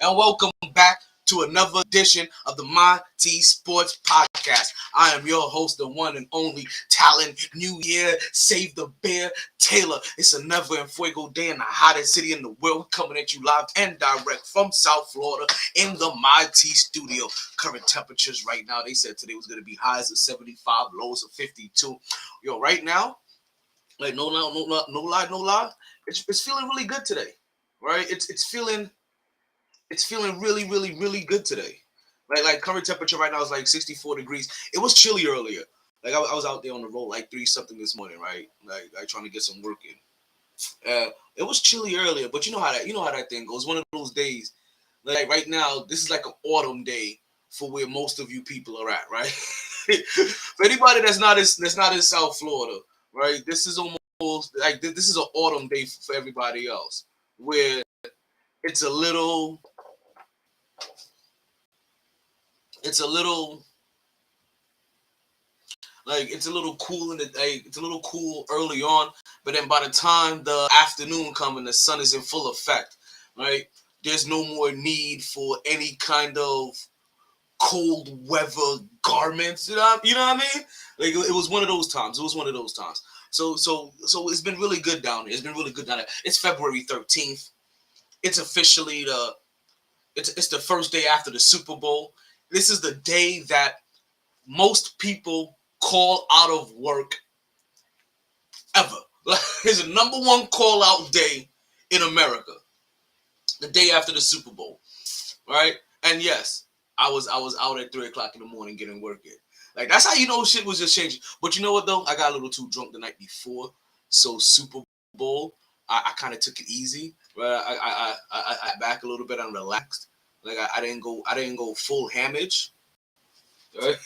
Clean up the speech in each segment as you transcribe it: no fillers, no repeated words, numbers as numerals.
and welcome back to another edition of the MyT Sports Podcast. I am your host, the one and only Talent New Year, Save the Bear, Taylor. It's another and fuego day in the hottest city in the world, coming at you live and direct from South Florida in the MyT studio. Current temperatures right now, they said today was going to be highs of 75, lows of 52. Yo, right now, like no lie, it's feeling really good today, right? It's feeling really good today. Like current temperature right now is like 64 degrees. It was chilly earlier. Like I was out there on the road like 3 something this morning, right? Like trying to get some work in. It was chilly earlier, but you know how that thing goes. One of those days, like right now, this is like an autumn day for where most of you people are at, right? For anybody that's not in South Florida, right? This is almost like this is an autumn day for everybody else, where it's a little it's a little it's a little cool in the day. It's a little cool early on, but then by the time the afternoon comes and the sun is in full effect, right? There's no more need for any kind of cold weather garments. You know what I mean? Like it was one of those times. It was one of those times. So it's been really good down there. It's been really good down there. It's February 13th. It's officially it's the first day after the Super Bowl. This is the day that most people call out of work ever. It's the number one call out day in America. The day after the Super Bowl, right? And yes, I was out at 3 o'clock in the morning getting work in. Like that's how you know shit was just changing. But you know what though? I got a little too drunk the night before, so Super Bowl, I kind of took it easy. Right? I back a little bit and relaxed. Like I didn't go full hamage. Right?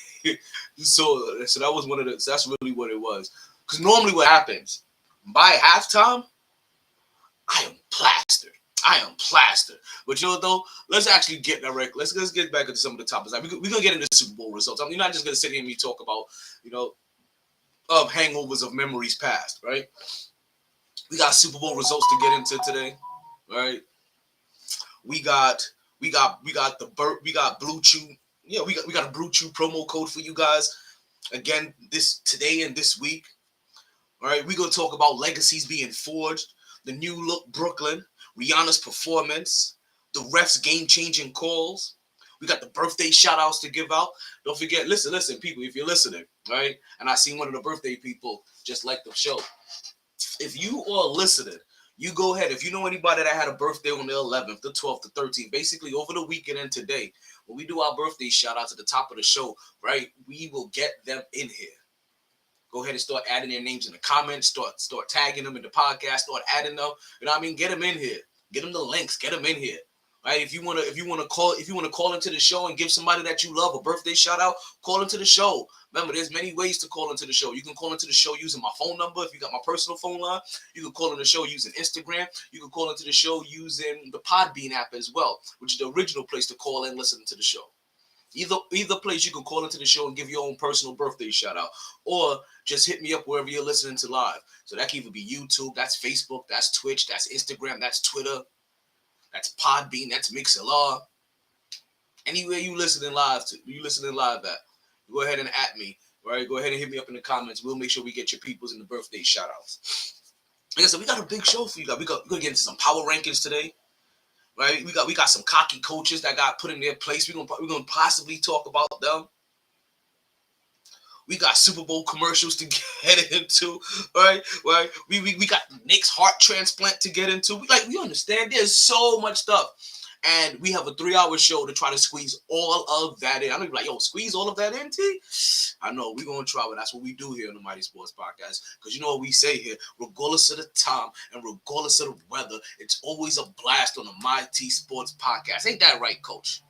so that was one of the. So that's really what it was. Because normally what happens by halftime, I am plastered. But you know what though? Let's actually get direct. Let's get back into some of the topics. Like, we're gonna get into Super Bowl results. I mean, you're not just gonna sit here and me talk about hangovers of memories past, right? We got Super Bowl results to get into today, right? We got Blue Chew. Yeah, we got a Blue Chew promo code for you guys. Again, today and this week. All right, we're gonna talk about legacies being forged, the new look Brooklyn, Rihanna's performance, the refs game-changing calls. We got the birthday shout-outs to give out. Don't forget, listen, people, if you're listening, right? And I seen one of the birthday people just like the show. If you are listening, you go ahead. If you know anybody that had a birthday on the 11th, the 12th, the 13th, basically over the weekend and today, when we do our birthday shout-outs at the top of the show, right, we will get them in here. Go ahead and start adding their names in the comments. Start tagging them in the podcast. Start adding them. You know what I mean? Get them in here. Get them the links. Get them in here. Right? If you wanna call into the show and give somebody that you love a birthday shout out, call into the show. Remember, there's many ways to call into the show. You can call into the show using my phone number. If you got my personal phone line, you can call into the show using Instagram. You can call into the show using the Podbean app as well, which is the original place to call and listen to the show. Either place you can call into the show and give your own personal birthday shout out, or just hit me up wherever you're listening to live. So that can either be YouTube, that's Facebook, that's Twitch, that's Instagram, that's Twitter, that's Podbean, that's MixLR. Anywhere you listening live at, go ahead and at me. Right? Go ahead and hit me up in the comments. We'll make sure we get your peoples in the birthday shout outs. Like I said, we got a big show for you guys. We're gonna get into some power rankings today. Right, we got some cocky coaches that got put in their place. We're gonna possibly talk about them. We got Super Bowl commercials to get into, right? We got Nick's heart transplant to get into. We understand there's so much stuff, and we have a 3-hour show to try to squeeze all of that in. I'm gonna be like, yo, squeeze all of that in, T? I know we're gonna try, but that's what we do here on the Mighty Sports Podcast. Because you know what we say here, regardless of the time and regardless of the weather, it's always a blast on the MyT Sports Podcast. Ain't that right, Coach?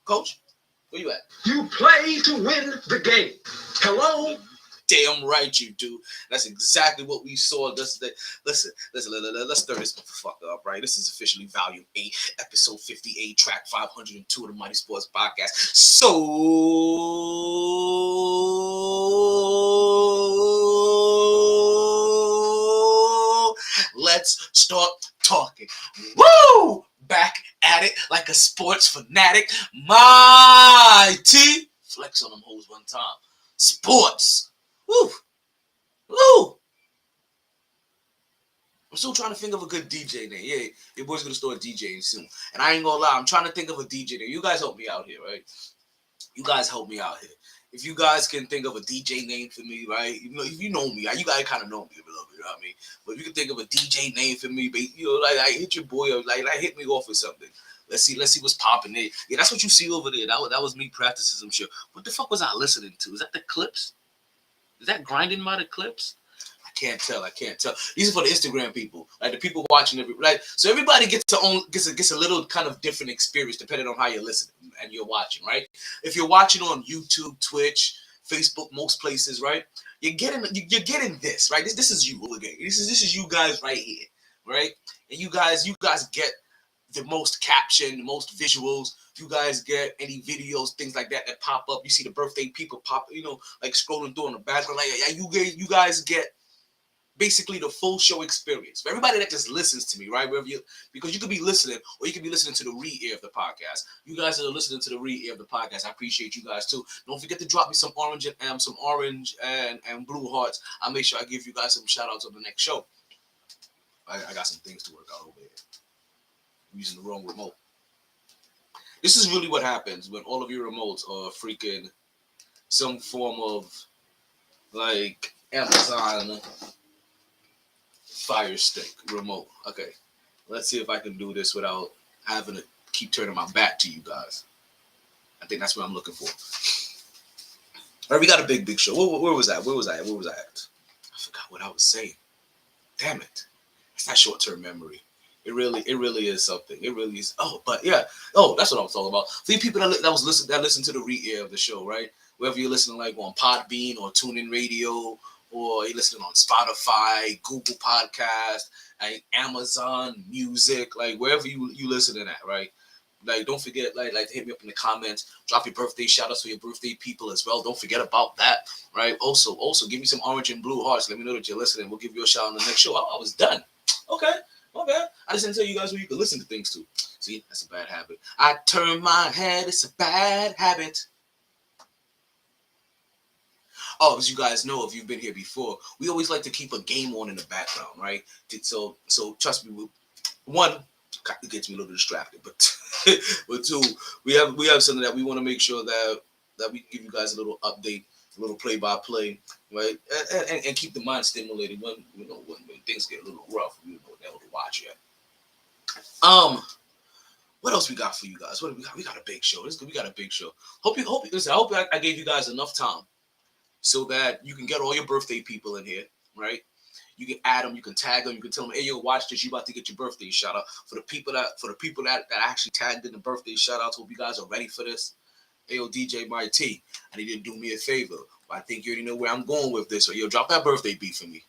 Coach, where you at? You play to win the game. Hello? Damn right you do. That's exactly what we saw yesterday. Listen, let's stir this motherfucker up, right? This is officially Volume 8, Episode 58, Track 502 of the Mighty Sports Podcast. So, let's start talking. Woo! Back at it like like a sports fanatic. MyT. Flex on them hoes one time. Sports. Woo. Woo. I'm still trying to think of a good DJ name. Yeah, your boy's gonna start DJing soon. And I ain't gonna lie, I'm trying to think of a DJ name. You guys help me out here, right? You guys help me out here. If you guys can think of a DJ name for me, right? You know, if you know me, you guys kind of know me a little bit, you know what I mean? But if you can think of a DJ name for me, you know, like hit your boy up, like hit me off with something. Let's see what's popping there. Yeah, that's what you see over there. That was me practicing some shit. What the fuck was I listening to? Is that the Clips? Is that grinding by the Clips? I can't tell. These are for the Instagram people, like the people watching every, like, so everybody gets a little kind of different experience depending on how you're listening and you're watching, right? If you're watching on YouTube, Twitch, Facebook, most places, right? You're getting this, right? This is you again. This is you guys right here, right? And you guys get the most caption, the most visuals. You guys get any videos, things like that pop up. You see the birthday people pop, you know, like scrolling through in the background. Like, yeah, you guys get basically the full show experience. For everybody that just listens to me, right? Because you could be listening, or you could be listening to the re-air of the podcast. You guys that are listening to the re-air of the podcast, I appreciate you guys too. Don't forget to drop me some orange and blue hearts. I'll make sure I give you guys some shout outs on the next show. I got some things to work out over here. I'm using the wrong remote. This is really what happens when all of your remotes are freaking some form of like Amazon Fire Stick remote. Okay, let's see if I can do this without having to keep turning my back to you guys. I think that's what I'm looking for. All right, we got a big show. Where was I? Where was I at? I forgot what I was saying. Damn it! It's not short-term memory. It really is something. It really is. Oh, but yeah. Oh, that's what I was talking about. For you people that listen to the re-air of the show, right? Whether you're listening like on Podbean or TuneIn Radio, or you're listening on Spotify, Google Podcast, like Amazon Music, like wherever you listening at, right? Like, don't forget, like to hit me up in the comments. Drop your birthday shout outs for your birthday people as well. Don't forget about that, right? Also, give me some orange and blue hearts. Let me know that you're listening. We'll give you a shout out on the next show. I was done. Okay. My bad. I just didn't tell you guys who you can listen to things to. See, that's a bad habit. I turn my head. It's a bad habit. Oh, as you guys know, if you've been here before, we always like to keep a game on in the background, right? So trust me. One, it gets me a little distracted, but two, we have something that we want to make sure that we can give you guys a little update, a little play-by-play, right? And keep the mind stimulated when things get a little rough. You know, able to watch it. What else we got for you guys? What do we got? We got a big show. We got a big show. Listen, I hope I gave you guys enough time so that you can get all your birthday people in here, right? You can add them, you can tag them, you can tell them, hey, yo, watch this. You about to get your birthday shout out. For the people that actually tagged in the birthday shout outs, hope you guys are ready for this. Hey, yo, DJ MyT, I need you to do me a favor. I think you already know where I'm going with this. So, yo, drop that birthday beat for me.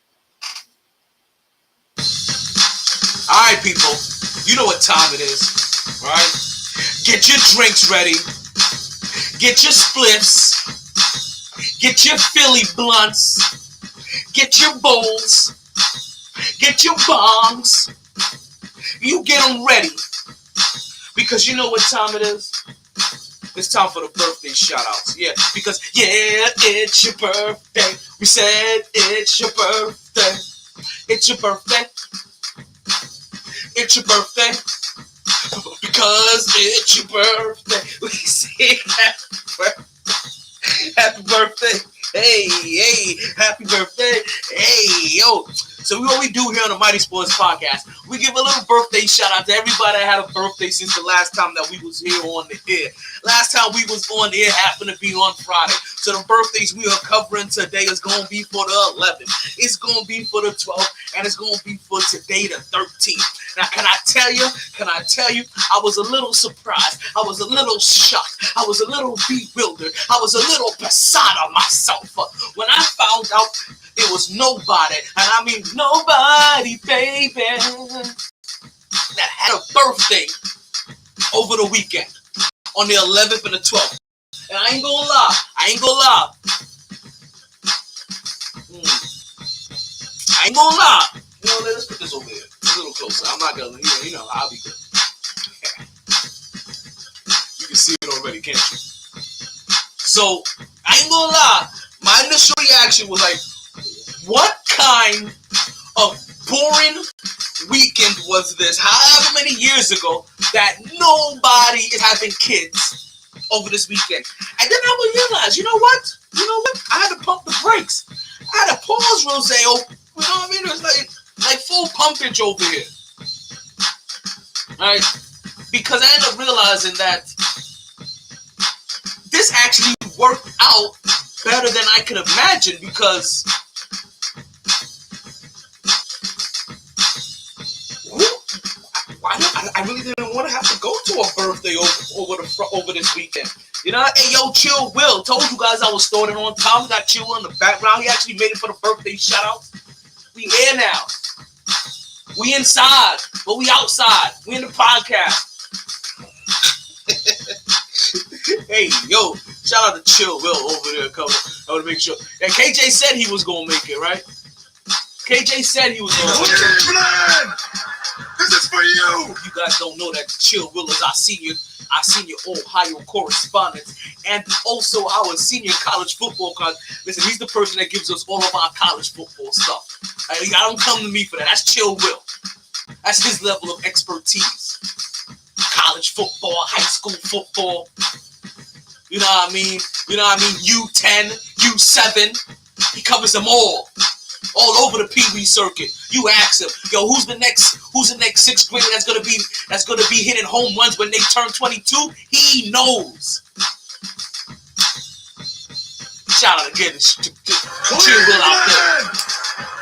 All right, people, you know what time it is, all right? Get your drinks ready. Get your spliffs. Get your Philly blunts. Get your bowls. Get your bongs. You get them ready. Because you know what time it is? It's time for the birthday shout-outs. Yeah, because, yeah, it's your birthday. We said it's your birthday. It's your birthday. It's your birthday, because it's your birthday. We say happy birthday. Hey, happy birthday. Hey, yo. So what we do here on the Mighty Sports Podcast, we give a little birthday shout out to everybody that had a birthday since the last time that we was here on the air. Last time we was on the air happened to be on Friday. So the birthdays we are covering today is going to be for the 11th. It's going to be for the 12th. And it's going to be for today, the 13th. Now, can I tell you, I was a little surprised. I was a little shocked. I was a little bewildered. I was a little beside of myself when I found out it was nobody, and I mean nobody, baby, that had a birthday over the weekend on the 11th and the 12th. And I ain't gonna lie. I ain't gonna lie. You know, let's put this over here a little closer. I'm not gonna, you know, I'll be good. see it already, can't you? So, I ain't gonna lie. My initial reaction was like, what kind of boring weekend was this? However many years ago that nobody is having kids over this weekend. And then I would realize, you know what? I had to pump the brakes. I had to pause real say, oh, you know what I mean? It was like full pumpage over here. Alright? Because I ended up realizing that this actually worked out better than I could imagine, because I really didn't want to have to go to a birthday over this weekend. You know, hey, yo, Chill Will. Told you guys I was throwing it on time. We got Chill Will in the background. He actually made it for the birthday shout-out. We here now. We inside, but we outside. We in the podcast. Hey, yo, shout out to Chill Will over there. I want to make sure. And KJ said he was going to make it, right? KJ said he was going to make it. This is for you. You guys don't know that Chill Will is our senior Ohio correspondent, and also our senior college football coach. Listen, he's the person that gives us all of our college football stuff. I don't come to me for that. That's Chill Will. That's his level of expertise. College football, high school football. You know what I mean? U10, U7. He covers them all over the Pee Wee circuit. You ask him, yo, who's the next sixth grader that's gonna be hitting home runs when they turn 22? He knows. Shout out again to Chill Will out there.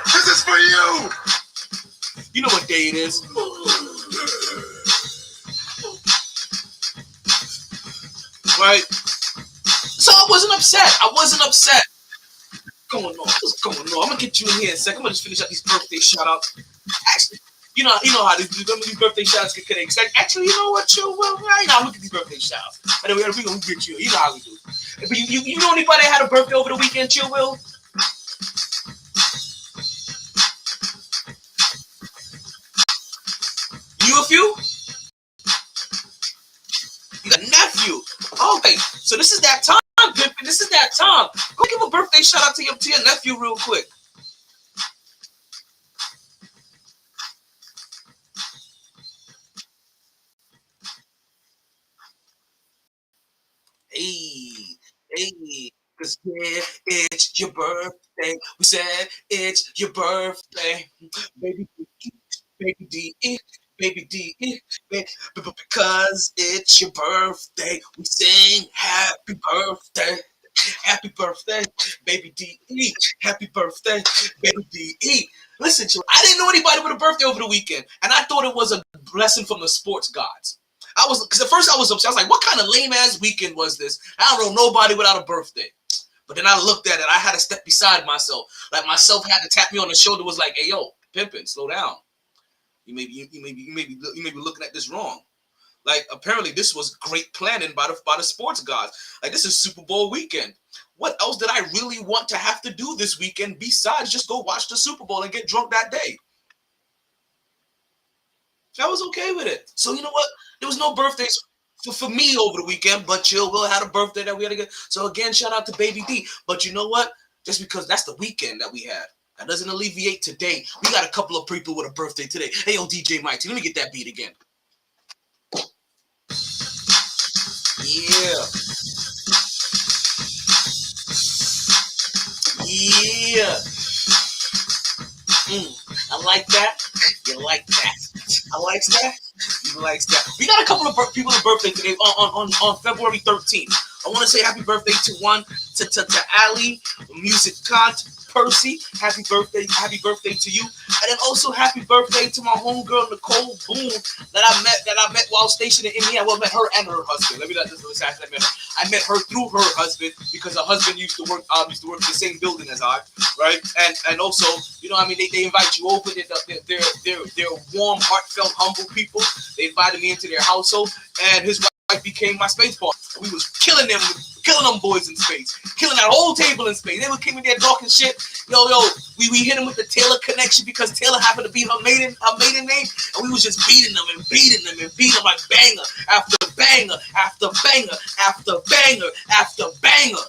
This is for you. You know what day it is. Right? So I wasn't upset. What's going on? I'm gonna get you in here in a second. I'm gonna just finish up these birthday shout outs. Actually, you know how these birthday shout outs get connected. Actually, you know what, Chill Will? Right now, look at these birthday shout outs. And then we're gonna get you. You know how we do. But you know anybody that had a birthday over the weekend, Chill Will? You a few? You got a nephew. Okay, so this is that time. This is that time. Go give a birthday shout out to your nephew real quick. Hey, cause yeah, it's your birthday. We said it's your birthday, baby D, baby D, because it's your birthday. We sing happy birthday. Happy birthday, baby D.E. Happy birthday, baby D.E. Listen, I didn't know anybody with a birthday over the weekend, and I thought it was a blessing from the sports gods. Because at first I was upset. I was like, what kind of lame-ass weekend was this? I don't know nobody without a birthday. But then I looked at it. I had to step beside myself. Like, myself had to tap me on the shoulder. Was like, hey, yo, pimpin', slow down. You may be looking at this wrong. Like, apparently this was great planning by the sports gods. Like, this is Super Bowl weekend. What else did I really want to have to do this weekend besides just go watch the Super Bowl and get drunk that day? I was okay with it. So you know what? There was no birthdays for me over the weekend, but Chill Will had a birthday that we had to get. So again, shout out to Baby D. But you know what? Just because that's the weekend that we had, that doesn't alleviate today. We got a couple of people with a birthday today. Hey, yo, DJ MyT, let me get that beat again. Yeah. I like that. You like that. I like that. You like that. We got a couple of people with birthday today on February 13th. I want to say happy birthday to Ali, Music Kant, Percy. Happy birthday to you. And then also happy birthday to my homegirl Nicole Boone that I met while stationed in Indiana. Well, I met her and her husband. Let me not just say I met her. I met her through her husband because her husband used to work in the same building as I, right? And also, you know, I mean, they invite you over. They're warm, heartfelt, humble people. They invited me into their household, and his wife wife became my space partner. We was killing them boys in space, killing that whole table in space. They would came in there talking shit. Yo, we hit him with the Taylor connection because Taylor happened to be her maiden name, and we was just beating them and beating them and beating them like banger after banger after banger after banger after banger.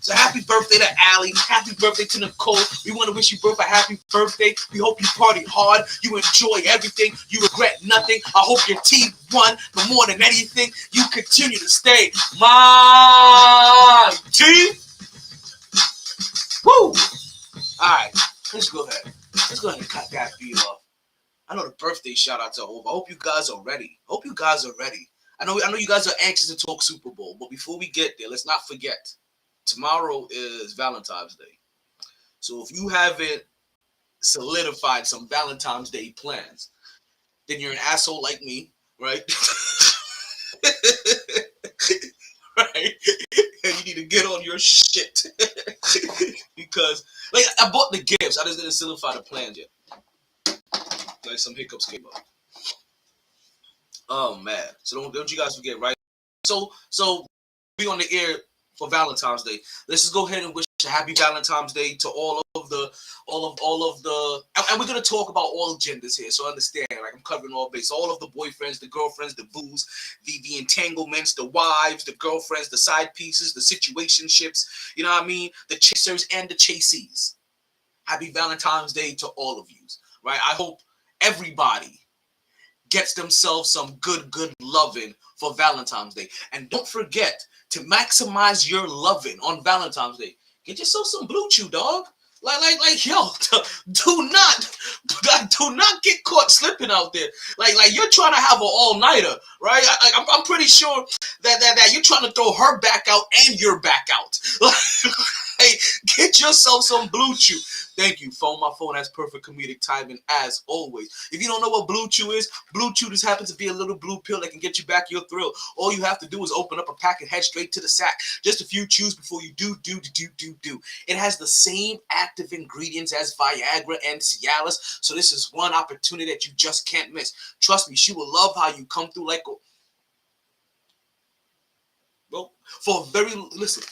So happy birthday to Allie. Happy birthday to Nicole. We want to wish you both a happy birthday. We hope you party hard. You enjoy everything. You regret nothing. I hope your team won. But more than anything, you continue to stay MyT. Woo! Alright, let's go ahead. Let's go ahead and cut that beat off. I know the birthday shout out to over. I hope you guys are ready. I know you guys are anxious to talk Super Bowl, but before we get there, let's not forget. Tomorrow is Valentine's Day. So if you haven't solidified some Valentine's Day plans, then you're an asshole like me, right? Right? And you need to get on your shit. Because, like, I bought the gifts. I just didn't solidify the plans yet. Like, some hiccups came up. Oh, man. So don't you guys forget, right? So be on the air for Valentine's Day. Let's just go ahead and wish a happy Valentine's Day to all of the, and we're gonna talk about all genders here. So understand, like I'm covering all base. All of the boyfriends, the girlfriends, the boos, the entanglements, the wives, the girlfriends, the side pieces, the situationships. You know what I mean? The chasers and the chasees. Happy Valentine's Day to all of you. Right? I hope everybody gets themselves some good loving for Valentine's Day. And don't forget to maximize your loving on Valentine's Day. Get yourself some Blue Chew, dog. Like, yo, do not get caught slipping out there. Like you're trying to have an all-nighter, right? I'm pretty sure that you're trying to throw her back out and your back out. Hey, get yourself some Blue Chew. Thank you, phone. My phone has perfect comedic timing as always. If you don't know what Blue Chew is, Blue Chew just happens to be a little blue pill that can get you back your thrill. All you have to do is open up a pack and head straight to the sack. Just a few chews before you do. It has the same active ingredients as Viagra and Cialis, so this is one opportunity that you just can't miss. Trust me, she will love how you come through like a... Well, listen.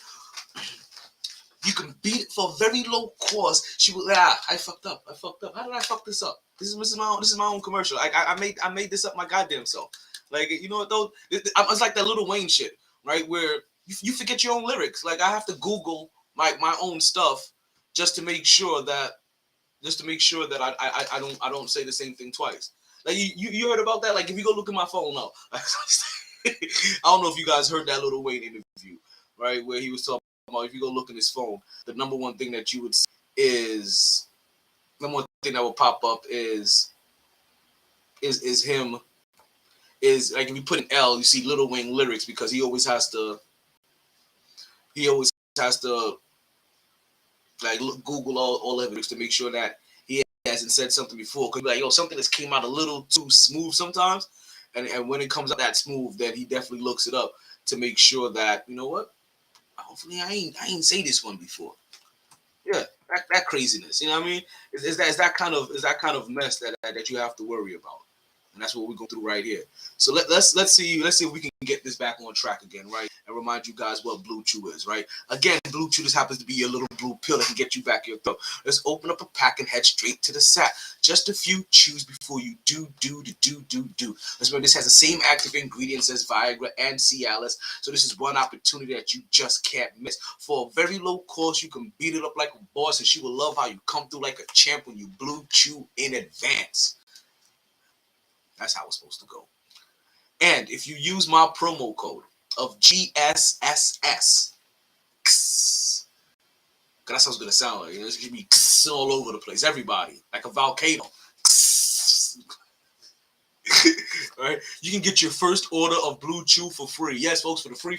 You can beat it for a very low cost. She will. I fucked up. How did I fuck this up? This is my own commercial. I made this up my goddamn self. Like, you know what though? It's like that Lil Wayne shit, right? Where you forget your own lyrics. Like I have to Google my own stuff just to make sure that I don't say the same thing twice. Like you heard about that? Like if you go look at my phone now, I don't know if you guys heard that Lil Wayne interview, right? Where he was talking. If you go look at his phone, the number one thing that you would see is number one thing that will pop up is him is like if you put an L, you see Lil Wayne lyrics because he always has to like Google all lyrics to make sure that he hasn't said something before. Cause like something that's came out a little too smooth sometimes, and when it comes out that smooth, then he definitely looks it up to make sure that you know what. Hopefully, I ain't say this one before. Yeah, that craziness. You know what I mean? Is that kind of mess that you have to worry about, and that's what we're going through right here. So let's see if we can get this back on track again, right? And remind you guys what Blue Chew is, right? Again, Blue Chew just happens to be a little blue pill that can get you back your throat. Let's open up a pack and head straight to the sack. Just a few chews before you do. Let's remember this has the same active ingredients as Viagra and Cialis, so this is one opportunity that you just can't miss. For a very low cost, you can beat it up like a boss, and she will love how you come through like a champ when you Blue Chew in advance. That's how it's supposed to go. And if you use my promo code of GSSS, that's how it's going to sound like. It's going to be all over the place. Everybody. Like a volcano. Right? You can get your first order of Blue Chew for free. Yes, folks, for the free.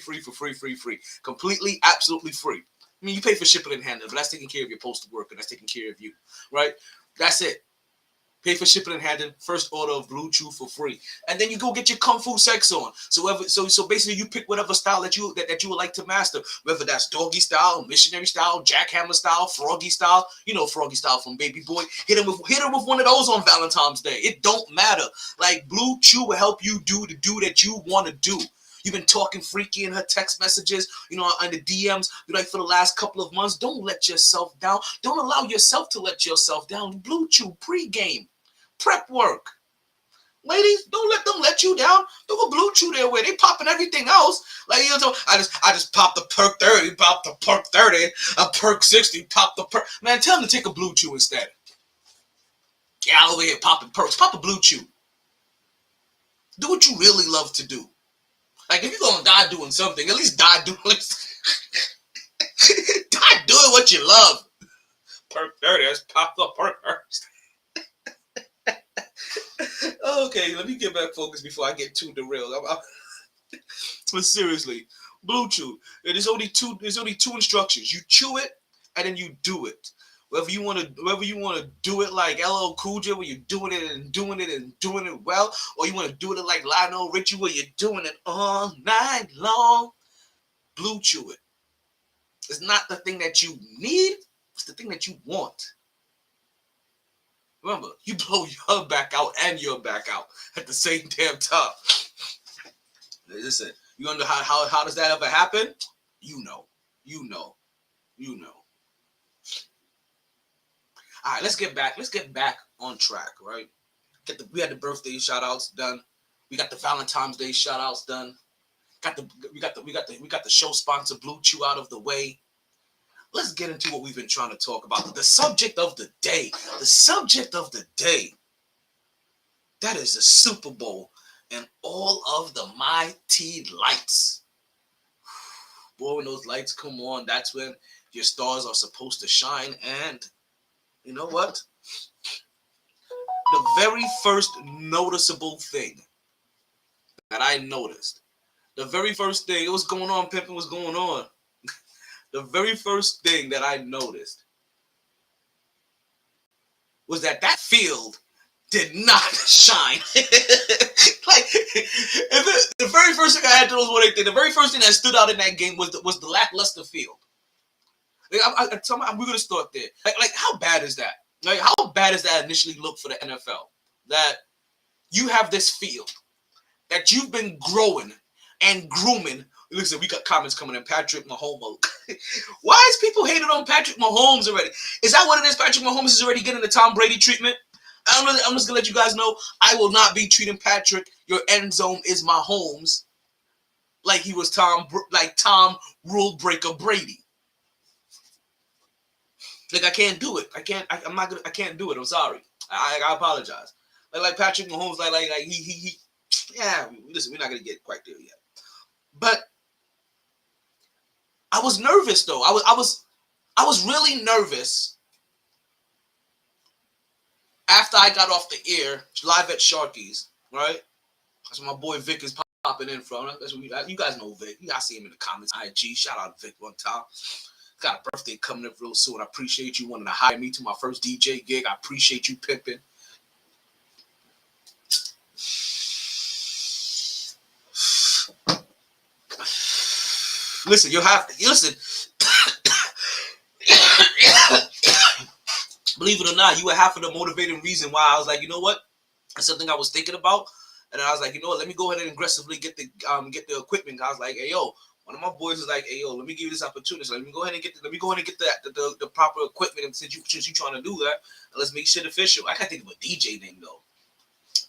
Completely, absolutely free. I mean, you pay for shipping and handling, but that's taking care of your postal worker. That's taking care of you. Right? That's it. Pay for shipping and handling, first order of Blue Chew for free, and then you go get your Kung Fu sex on. So basically, you pick whatever style that you would like to master, whether that's doggy style, missionary style, jackhammer style, froggy style. You know, froggy style from Baby Boy. Hit him with one of those on Valentine's Day. It don't matter. Like Blue Chew will help you do that you want to do. You've been talking freaky in her text messages, in the DMs, like for the last couple of months. Don't let yourself down. Don't allow yourself to let yourself down. Blue Chew pregame, prep work. Ladies, don't let them let you down. Don't go Blue Chew their way. They popping everything else. Like I just popped the perk 30, popped the perk 30, a perk 60, popped the perk. Man, tell them to take a Blue Chew instead. Yeah, over here popping perks. Pop a Blue Chew. Do what you really love to do. Like if you're gonna die doing something, at least die doing die doing what you love. Perk 30, let's pop the perk. Okay, let me get back focused before I get too derailed. But seriously, Blue Chew. There's only two instructions. You chew it and then you do it. Whether you want to do it like LL Cool J, where you're doing it well, or you want to do it like Lionel Richie, where you're doing it all night long. Blue Chew it. It's not the thing that you need. It's the thing that you want. Remember, you blow your back out and your back out at the same damn time. Listen, you wonder how does that ever happen? You know. All right, let's get back on track, right? We had the birthday shout outs done. We got the Valentine's Day shout outs done. We got the show sponsor Blue Chew out of the way. Let's get into what we've been trying to talk about. The subject of the day. The subject of the day. That is the Super Bowl and all of the MyT lights. Boy, when those lights come on, that's when your stars are supposed to shine. And you know what? The very first noticeable thing that I noticed, the very first thing, what's going on, pimping, what's going on? The very first thing that I noticed was that field did not shine. Like, the very first thing I had to know was what I think. The very first thing that stood out in that game was the lackluster field. Like, we're gonna start there. Like, how bad is that? Like, how bad does that initially look for the NFL? That you have this field that you've been growing and grooming. Listen, we got comments coming in. Patrick Mahomes. Why is people hating on Patrick Mahomes already? Is that what it is? Patrick Mahomes is already getting the Tom Brady treatment. I'm just gonna let you guys know. I will not be treating Patrick, your end zone is my homes, like he was Tom Rule Breaker Brady. Like, I can't do it. I can't do it. I'm sorry. I apologize. Like Patrick Mahomes, like he yeah. Listen, we're not gonna get quite there yet. But I was nervous though. I was really nervous after I got off the air live at Sharky's, right? That's where my boy Vic is popping in from. That's what you guys know Vic. I see him in the comments. IG, shout out Vic one time. Got a birthday coming up real soon. I appreciate you wanting to hire me to my first DJ gig. I appreciate you pimping. Listen, listen. Believe it or not, you were half of the motivating reason why I was like, you know what? That's something I was thinking about. And I was like, you know what? Let me go ahead and aggressively get the equipment. I was like, hey, yo. One of my boys was like, hey, yo, let me give you this opportunity. So let me go ahead and get the proper equipment. And since you trying to do that, let's make shit official. I gotta think of a DJ name though.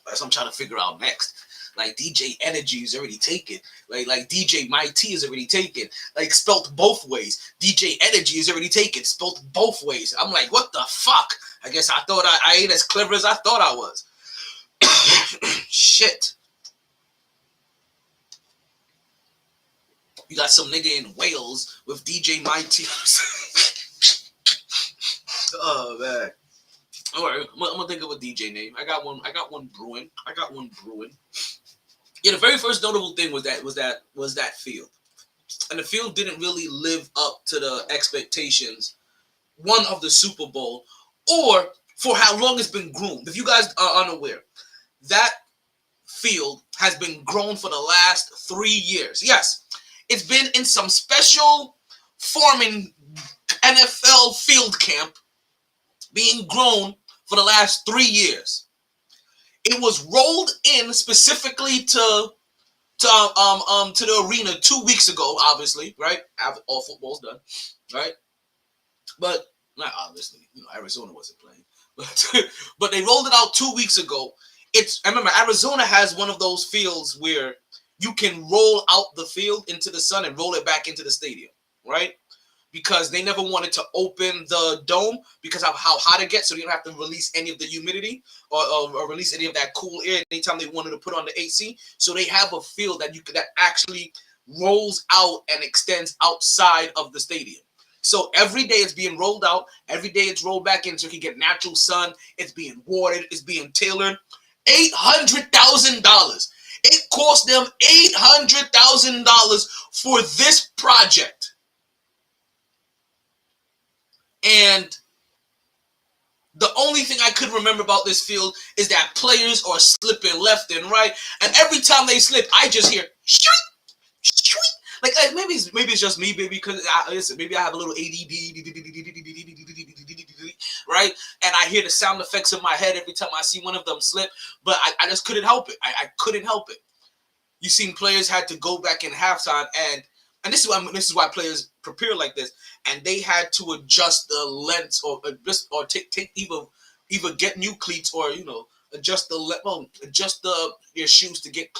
That's what I'm trying to figure out next. Like DJ Energy is already taken. Like DJ MyT is already taken. Like spelt both ways. DJ Energy is already taken. Spelt both ways. I'm like, what the fuck? I guess I thought I ain't as clever as I thought I was. Shit. You got some nigga in Wales with DJ MyT. Oh man. All right, I'm gonna think of a DJ name. I got one brewing. Yeah, the very first notable thing was that field, and the field didn't really live up to the expectations. One of the Super Bowl, or for how long it's been groomed. If you guys are unaware, that field has been grown for the last 3 years. Yes. It's been in some special forming NFL field camp being grown for the last 3 years. It was rolled in specifically to to the arena 2 weeks ago, obviously, right? After all football's done, right? But not obviously, Arizona wasn't playing, but but they rolled it out 2 weeks ago. I remember Arizona has one of those fields where you can roll out the field into the sun and roll it back into the stadium, right? Because they never wanted to open the dome because of how hot it gets, so they don't have to release any of the humidity or release any of that cool air anytime they wanted to put on the AC. So they have a field that actually rolls out and extends outside of the stadium. So every day it's being rolled out, every day it's rolled back in so you can get natural sun. It's being watered, it's being tailored. $800,000. It cost them $800,000 for this project. And the only thing I could remember about this field is that players are slipping left and right. And every time they slip, I just hear, shriek, shriek. Like maybe it's just me, baby, because listen, maybe I have a little ADD, right? And I hear the sound effects in my head every time I see one of them slip, but I just couldn't help it. I couldn't help it. You seen players had to go back in halftime, and this is why players prepare like this, and they had to adjust the lengths or take either get new cleats or adjust their shoes to get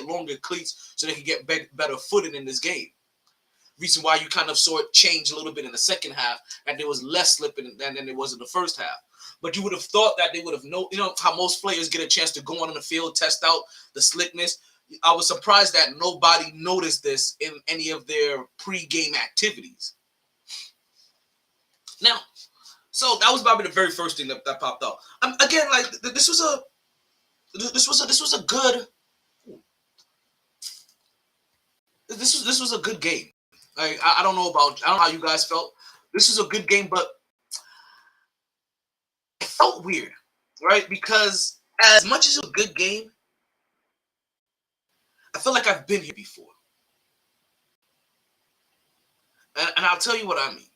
longer cleats so they can get better footing in this game. Reason why you kind of saw it change a little bit in the second half, and there was less slipping than there was in the first half. But you would have thought that they would have how most players get a chance to go on in the field, test out the slickness. I was surprised that nobody noticed this in any of their pre-game activities. Now, so that was probably the very first thing that popped up. Again, like this was a good game. Like I don't know how you guys felt. This was a good game, but it felt weird, right? Because as much as it was a good game, I feel like I've been here before. And I'll tell you what I mean.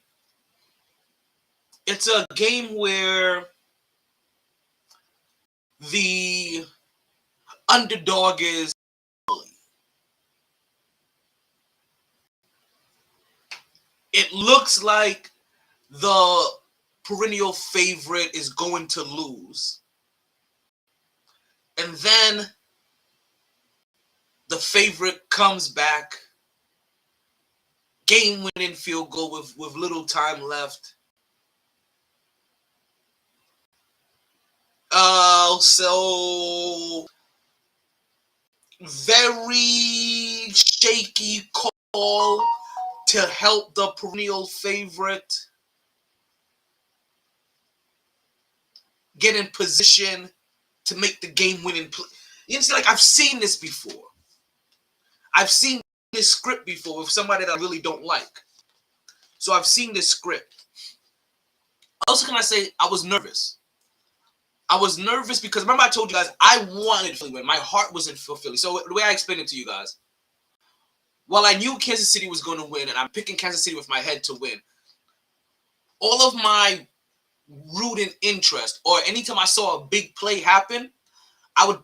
It's a game where the underdog is bully. It looks like the perennial favorite is going to lose. And then the favorite comes back, game-winning field goal with little time left. So very shaky call to help the perennial favorite get in position to make the game-winning play. It's like I've seen this before. I've seen this script before with somebody that I really don't like. So I've seen this script. Also, can I say I was nervous? I was nervous because remember I told you guys I wanted Philly to win. My heart was in Philly. So the way I explained it to you guys, while I knew Kansas City was going to win and I'm picking Kansas City with my head to win, all of my rooting interest or anytime I saw a big play happen, I would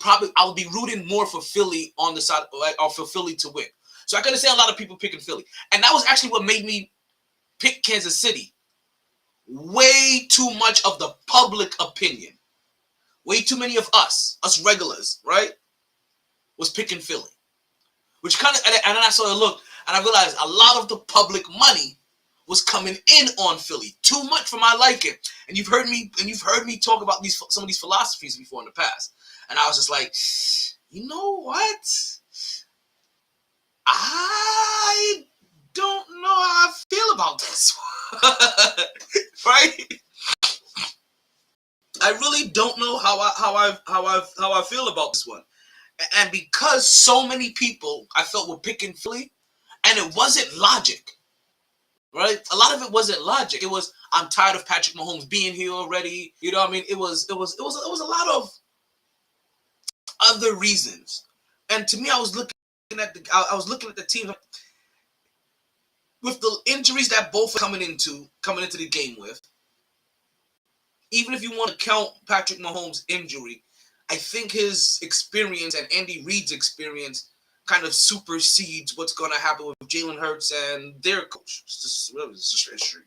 be rooting more for Philly on the side or for Philly to win. So I could say a lot of people picking Philly. And that was actually what made me pick Kansas City. Way too much of the public opinion. Way too many of us regulars, right, was picking Philly. Which kind of, and then I saw a look, and I realized a lot of the public money was coming in on Philly. Too much for my liking. And you've heard me talk about some of these philosophies before in the past. And I was just like, you know what? I don't know how I feel about this one. Right? I really don't know how I feel about this one. And because so many people I felt were picking Philly, and it wasn't logic. Right? A lot of it wasn't logic. It was I'm tired of Patrick Mahomes being here already. You know what I mean? It was a lot of other reasons. And to me, I was looking at the team with the injuries that both are coming into the game with. Even if you want to count Patrick Mahomes' injury, I think his experience and Andy Reid's experience kind of supersedes what's going to happen with Jalen Hurts and their coach. It's just history.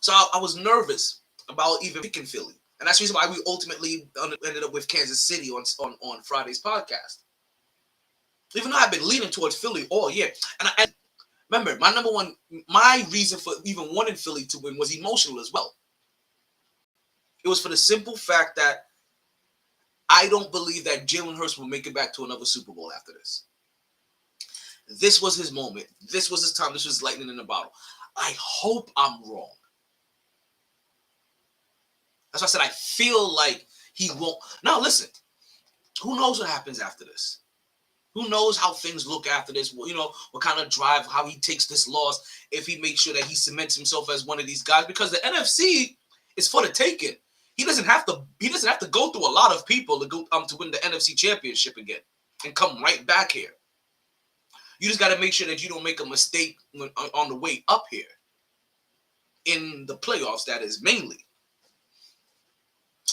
So I was nervous about even picking Philly. And that's the reason why we ultimately ended up with Kansas City on Friday's podcast. Even though I've been leaning towards Philly all year. And remember, my reason for even wanting Philly to win was emotional as well. It was for the simple fact that I don't believe that Jalen Hurts will make it back to another Super Bowl after this. This was his moment. This was his time. This was lightning in the bottle. I hope I'm wrong. That's why I said I feel like he won't. Now, listen. Who knows what happens after this? Who knows how things look after this? You know, what kind of drive, how he takes this loss, if he makes sure that he cements himself as one of these guys. Because the NFC is for the taking. He doesn't have to go through a lot of people to win the NFC Championship again and come right back here. You just got to make sure that you don't make a mistake on the way up here in the playoffs. That is mainly.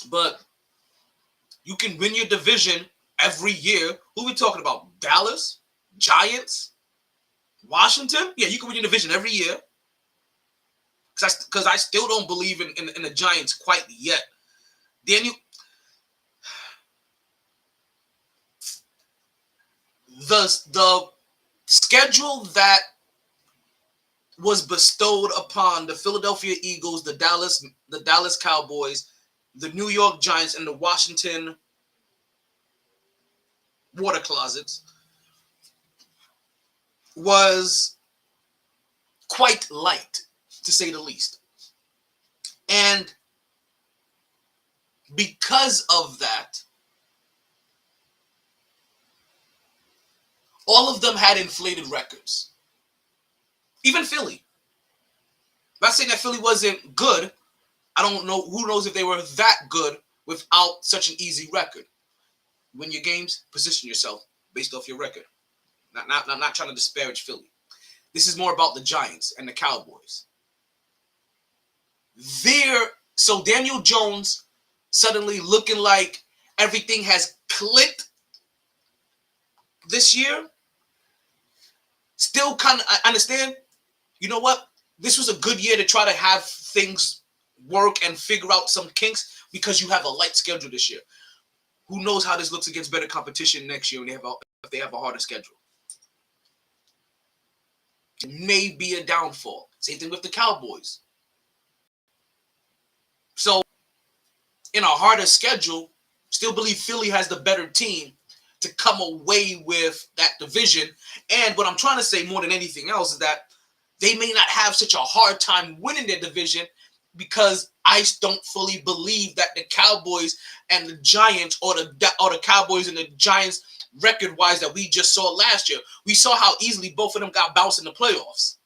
But you can win your division every year. Who are we talking about? Dallas? Giants? Washington? Yeah, you can win your division every year. Because I still don't believe in the Giants quite yet. Then the schedule that was bestowed upon the Philadelphia Eagles, the Dallas Cowboys, the New York Giants, and the Washington Water Closets was quite light, to say the least. And because of that, all of them had inflated records. Even Philly. I'm not saying that Philly wasn't good. I don't know. Who knows if they were that good without such an easy record. Win your games, position yourself based off your record. Not trying to disparage Philly. This is more about the Giants and the Cowboys. So Daniel Jones suddenly looking like everything has clicked this year. Still kind of, I understand. You know what? This was a good year to try to have things work and figure out some kinks because you have a light schedule this year. Who knows how this looks against better competition next year if they have a harder schedule. It may be a downfall. Same thing with the Cowboys. So, in a harder schedule, still believe Philly has the better team to come away with that division. And what I'm trying to say more than anything else is that they may not have such a hard time winning their division because I don't fully believe that the Cowboys and the Giants or the Cowboys and the Giants record-wise that we just saw last year. We saw how easily both of them got bounced in the playoffs.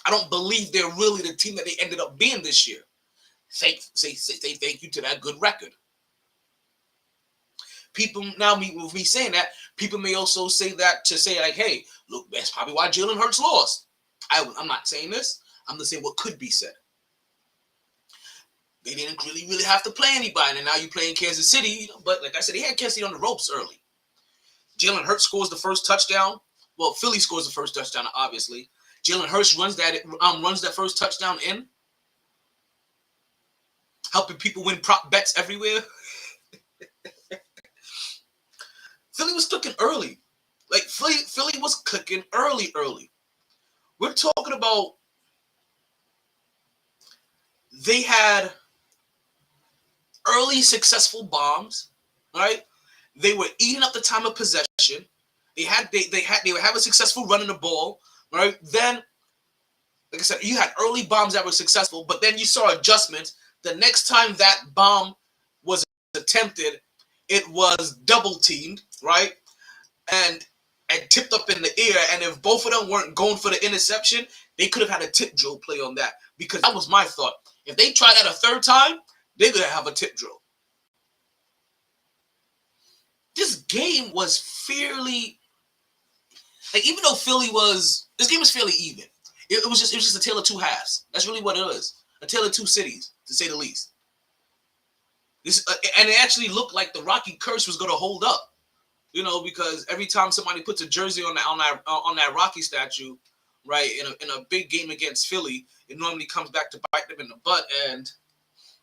I don't believe they're really the team that they ended up being this year. Say thank you to that good record. People now, with me saying that, people may also say that to say like, hey, look, that's probably why Jalen Hurts lost. I'm not saying this. I'm just saying what could be said. They didn't really have to play anybody, and now you're playing Kansas City. But like I said, they had Kansas City on the ropes early. Jalen Hurts scores the first touchdown. Well, Philly scores the first touchdown, obviously. Jalen Hurts runs that first touchdown in, helping people win prop bets everywhere. Philly was cooking early. Like, Philly was cooking early. We're talking about they had early successful bombs, right? They were eating up the time of possession. They were having a successful running the ball, right? Then, like I said, you had early bombs that were successful, but then you saw adjustments. The next time that bomb was attempted, it was double teamed, right? And tipped up in the air. And if both of them weren't going for the interception, they could have had a tip drill play on that. Because that was my thought. If they tried that a third time, they're going to have a tip drill. This game was fairly, like, even though this game was fairly even. It was just a tale of two halves. That's really what it is. A tale of two cities, to say the least. This and it actually looked like the Rocky curse was going to hold up, because every time somebody puts a jersey on that Rocky statue, right, in a big game against Philly, it normally comes back to bite them in the butt. And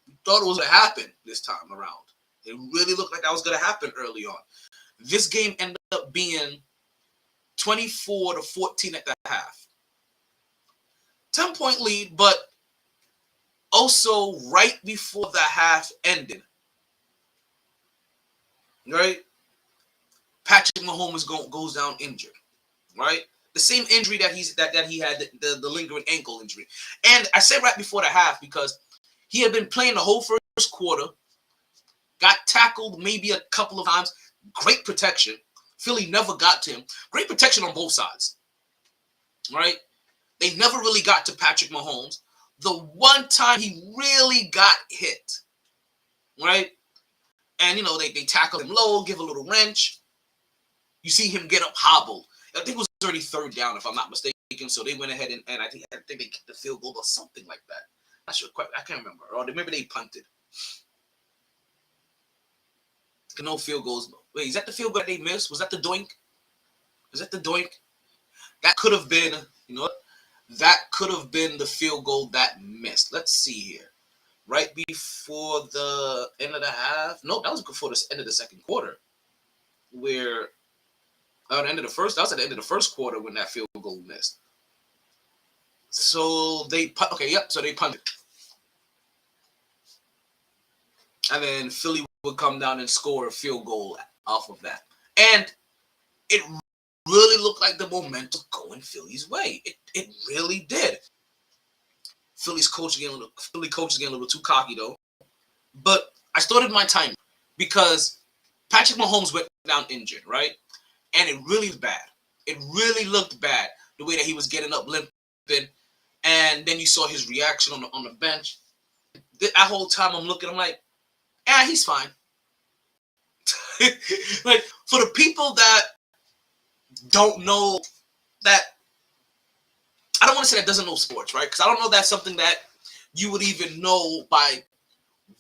we thought it was going to happen this time around. It really looked like that was going to happen early on. This game ended up being 24-14 at the half. 10-point lead, but also right before the half ended, right, Patrick Mahomes goes down injured, right? The same injury that he had, the lingering ankle injury. And I said right before the half because he had been playing the whole first quarter, got tackled maybe a couple of times, great protection. Philly never got to him. Great protection on both sides, right? They never really got to Patrick Mahomes. The one time he really got hit, right? And, they tackle him low, give a little wrench. You see him get up hobbled. I think it was already third down, if I'm not mistaken. So they went ahead and I think they kicked the field goal or something like that. Not sure quite. I can't remember. Or maybe they punted. No field goals. Wait, is that the field goal that they missed? Was that the doink? Is that the doink? That could have been, that could have been the field goal that missed. Let's see here. Right before the end of the half. No, that was before the end of the second quarter. Where at the end of the first, that was at the end of the first quarter when that field goal missed. So they so they punted. And then Philly would come down and score a field goal off of that. And it really looked like the momentum going Philly's way. It really did. Philly coach getting a little too cocky though. But I started my timer because Patrick Mahomes went down injured, right? And it really was bad. It really looked bad the way that he was getting up limping. And then you saw his reaction on the bench. That whole time I'm looking, I'm like, he's fine. Like, for the people that don't know that, I don't want to say that doesn't know sports, right? Because I don't know that's something that you would even know by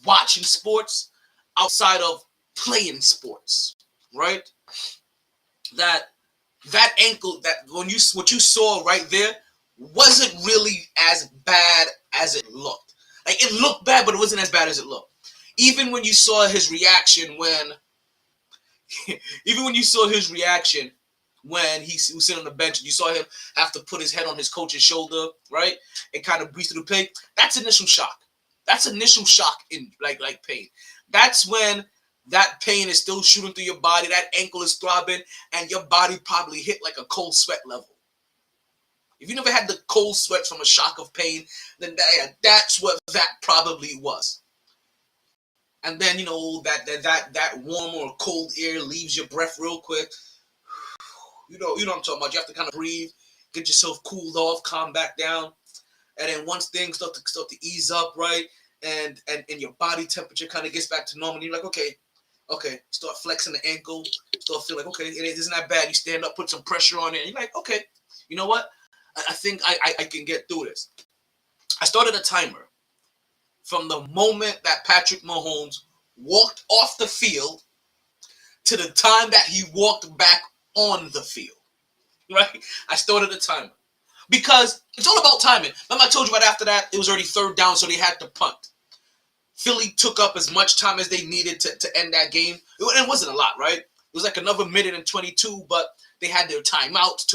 watching sports outside of playing sports, right? That ankle, what you saw right there wasn't really as bad as it looked. Like, it looked bad, but it wasn't as bad as it looked. Even when you saw his reaction when he was sitting on the bench and you saw him have to put his head on his coach's shoulder, right? And kind of breathe through the pain. That's initial shock. That's initial shock in like pain. That's when that pain is still shooting through your body. That ankle is throbbing and your body probably hit like a cold sweat level. If you never had the cold sweat from a shock of pain, then that's what that probably was. And then, that warm or cold air leaves your breath real quick. You know what I'm talking about. You have to kind of breathe, get yourself cooled off, calm back down. And then once things start to ease up, right, and your body temperature kind of gets back to normal, and you're like, okay, start flexing the ankle, start feeling like, okay, it isn't that bad. You stand up, put some pressure on it, and you're like, okay, you know what? I think I can get through this. I started a timer from the moment that Patrick Mahomes walked off the field to the time that he walked back on the field, right? I started a timer because it's all about timing. Remember I told you right after that, it was already third down, so they had to punt. Philly took up as much time as they needed to end that game. It wasn't a lot, right? It was like another minute and 22, but they had their timeouts.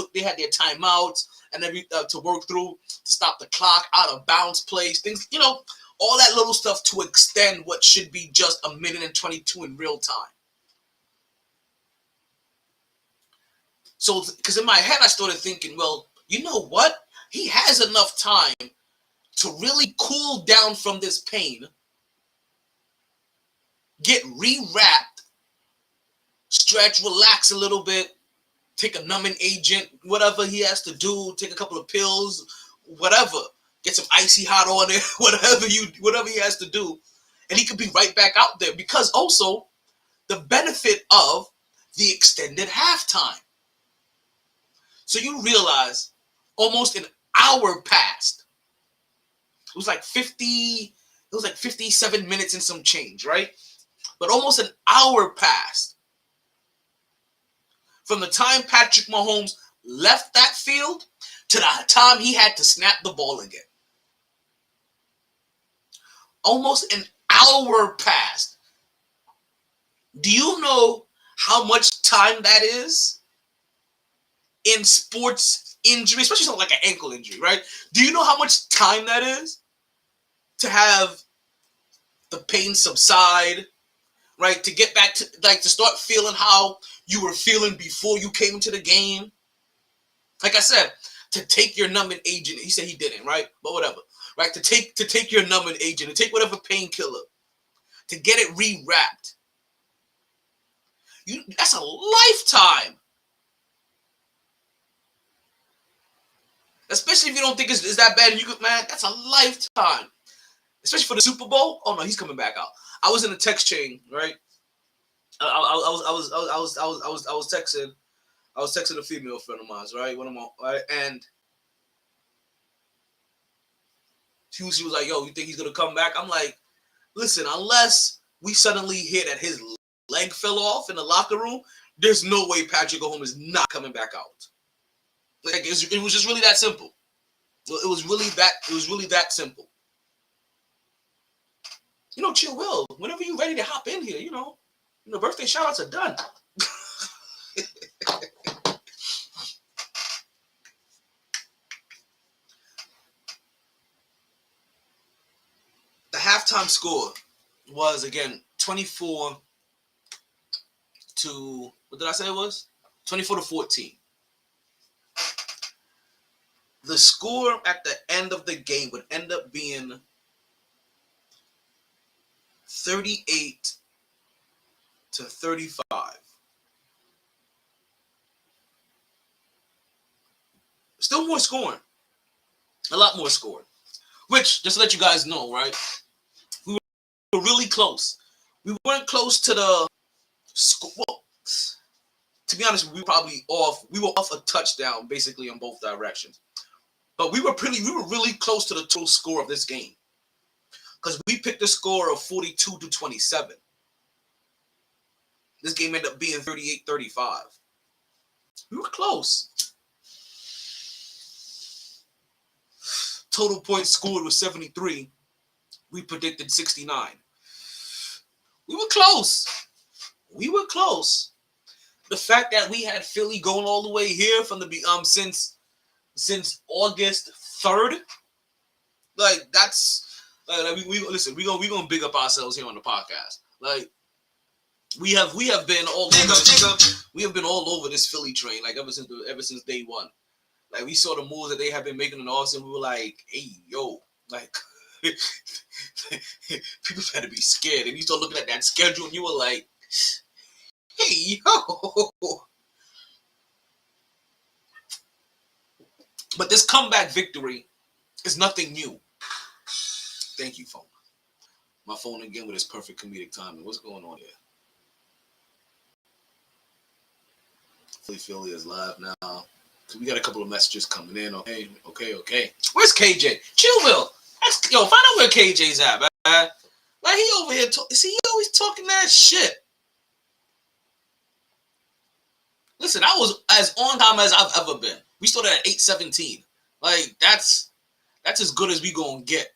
And to work through to stop the clock, out of bounds plays, things, all that little stuff to extend what should be just a minute and 22 in real time. So, because in my head, I started thinking, well, you know what? He has enough time to really cool down from this pain, get rewrapped, stretch, relax a little bit, take a numbing agent, whatever he has to do, take a couple of pills, whatever, get some icy hot on it, whatever he has to do, and he could be right back out there. Because also the benefit of the extended halftime. So you realize almost an hour passed It was like 50. It was like 57 minutes and some change, right? But almost an hour passed from the time Patrick Mahomes left that field to the time he had to snap the ball again. Almost an hour passed. Do you know how much time that is in sports injury, especially something like an ankle injury, right? Do you know how much time that is to have the pain subside, right? To get back to, like, to start feeling how you were feeling before you came to the game? Like I said, to take your numbing agent, he said he didn't, right? But whatever, right? To take your numbing agent, to take whatever painkiller, to get it rewrapped. That's a lifetime. Especially if you don't think it's that bad, and man, that's a lifetime. Especially for the Super Bowl. Oh no, he's coming back out. I was in a text chain, right? I was texting a female friend of mine, right? One of my, right, and she was like, "Yo, you think he's gonna come back?" I'm like, "Listen, unless we suddenly hear that his leg fell off in the locker room, there's no way Patrick Mahomes is not coming back out." Like it was just really that simple. It was really that simple. Chill Will. Whenever you're ready to hop in here, birthday shout outs are done. The halftime score was, again, 24 to, what did I say it was? 24 to 14. The score at the end of the game would end up being 38 to 35. Still more scoring. A lot more scoring. Which, just to let you guys know, right? We were really close. We weren't close to the score. Well, to be honest, we were probably off. We were off a touchdown, basically, in both directions. But we were really close to the total score of this game. Because we picked a score of 42 to 27. This game ended up being 38-35. We were close. Total points scored was 73. We predicted 69. We were close. The fact that we had Philly going all the way here from the since August 3rd, like that's we listen. We gonna big up ourselves here on the podcast. Like we have been all over. We have been all over this Philly train, like ever since day one. Like we saw the moves that they have been making in the offseason. We were like, hey, yo, like people better be scared. And you start looking at that schedule, and you were like, hey, yo. But this comeback victory is nothing new. Thank you, phone. My phone again with its perfect comedic timing. What's going on here? Philly is live now. We got a couple of messages coming in. Okay. Where's KJ? Chill, Will. Find out where KJ's at, man. Like, he over here. He always talking that shit. Listen, I was as on time as I've ever been. We started at 8:17. Like, that's as good as we gonna get.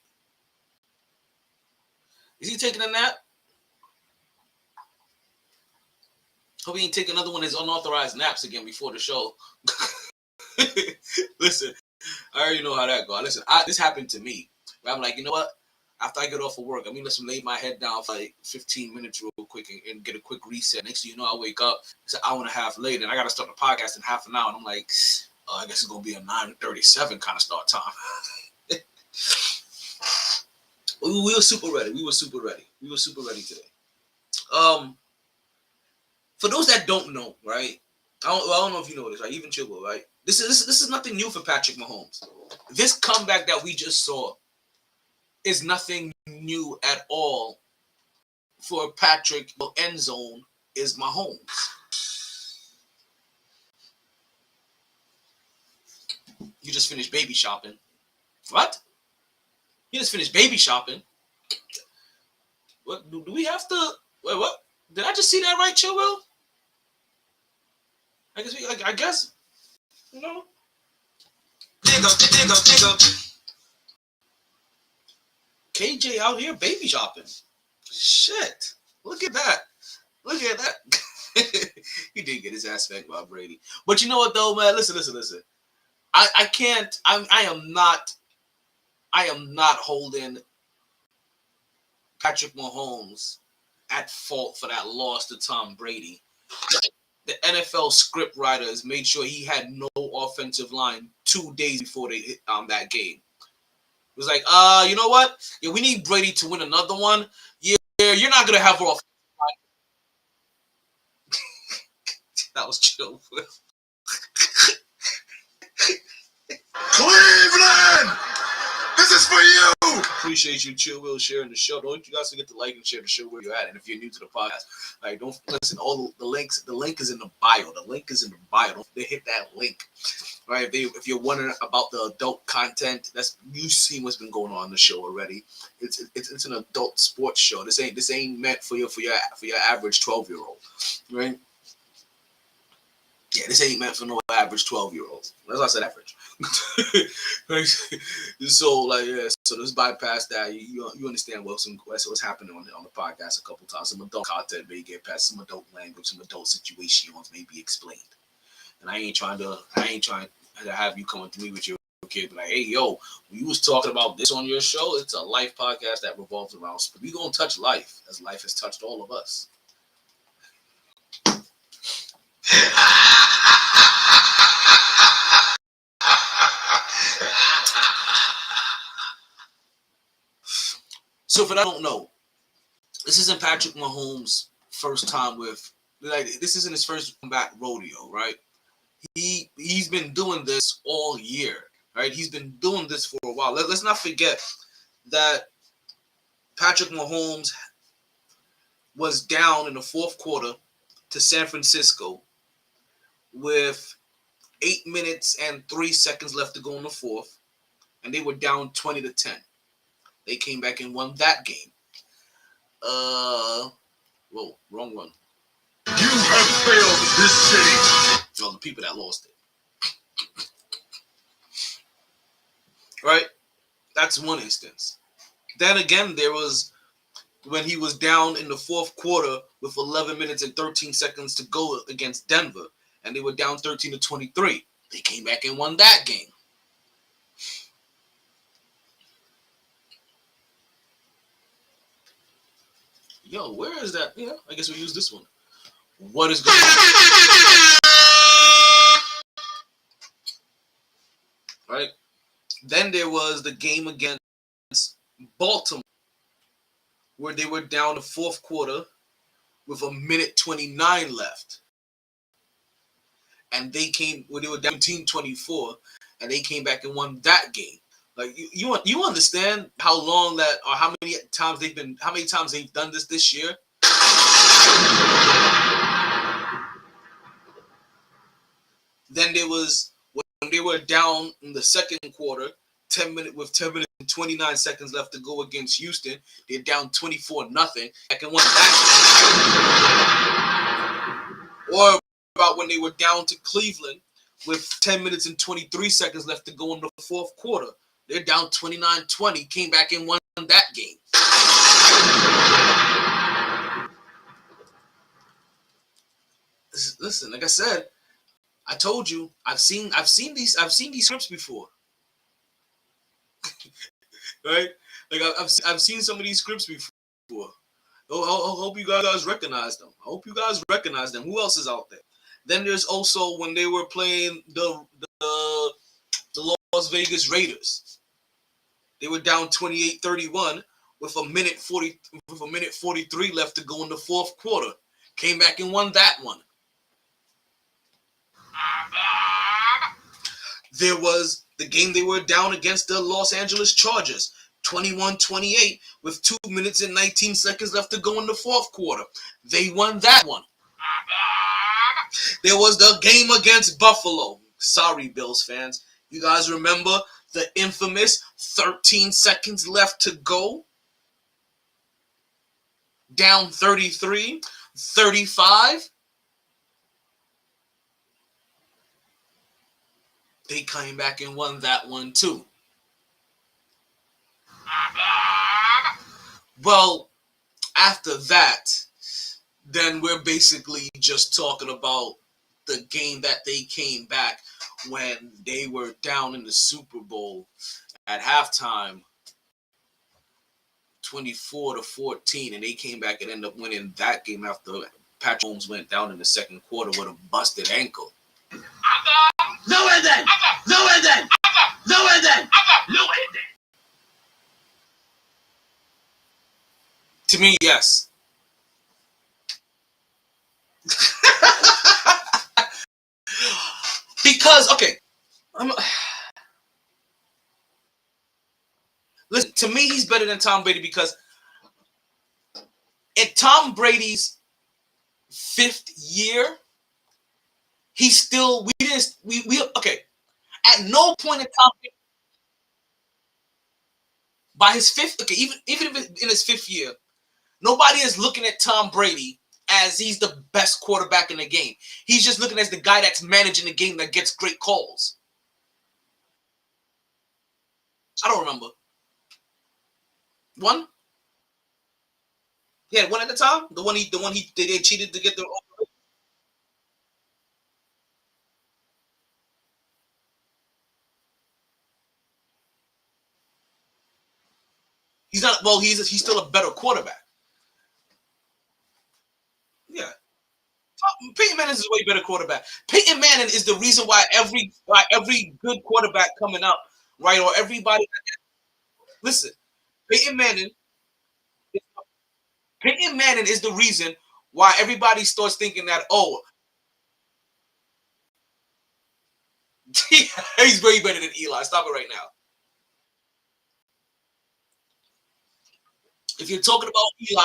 Is he taking a nap? Hope he ain't taking another one of his unauthorized naps again before the show. Listen, I already know how that goes. Listen, this happened to me. I'm like, you know what? After I get off of work, let's lay my head down for like 15 minutes real quick and get a quick reset. Next thing you know, I wake up. It's an hour and a half later, and I got to start the podcast in half an hour. And I'm like, I guess it's going to be a 9:37 kind of start time. We were super ready. We were super ready today. For those that don't know, right? I don't know if you know this, right? Even Chill, right? This is nothing new for Patrick Mahomes. This comeback that we just saw is nothing new at all for Patrick. The end zone is Mahomes. You just finished baby shopping. What? He just finished baby shopping. What do we have to? Wait, what? Did I just see that right, Chillwell? I guess. You know. KJ out here baby shopping. Shit. Look at that. Look at that. He did get his ass spanked by Brady. But you know what though, man? Listen. I can't. I am not holding Patrick Mahomes at fault for that loss to Tom Brady. The NFL script writers made sure he had no offensive line 2 days before they hit that game. It was like, you know what? Yeah, we need Brady to win another one. Yeah, you're not gonna have our offensive line. That was chill. Cleveland! This is for you! Appreciate you, Chill Will, sharing the show. Don't you guys forget to like and share the show where you're at. And if you're new to the podcast, like, don't listen. All the links, the link is in the bio. The link is in the bio. Don't hit that link. Right? If you're wondering about the adult content, you've seen what's been going on in the show already. It's an adult sports show. This ain't meant for your average 12-year-old, right? Yeah, this ain't meant for no average 12-year-olds. That's why I said average. So let's bypass that. You understand what's happening on the podcast a couple times. Some adult content may get past, some adult language, some adult situations may be explained. And I ain't trying to have you coming to me with your kid like, hey yo, when you was talking about this on your show, it's a life podcast that revolves around. We gonna touch life as life has touched all of us. So for that, I don't know. This isn't Patrick Mahomes' first time this isn't his first comeback rodeo, right? He's been doing this all year, right? He's been doing this for a while. Let's not forget that Patrick Mahomes was down in the fourth quarter to San Francisco with 8 minutes and 3 seconds left to go in the fourth, and they were down 20-10. They came back and won that game. Whoa, wrong one. You have failed this city. Oh, the people that lost it. Right? That's one instance. Then again, there was when he was down in the fourth quarter with 11 minutes and 13 seconds to go against Denver, and they were down 13-23. They came back and won that game. Yo, where is that? Yeah, I guess we use this one. What is going on? Right? Then there was the game against Baltimore, where they were down the fourth quarter with 1:29 left. And they were down 17-24, and they came back and won that game. Like you understand how long that, or how many times they've done this year? Then there was when they were down in the second quarter, 10 minutes and 29 seconds left to go against Houston. They're down 24-0. I can win that. Or about when they were down to Cleveland with 10 minutes and 23 seconds left to go in the fourth quarter. They're down 29-20, came back and won that game. Listen, like I said, I told you, I've seen these scripts before. Right? Like I've seen some of these scripts before. I hope you guys recognize them. I hope you guys recognize them. Who else is out there? Then there's also when they were playing the Las Vegas Raiders. They were down 28-31 with a minute 43 left to go in the fourth quarter. Came back and won that one. There was the game they were down against the Los Angeles Chargers, 21-28 with 2 minutes and 19 seconds left to go in the fourth quarter. They won that one. There was the game against Buffalo. Sorry, Bills fans. You guys remember the infamous 13 seconds left to go. Down 33, 35. They came back and won that one too. Well, after that, then we're basically just talking about the game that they came back when they were down in the Super Bowl at halftime, 24-14, and they came back and ended up winning that game after Patrick Mahomes went down in the second quarter with a busted ankle. No ending! No ending! No ending! No ending! To me, yes. Because, okay, listen, to me, he's better than Tom Brady because in Tom Brady's 5th year, he's still, okay, at no point in Tom Brady, by his 5th, okay, even in his 5th year, nobody is looking at Tom Brady as he's the best quarterback in the game. He's just looking as the guy that's managing the game that gets great calls. I don't remember. One? He had one at the time? They cheated to get the... He's not, well, he's still a better quarterback. Yeah. Peyton Manning is a way better quarterback. Peyton Manning is the reason why every good quarterback coming up, right, or everybody. Listen, Peyton Manning is the reason why everybody starts thinking that, oh, he's way better than Eli. Stop it right now. If you're talking about Eli,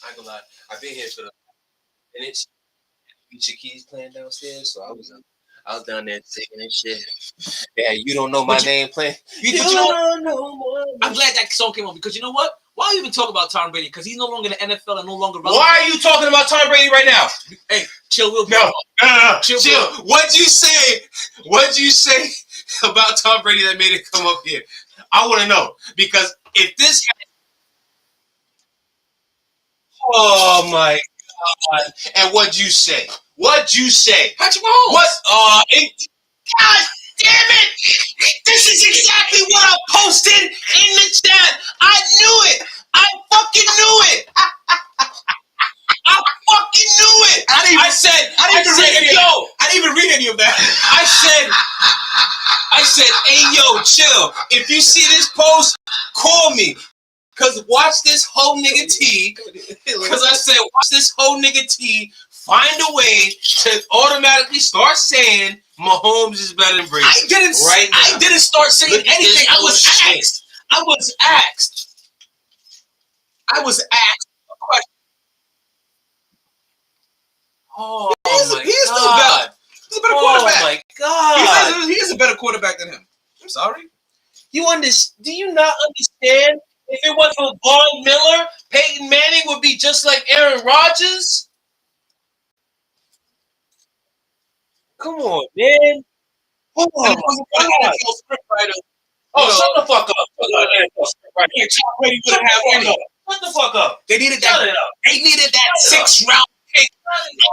I ain't gonna lie. I've been here for the minutes. Future Keys playing downstairs, so I was down there singing and shit. Yeah, you don't know my name playing. you know what? I'm glad that song came on because you know what? Why do you even talk about Tom Brady? Because he's no longer in the NFL and no longer relevant. Why are you talking about Tom Brady right now? Hey, chill, Will. No. Chill. What'd you say? What'd you say about Tom Brady that made it come up here? I want to know because if this guy, oh my God! And what'd you say? What'd you say? Patrick Mahomes. What? God damn it! This is exactly what I posted in the chat. I knew it. I fucking knew it. I fucking knew it. I said, I didn't even read any of that. I said, hey yo, chill. If you see this post, call me. Cause watch this whole nigga T. Cause I said, watch this whole nigga T find a way to automatically start saying Mahomes is better than Brady. I didn't start saying anything. I was asked a question. Oh He's still better. He's a better quarterback. Oh my God. He is a better quarterback than him. I'm sorry. Do you not understand? If it wasn't for Von Miller, Peyton Manning would be just like Aaron Rodgers. Come on, man. Oh, And it wasn't for the NFL scriptwriter. shut the fuck up. Tom Brady wouldn't have any. Shut the fuck up. They needed that 6th round pick.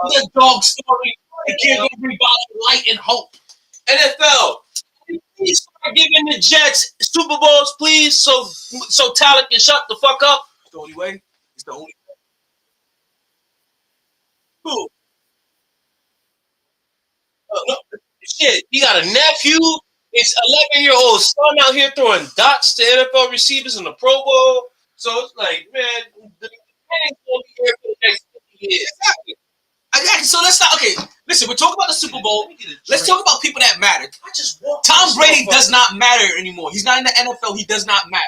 The dog story to give everybody light and hope. NFL, please start giving the Jets Super Bowls, please, so Talent can shut the fuck up. It's the only way. It's the only way. Who? No, shit, he got a nephew. It's 11-year-old son out here throwing dots to NFL receivers in the Pro Bowl. So it's like, man, the Manning's gonna be here for the next 50 years. Exactly. So let's start. Okay, listen. We're talking about the Super Bowl. Let's talk about people that matter. I just walked. Tom Brady does not matter anymore. He's not in the NFL. He does not matter.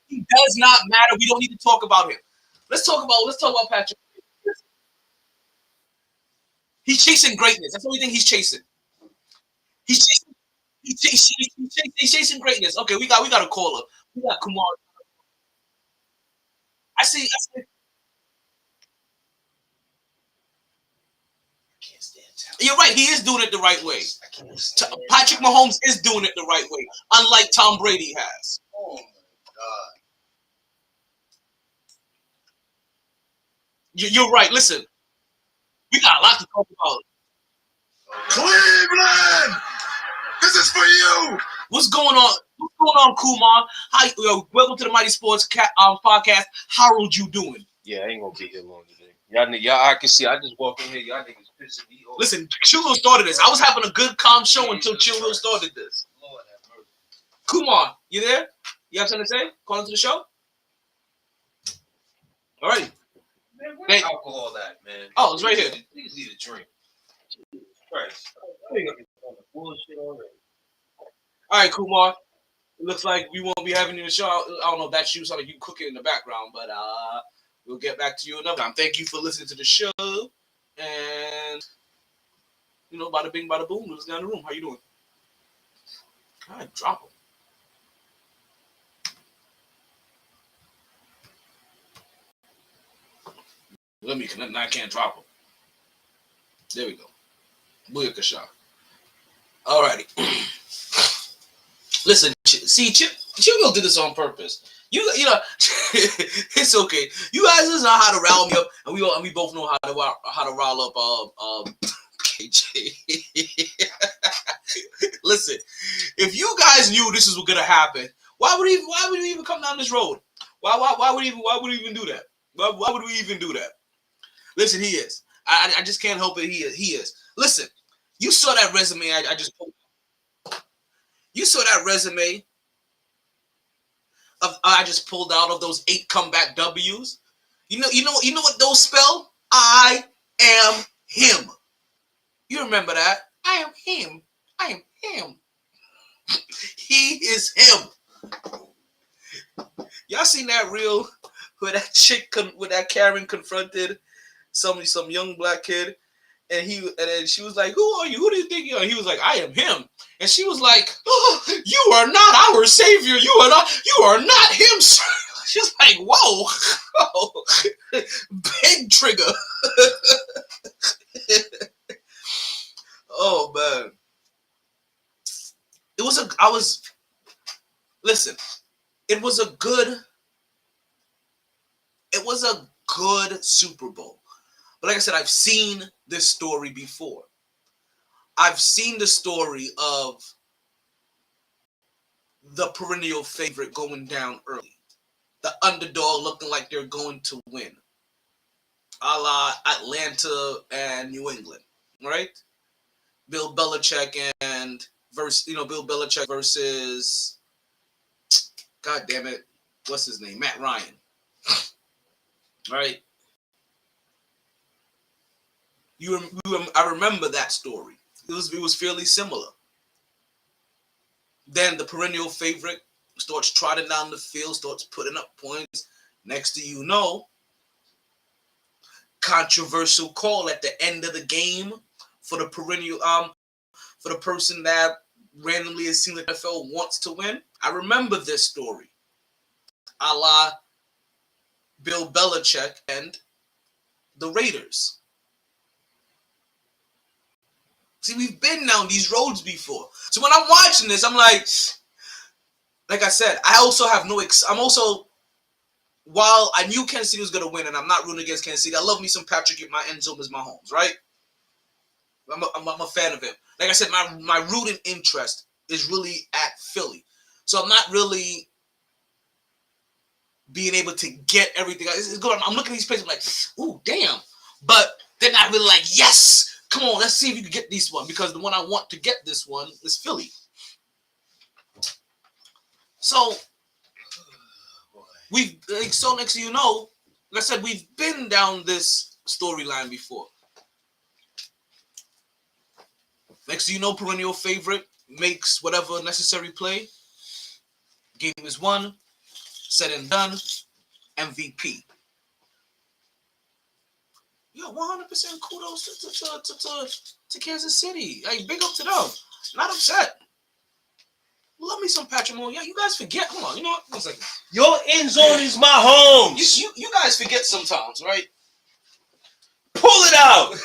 He does not matter. We don't need to talk about him. Let's talk about Patrick. He's chasing greatness. That's the only thing he's chasing. He's chasing greatness. Okay, we got a caller. We got Kumar. I see. You're right. He is doing it the right way. Patrick Mahomes is doing it the right way, unlike Tom Brady has. Oh my God. You're right. Listen, we got a lot to talk about. Cleveland, this is for you. What's going on? What's going on, Kumar? Hi, welcome to the Mighty Sports podcast. Harold, you doing? Yeah, I ain't gonna be here long today. Y'all, I can see. I just walk in here. Y'all niggas pissing me off. Listen, Chilo started this. I was having a good, calm show until Chilo started this. Lord have mercy. Kumar, you there? You have something to say? Calling to the show? All right. Man, where's alcohol at, man? Oh, it's right here. Niggas need a drink. Christ. Bullshit already. All right, Kumar. It looks like we won't be having you in the show. I don't know if that's you, sound like you cooking in the background, but we'll get back to you another time. Thank you for listening to the show. And, bada bing, bada boom. Let's get in the room. How you doing? All right, drop him. I can't drop him. There we go. Booyaka shot. All righty. Listen, see, Chip will do this on purpose. You know, it's okay. You guys just know how to rile me up, and we both know how to rile up KJ. Listen, if you guys knew this was gonna happen, why would we even come down this road? Why would we even do that? Why would we even do that? Listen, he is. I just can't help it. He is. Listen, you saw that resume I just pulled. You saw that resume I just pulled out of those 8 comeback W's. You know what those spell? I am him. You remember that? I am him. I am him. He is him. Y'all seen that reel where that chick with that Karen confronted some young black kid, and then she was like, "Who are you? Who do you think you are?" And he was like, "I am him." And she was like, "Oh, you are not our savior. You are not him." She's like, "Whoa, big trigger." Oh man, it was a good Super Bowl. But like I said, I've seen this story before. I've seen the story of the perennial favorite going down early. The underdog looking like they're going to win. A la Atlanta and New England, right? Bill Belichick versus, God damn it, what's his name? Matt Ryan. Right? I remember that story. It was fairly similar. Then the perennial favorite starts trotting down the field, starts putting up points. Next thing you know, controversial call at the end of the game for the for the person that randomly it seems like the NFL wants to win. I remember this story. A la Bill Belichick and the Raiders. See, we've been down these roads before. So when I'm watching this, I'm like I said, while I knew Kansas City was going to win, and I'm not rooting against Kansas City, I love me some Patrick at my end zone as Mahomes, right? I'm a fan of him. Like I said, my rooting interest is really at Philly. So I'm not really being able to get everything. It's good. I'm looking at these places, I'm like, ooh, damn. But they're not really like, yes. Come on, let's see if you can get this one, because the one I want to get this one is Philly. So next thing you know, like I said, we've been down this storyline before. Next thing you know, perennial favorite makes whatever necessary play. Game is won, said and done, MVP. Yo, 100% kudos to Kansas City. Hey, big up to them. Not upset. Love me some Patrick Mahomes. Yeah, you guys forget. Hold on, you know what? 1 second. Your end zone is my home. You guys forget sometimes, right? Pull it out.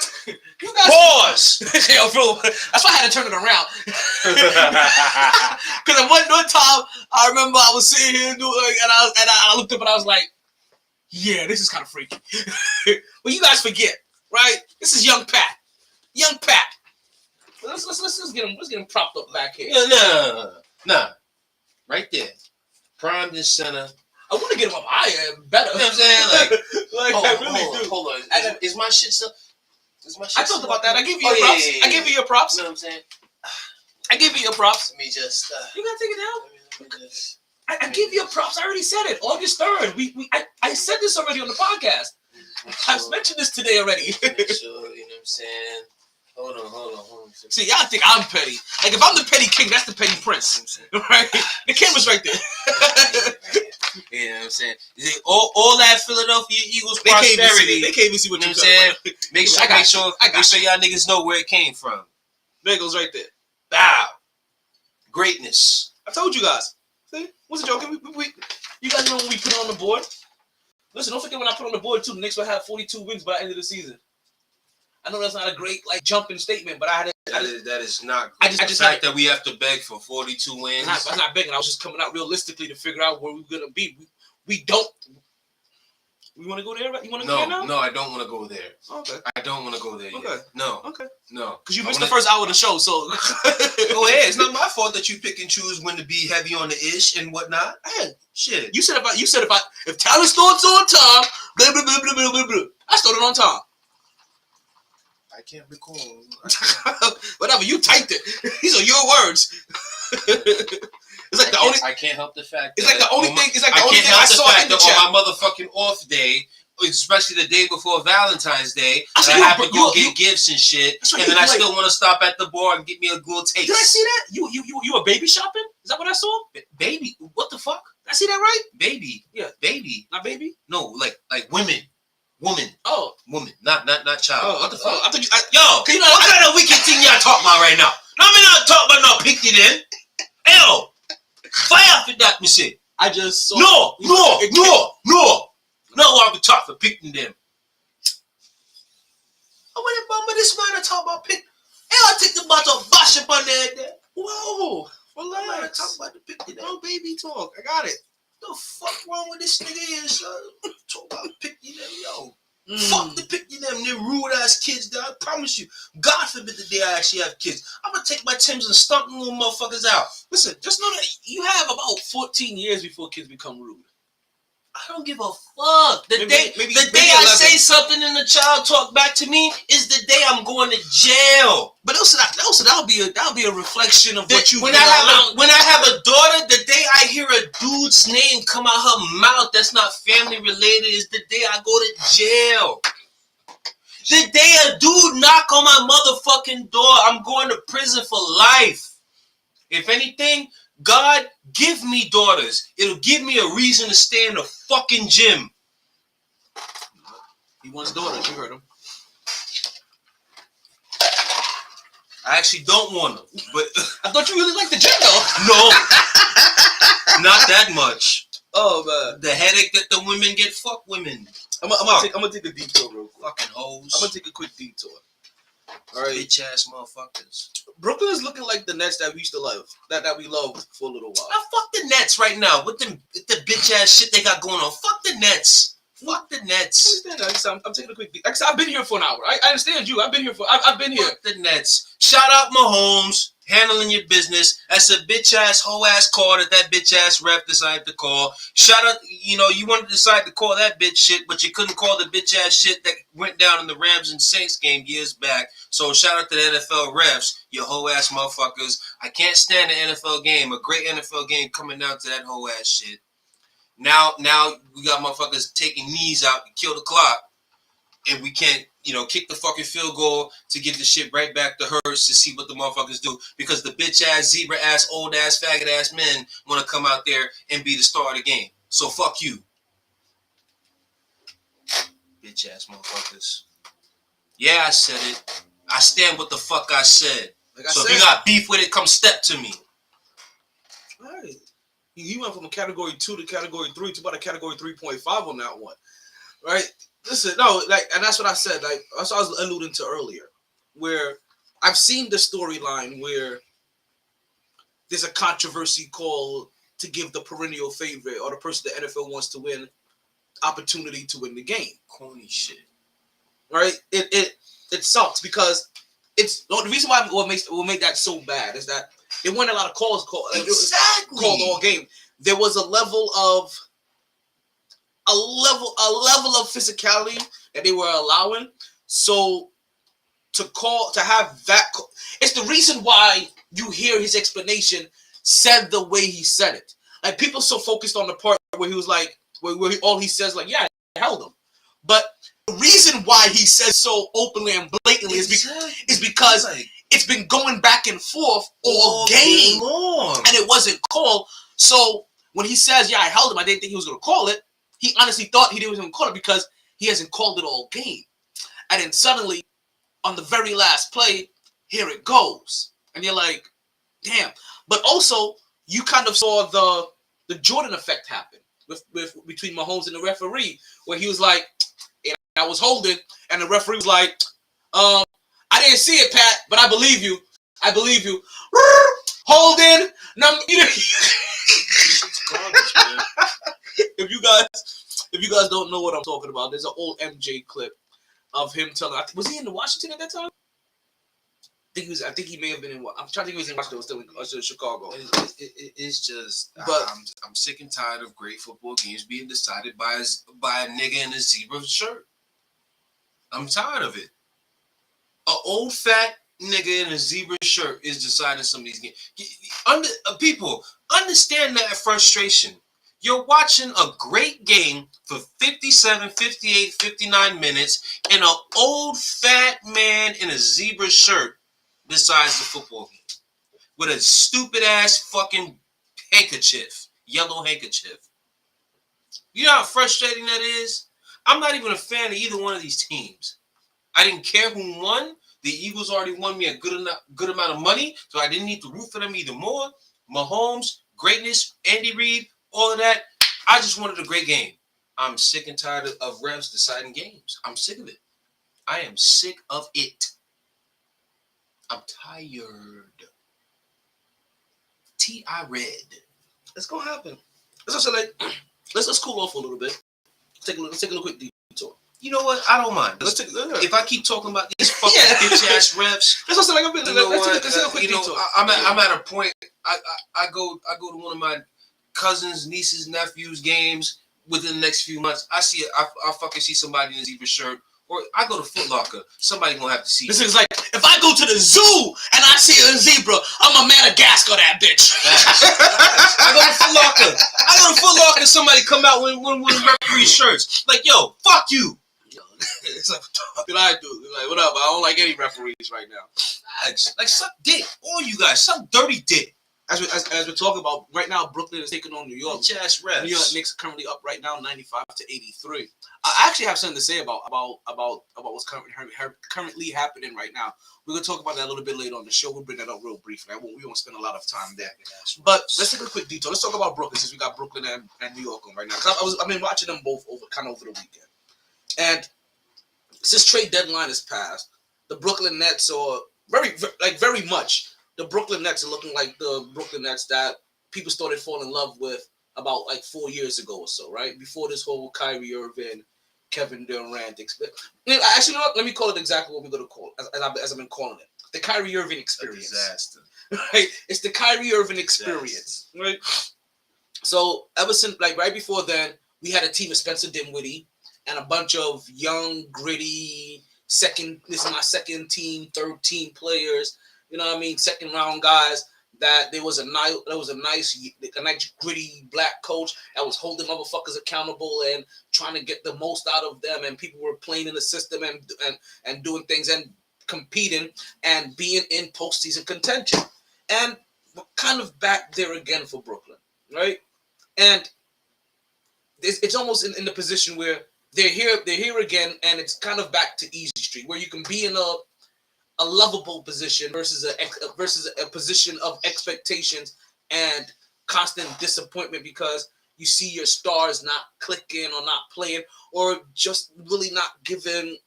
You guys Pause. Yo, bro, that's why I had to turn it around. Because at one time, I remember I was sitting here and I looked up and I was like, yeah, this is kind of freaky. But you guys forget, right? This is young Pat. Young Pat. Let's get him propped up back here. Nah. Right there. Primed and center. I want to get him up higher and better. You know what I'm saying? Like I really do. Hold on. Is my shit still? I talked about that. I gave you your props. Yeah. I gave you your props. You know what I'm saying? I gave you your props. Let me just. You gotta take it down. Let me just. I give you props. I already said it. August 3rd. I said this already on the podcast. I've mentioned this today already. Make sure, you know what I'm saying? Hold on. See, y'all think I'm petty. Like, if I'm the petty king, that's the petty prince. Right? The camera's right there. You know what I'm saying? All that Philadelphia Eagles prosperity. They can't even see what you know you're saying. Make sure y'all niggas know where it came from. There it goes right there. Bow. Greatness. I told you guys. See? What's a joke? You guys know when we put it on the board? Listen, don't forget when I put on the board, too, the Knicks will have 42 wins by the end of the season. I know that's not a great, jumping statement, but that is not I great. just the fact that we have to beg for 42 wins. I'm not begging. I was just coming out realistically to figure out where we're going to be. We don't. We want to go there? You want to go there now? No, I don't want to go there. Okay. I don't want to go there Okay. yet. No. Okay. No. Because you missed the first hour of the show, so. Go ahead. It's not my fault that you pick and choose when to be heavy on the ish and whatnot. Hey, shit. You said if talent starts on time, blah, blah, blah, blah, blah, blah, blah. I started on time. I can't recall. Whatever, you typed it. These are your words. It's like I can't help the fact. It's like the only thing. It's like the only thing I saw in the chat. On my motherfucking off day, especially the day before Valentine's Day, I have to go get gifts and shit, and then I still want to stop at the bar and get me a little taste. Did I see that? You a baby shopping? Is that what I saw? Baby, what the fuck? Did I see that right? Baby, yeah, baby, not baby. No, like women. Woman. Oh. Woman. Not child. Oh, what the fuck? I thought you, what kind of wicked thing y'all talking about right now? No, I'm not talking about no picking then. Hell. Fire for that, me say. I just saw. No. No, I'll be talking for picking them. I went in bummer this man to talk about pick. Hell, I take the bottle of bash up on there. Whoa. Relax. I talk about the picking them. No baby talk. I got it. The fuck wrong with this nigga here, son? Talk about picking them, yo. Fuck the picking them, them rude ass kids. That I promise you, God forbid the day I actually have kids, I'm gonna take my Timbs and stomp them little motherfuckers out. Listen, just know that you have about 14 years before kids become rude. I don't give a fuck. The day I say something and the child talk back to me is the day I'm going to jail. But also that'll be a reflection of what you. When I have a daughter, the day I hear a dude's name come out her mouth that's not family related is the day I go to jail. The day a dude knock on my motherfucking door, I'm going to prison for life. If anything, God, give me daughters. It'll give me a reason to stay in the fucking gym. He wants daughters. You heard him. I actually don't want them, but I thought you really liked the gym, though. No, not that much. Oh man, the headache that the women get. Fuck women. I'm gonna take a detour real quick. Fucking hoes. I'm gonna take a quick detour. All right, bitch ass motherfuckers. Brooklyn is looking like the Nets that we used to love, that we loved for a little while. Now fuck the Nets right now with the bitch ass shit they got going on. Fuck the Nets. Fuck the Nets. I understand. I'm taking a quick. I've been here for an hour. I understand you. I've been here. I've been here. Fuck the Nets. Shout out Mahomes handling your business. That's a bitch ass hoe ass call that bitch ass ref decided to call. Shout out. You wanted to decide to call that bitch shit, but you couldn't call the bitch ass shit that went down in the Rams and Saints game years back. So shout out to the NFL refs, you hoe ass motherfuckers. I can't stand the NFL game. A great NFL game coming down to that hoe ass shit. Now we got motherfuckers taking knees out to kill the clock, and we can't kick the fucking field goal to give the shit right back to Hurts to see what the motherfuckers do, because the bitch ass, zebra ass, old ass, faggot ass men want to come out there and be the star of the game. So fuck you, bitch ass motherfuckers. Yeah, I said it. I stand with the fuck I said. If you got beef with it, come step to me. All right. You went from a category 2 to category 3 to about a category 3.5 on that one. Right? Listen, no, and that's what I said. That's what I was alluding to earlier, where I've seen the storyline where there's a controversy called to give the perennial favorite or the person the NFL wants to win opportunity to win the game. Corny shit. Right? It sucks because it's the reason why what make that so bad is that it won a lot of calls called all game. There was a level of physicality that they were allowing. So to have that, it's the reason why you hear his explanation said the way he said it. Like, people so focused on the part where he was like, all he says like, yeah, I held him. But the reason why he says so openly and blatantly is because it's been going back and forth all game long, and it wasn't called. So when he says, yeah, I held him, I didn't think he was going to call it. He honestly thought he wasn't going to call it because he hasn't called it all game. And then suddenly, on the very last play, here it goes. And you're like, damn. But also, you kind of saw the Jordan effect happen with between Mahomes and the referee, where he was like, I was holding, and the referee was like, I didn't see it, Pat, but I believe you. I believe you. Holding. If you guys don't know what I'm talking about, there's an old MJ clip of him telling. Was he in Washington at that time? I think he may have been in. I'm trying to think he was in Washington. Still in Chicago. It's just. But I'm sick and tired of great football games being decided by a nigga in a zebra shirt. I'm tired of it. An old fat nigga in a zebra shirt is deciding some of these games. People, understand that frustration. You're watching a great game for 57, 58, 59 minutes, and an old fat man in a zebra shirt decides the football game with a stupid ass fucking handkerchief, yellow handkerchief. You know how frustrating that is? I'm not even a fan of either one of these teams. I didn't care who won. The Eagles already won me a good amount of money, so I didn't need to root for them either more. Mahomes, greatness, Andy Reid, all of that. I just wanted a great game. I'm sick and tired of refs deciding games. I'm sick of it. I am sick of it. I'm tired. Tired. It's gonna happen. Let's cool off a little bit. Let's take a little quick detour. You know what? I don't mind. If I keep talking about these fucking bitch ass refs, let's take a quick detour. I'm at a point. I go to one of my cousins, nieces, nephews games within the next few months. I fucking see somebody in a zebra shirt. Or I go to Foot Locker. Somebody gonna have to see. This is like, if I go to the zoo and I see a zebra, I'm a Madagascar that bitch. I go to Foot Locker. Somebody come out with referee shirts. Like, yo, fuck you. It's like, what did I do? Like, whatever. I don't like any referees right now. Like, suck dick. All you guys, suck dirty dick. As we're talking about right now, Brooklyn is taking on New York. New York Knicks are currently up right now, 95-83. I actually have something to say about what's currently happening right now. We're gonna talk about that a little bit later on the show. We'll bring that up real briefly. We won't spend a lot of time there. But let's take a quick detour. Let's talk about Brooklyn, since we got Brooklyn and New York on right now. I've been watching them both over the weekend, and since trade deadline has passed, the Brooklyn Nets are very much. The Brooklyn Nets are looking like the Brooklyn Nets that people started falling in love with about like 4 years ago or so, right? Before this whole Kyrie Irving, Kevin Durant. Actually, you know what? Let me call it exactly what we're going to call it, as I've been calling it. The Kyrie Irving experience. A disaster. Right? It's the Kyrie Irving experience, right? So ever since, like right before then, we had a team of Spencer Dinwiddie and a bunch of young, gritty, this is my second team, third team players. You know what I mean? Second round guys. That there was a nice gritty black coach that was holding motherfuckers accountable and trying to get the most out of them, and people were playing in the system and doing things and competing and being in postseason contention. And we're kind of back there again for Brooklyn, right? And it's almost in the position where they're here again, and it's kind of back to easy street, where you can be in a lovable position versus a position of expectations and constant disappointment because you see your stars not clicking or not playing or just really not giving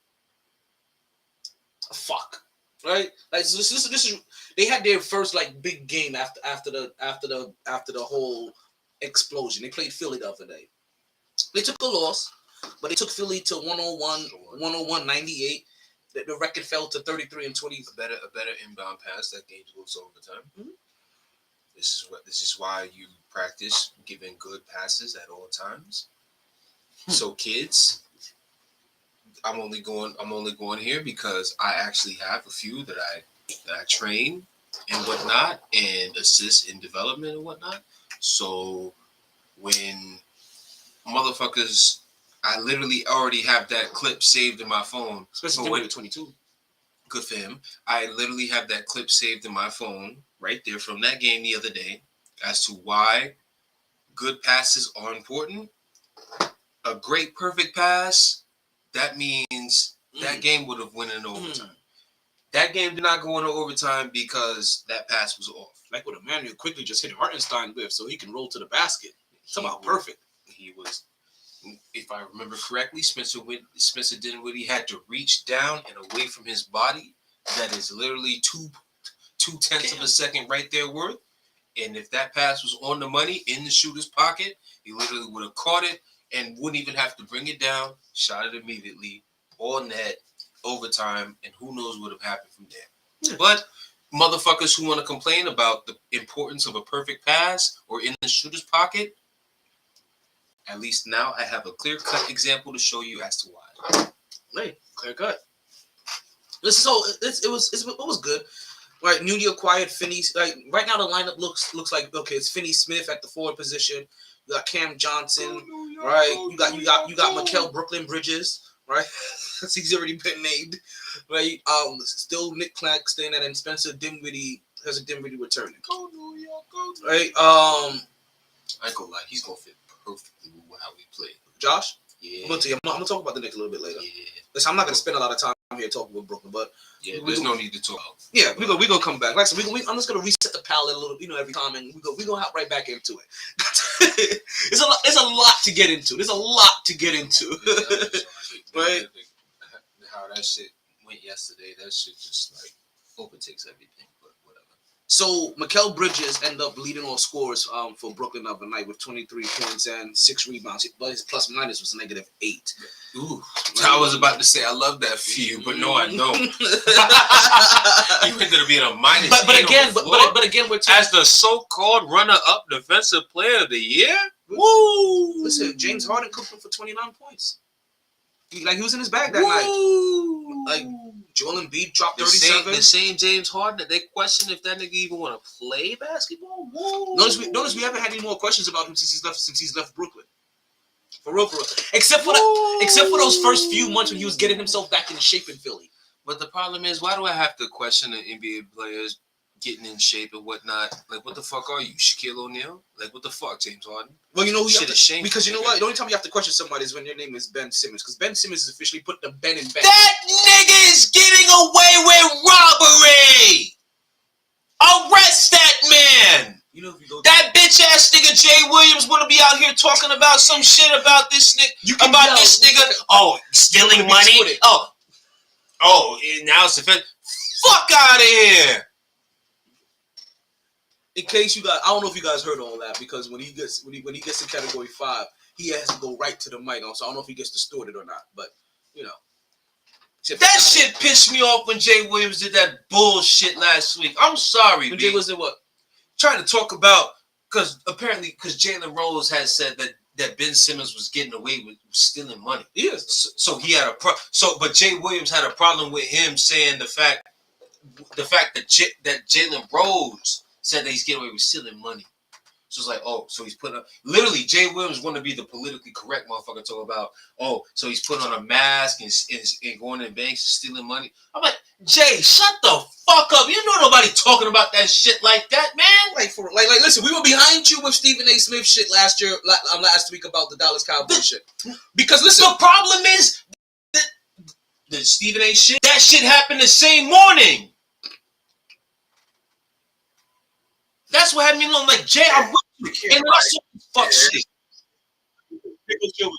a fuck, right? Like this is they had their first like big game after the whole explosion. They played Philly the other day. They took a loss, but they took Philly to 101-98. The record fell to 33-20. A better inbound pass that game goes to overtime. Mm-hmm. This is why you practice giving good passes at all times. So kids, I'm only going here because I actually have a few that I train and whatnot and assist in development and whatnot. So when motherfuckers, I literally already have that clip saved in my phone. Especially when 22. Good for him. I literally have that clip saved in my phone right there from that game the other day as to why good passes are important. A great perfect pass, that means that game would have went in overtime. That game did not go into overtime because that pass was off. Like what Emmanuel quickly just hit Hartenstein with so he can roll to the basket. Somehow perfect. He was, if I remember correctly, Spencer Dinwiddie had to reach down and away from his body. That is literally two tenths of a second right there worth. And if that pass was on the money in the shooter's pocket, he literally would have caught it and wouldn't even have to bring it down, shot it immediately, all net, overtime, and who knows what would have happened from there. Yeah. But motherfuckers who want to complain about the importance of a perfect pass or in the shooter's pocket, at least now I have a clear-cut example to show you as to why. Hey, clear-cut. It was good. Right, newly acquired Finney. Like right now, the lineup looks like okay. It's Finney Smith at the forward position. You got Cam Johnson, right? You got Mikal Brooklyn Bridges, right? He's already been named, right? Still Nick Claxton and then Spencer Dinwiddie has a Dinwiddie returning, right? I ain't gonna lie, he's gonna fit perfectly with how we play. Josh, yeah. I'm gonna talk about the Knicks a little bit later. Yeah. Listen, I'm not gonna spend a lot of time here talking about Brooklyn, but there's no need to talk. Yeah, we gonna come back. Like so, I'm just gonna reset the palette a little, every time, and we gonna hop right back into it. There's a lot to get into. Right? How that shit went yesterday, that shit just like overtakes everything. But whatever. So Mikal Bridges ended up leading all scorers for Brooklyn the other night with 23 points and 6 rebounds, but his plus minus was -8. Ooh, I was about to say I love that for you, but no, I don't. You ended up being a minus. But again, we're talking as the so-called runner-up defensive player of the year. Woo! Listen, James Harden cooked him for 29 points. He was in his bag that night. Like Joel Embiid dropped 37. The same James Harden that they question if that nigga even want to play basketball. Whoa! Notice we haven't had any more questions about him since he's left Brooklyn. For real. Except for those first few months when he was getting himself back in shape in Philly. But the problem is, why do I have to question the NBA players getting in shape and whatnot? Like, what the fuck are you, Shaquille O'Neal? Like, what the fuck, James Harden? Well, you know who shit is shame. Because you know what? The only time you have to question somebody is when your name is Ben Simmons. Because Ben Simmons is officially put the Ben in Ben. That nigga is getting away with robbery. Arrest that man. You know, if you go that bitch ass nigga Jay Williams want to be out here talking about some shit about this nigga. This nigga. Oh, stealing money. Oh, now it's offensive. Fuck out of here. In case I don't know if you guys heard all that, because when he gets to category 5, he has to go right to the mic. So I don't know if he gets distorted or not, but that shit pissed me off when Jay Williams did that bullshit last week. I'm sorry. When Jay was in what? Trying to talk about because Jalen Rose had said that Ben Simmons was getting away with stealing money. Yes. So he had but Jay Williams had a problem with him saying the fact that Jalen Rose said that he's getting away with stealing money. So it's like, oh, so he's putting up. Literally, Jay Williams want to be the politically correct motherfucker talk about, oh, so he's putting on a mask and going in banks and stealing money. I'm like, Jay, shut the fuck up. You know nobody talking about that shit like that, man. Like, listen, we were behind you with Stephen A. Smith shit last week about the Dallas Cowboys shit. Because listen, the problem is the Stephen A. shit. That shit happened the same morning. That's what had me know. I'm like, Jay, I'm with you. And then I saw fuck shit. You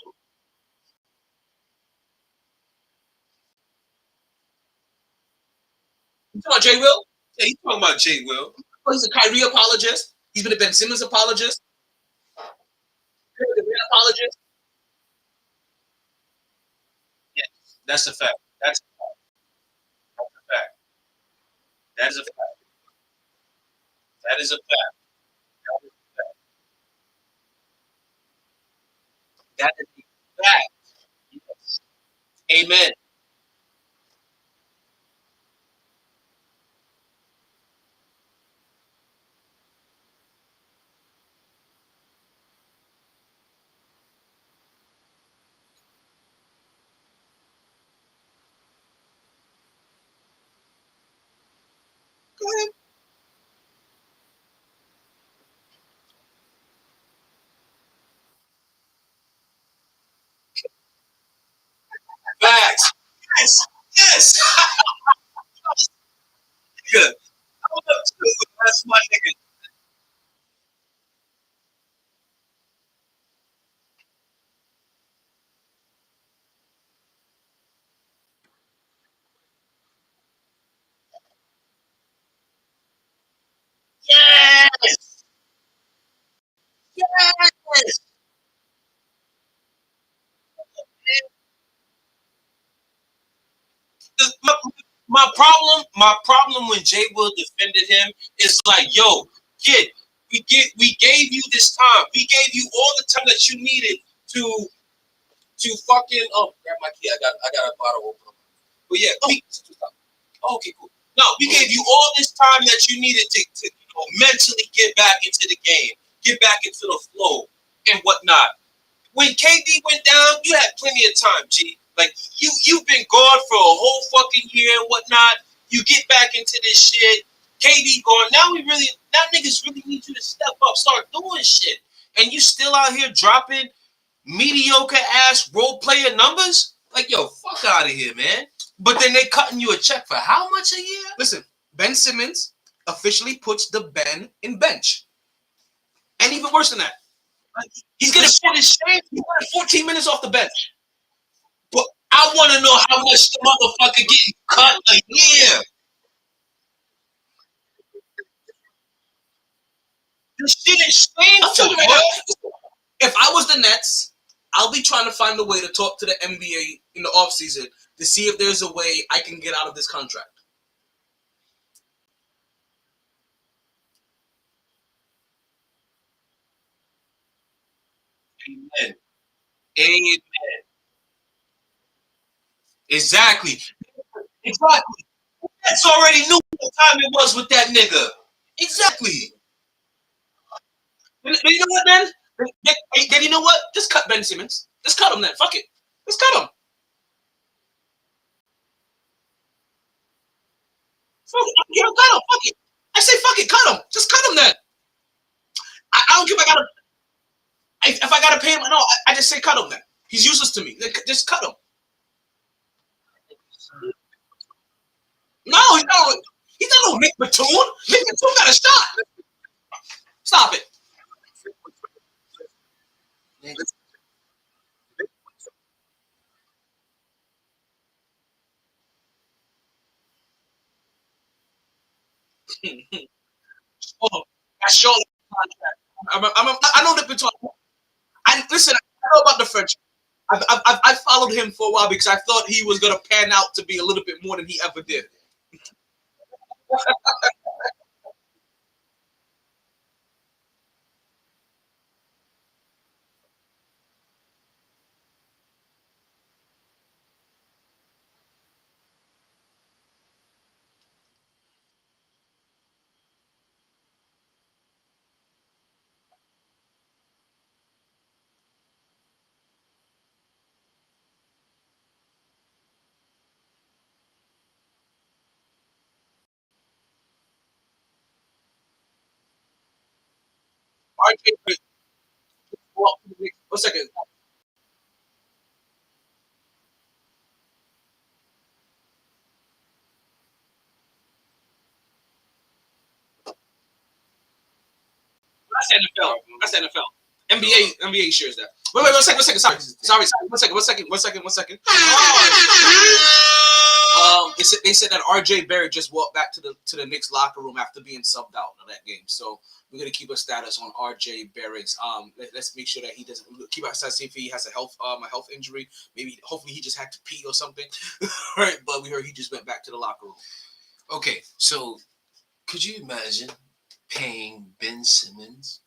talking about Jay Will? Yeah, he's talking about Jay Will. Oh, he's a Kyrie apologist. He's been a Ben Simmons apologist. Apologist. Yes, that's a fact. That's a fact. That is a fact. That is a fact. That is a fact. Yes. Amen. Go ahead. Facts. Yes. Yes. Good. That's my nigga. Yes. Yes. My, my problem when Jay Will defended him is like, yo, kid, we gave you this time. We gave you all the time that you needed to fucking grab my key. I got a bottle opener. But yeah, okay, cool. No, we gave you all this time that you needed to mentally get back into the game, get back into the flow and whatnot. When KD went down, you had plenty of time, G. Like you've been gone for a whole fucking year and whatnot. You get back into this shit. KD gone. Now niggas really need you to step up, start doing shit. And you still out here dropping mediocre ass role player numbers? Like, yo, fuck out of here, man. But then they cutting you a check for how much a year? Listen, Ben Simmons officially puts the Ben in bench. And even worse than that, He's gonna put his shame. he wanted 14 minutes off the bench. But I want to know how much the motherfucker getting cut a year. This shit is I'm telling shameful. you right now, if I was the Nets, I'll be trying to find a way to talk to the NBA in the offseason to see if there's a way I can get out of this contract. Amen. Amen. Exactly. Exactly. That's already knew what time it was with that nigga. Exactly. But you know what, then? Then you know what? Just cut Ben Simmons. Just cut him then. Fuck it. Just cut him. Fuck it. You know, cut him. Fuck it. I say fuck it. Cut him. Just cut him then. I don't care if I gotta. If I gotta pay him, no. I just say cut him then. He's useless to me. Just cut him. No, he's not. He's not no Nick Batum. Nick Batum got a shot. Stop it. Oh, that's surely I know Nick Batum. I listen. I know about the French. I followed him for a while because I thought he was gonna pan out to be a little bit more than he ever did. RJ Barrett. One second. That's NFL. That's NFL. NBA shares that. Wait, one second. Sorry. One second. They said that RJ Barrett just walked back to the Knicks locker room after being subbed out of that game. So we're gonna keep a status on RJ Barrett's. Let's make sure that he doesn't keep a status if he has a health injury. Maybe hopefully he just had to pee or something. Right, but we heard he just went back to the locker room. Okay, so could you imagine paying Ben Simmons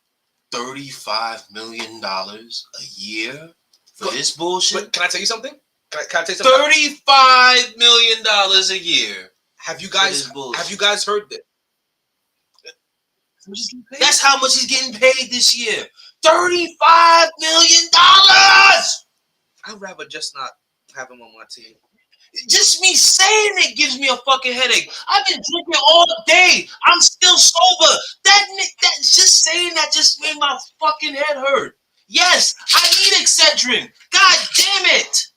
$35 million a year for this bullshit? But can I tell you something? Can I tell you something? $35 million a year. Have you guys heard that? That's how much he's getting paid this year. $35 million. I'd rather just not have him on my team. Just me saying it gives me a fucking headache. I've been drinking all day. I'm still sober. That just saying that just made my fucking head hurt. Yes, I need Excedrin. God damn it.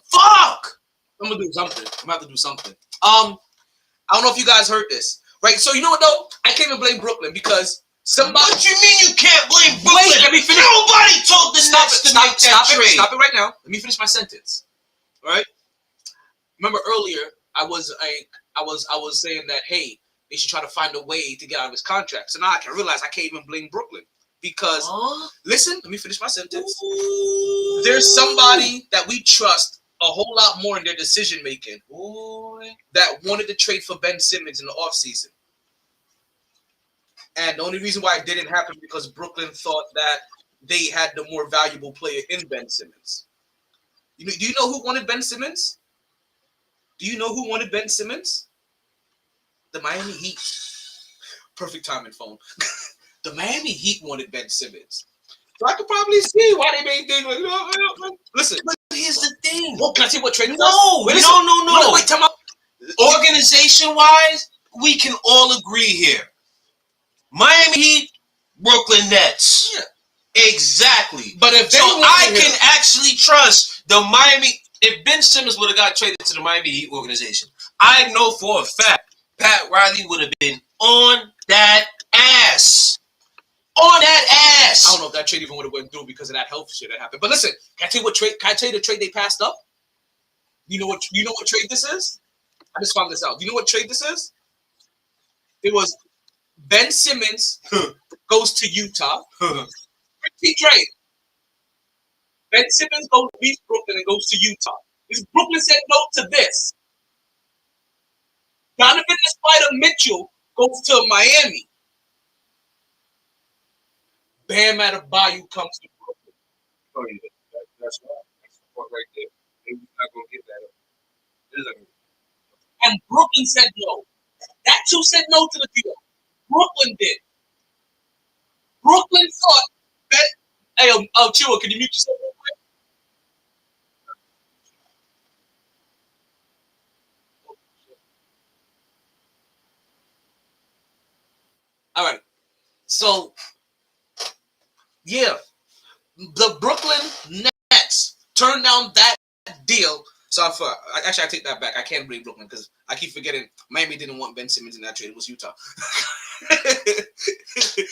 Fuck. I'm gonna do something. I'm gonna have to do something. I don't know if you guys heard this, right? So you know what though? I can't even blame Brooklyn because somebody. What you mean you can't blame Brooklyn? Wait, let me finish. Nobody told the Nets to make that trade. Stop it right now. Let me finish my sentence. All right. Remember earlier, I was saying that hey, they should try to find a way to get out of his contract. So now I can realize I can't even blame Brooklyn because listen, let me finish my sentence. Ooh. There's somebody that we trust a whole lot more in their decision making that wanted to trade for Ben Simmons in the offseason. And the only reason why it didn't happen because Brooklyn thought that they had the more valuable player in Ben Simmons. Do you know who wanted Ben Simmons? Do you know who wanted Ben Simmons? The Miami Heat. Perfect timing, phone. The Miami Heat wanted Ben Simmons. So I could probably see why they made things like, listen. But here's the thing. Well, can I tell you what trade? No. Wait, tell me. Organization-wise, we can all agree here. Miami Heat, Brooklyn Nets. Yeah. Exactly. But if so I can actually trust the Miami. If Ben Simmons would have got traded to the Miami Heat organization, I know for a fact Pat Riley would have been on that ass. On that ass. I don't know if that trade even would have went through because of that health shit that happened. But listen, can I tell you the trade they passed up? You know what trade this is? I just found this out. Do you know what trade this is? It was Ben Simmons goes to Utah. Repeat trade. Ben Simmons goes to East Brooklyn and goes to Utah. Because Brooklyn said no to this. Donovan the Spider Mitchell goes to Miami. Bam Adebayo comes to Brooklyn. Oh, yeah. That's right. That's the part right there. They're not going to get that up. And Brooklyn said no. That too said no to the deal. Brooklyn did. Brooklyn thought that. Hey, Chua, can you mute yourself real quick? All right. So, yeah, the Brooklyn Nets turned down that deal. So I take that back. I can't blame Brooklyn because I keep forgetting Miami didn't want Ben Simmons in that trade. It was Utah.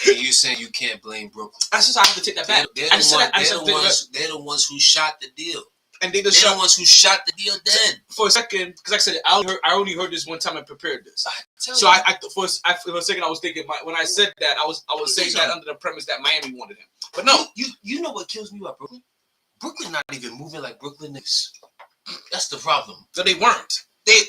And you saying you can't blame Brooklyn? I have to take that back. They're the ones who shot the deal. And they're the ones who shot the deal dead. For a second, because I said I only heard this one time and prepared this. So for a second I was thinking when I said that I was saying that under the premise that Miami wanted him. But no, you know what kills me about Brooklyn? Brooklyn not even moving like Brooklyn Knicks. That's the problem. So they weren't. They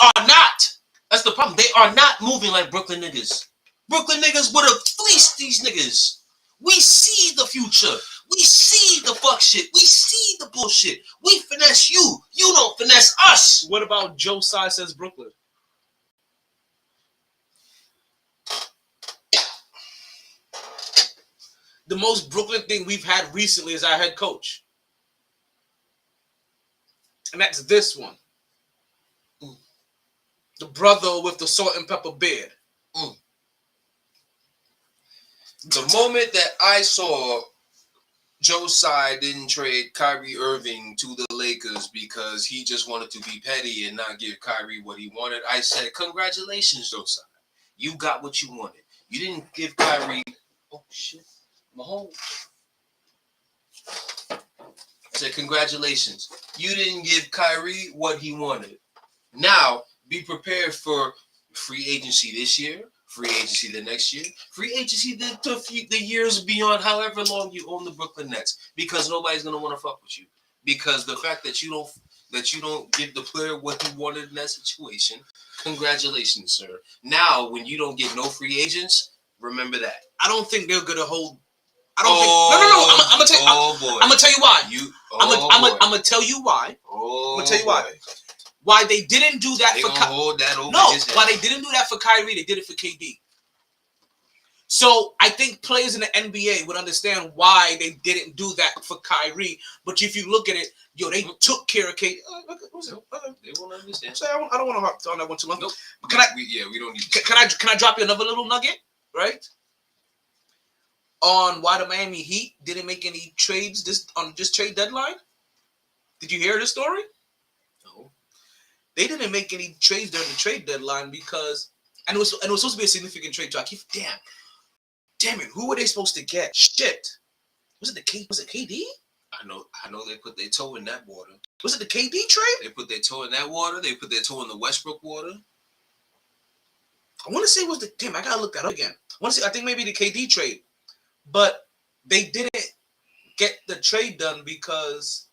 are not. That's the problem. They are not moving like Brooklyn niggas. Brooklyn niggas would have fleeced these niggas. We see the future. We see the fuck shit. We see the bullshit. We finesse you. You don't finesse us. What about Joe Tsai says Brooklyn? The most Brooklyn thing we've had recently is our head coach. And that's this one. The brother with the salt and pepper beard. The moment that I saw Joe Tsai didn't trade Kyrie Irving to the Lakers because he just wanted to be petty and not give Kyrie what he wanted, I said, congratulations, Joe Tsai. You got what you wanted. You didn't give Kyrie... Oh, shit. Mahomes. I said, congratulations. You didn't give Kyrie what he wanted. Now, be prepared for free agency this year, free agency the next year, free agency the years beyond however long you own the Brooklyn Nets, because nobody's gonna want to fuck with you. Because the fact that you don't give the player what he wanted in that situation, congratulations, sir. Now, when you don't get no free agents, remember that. I don't think they're gonna hold. I don't think. No. I'm gonna tell you. I'm gonna tell you why. I'm gonna tell you why. I'm gonna tell you why. Why they didn't do that for Kyrie? No, why they didn't do that for Kyrie? They did it for KD. So I think players in the NBA would understand why they didn't do that for Kyrie. But if you look at it, they took care of KD. They won't understand. So I don't want to harp on that one too long. Nope. But we don't need. Can I drop you another little nugget? Right. On why the Miami Heat didn't make any trades on this trade deadline. Did you hear the story? No. They didn't make any trades during the trade deadline because, and it was supposed to be a significant trade. Damn it! Who were they supposed to get? Shit. Was it KD? I know they put their toe in that water. Was it the KD trade? They put their toe in that water. They put their toe in the Westbrook water. I want to say it was I gotta look that up again. I think maybe the KD trade, but they didn't get the trade done because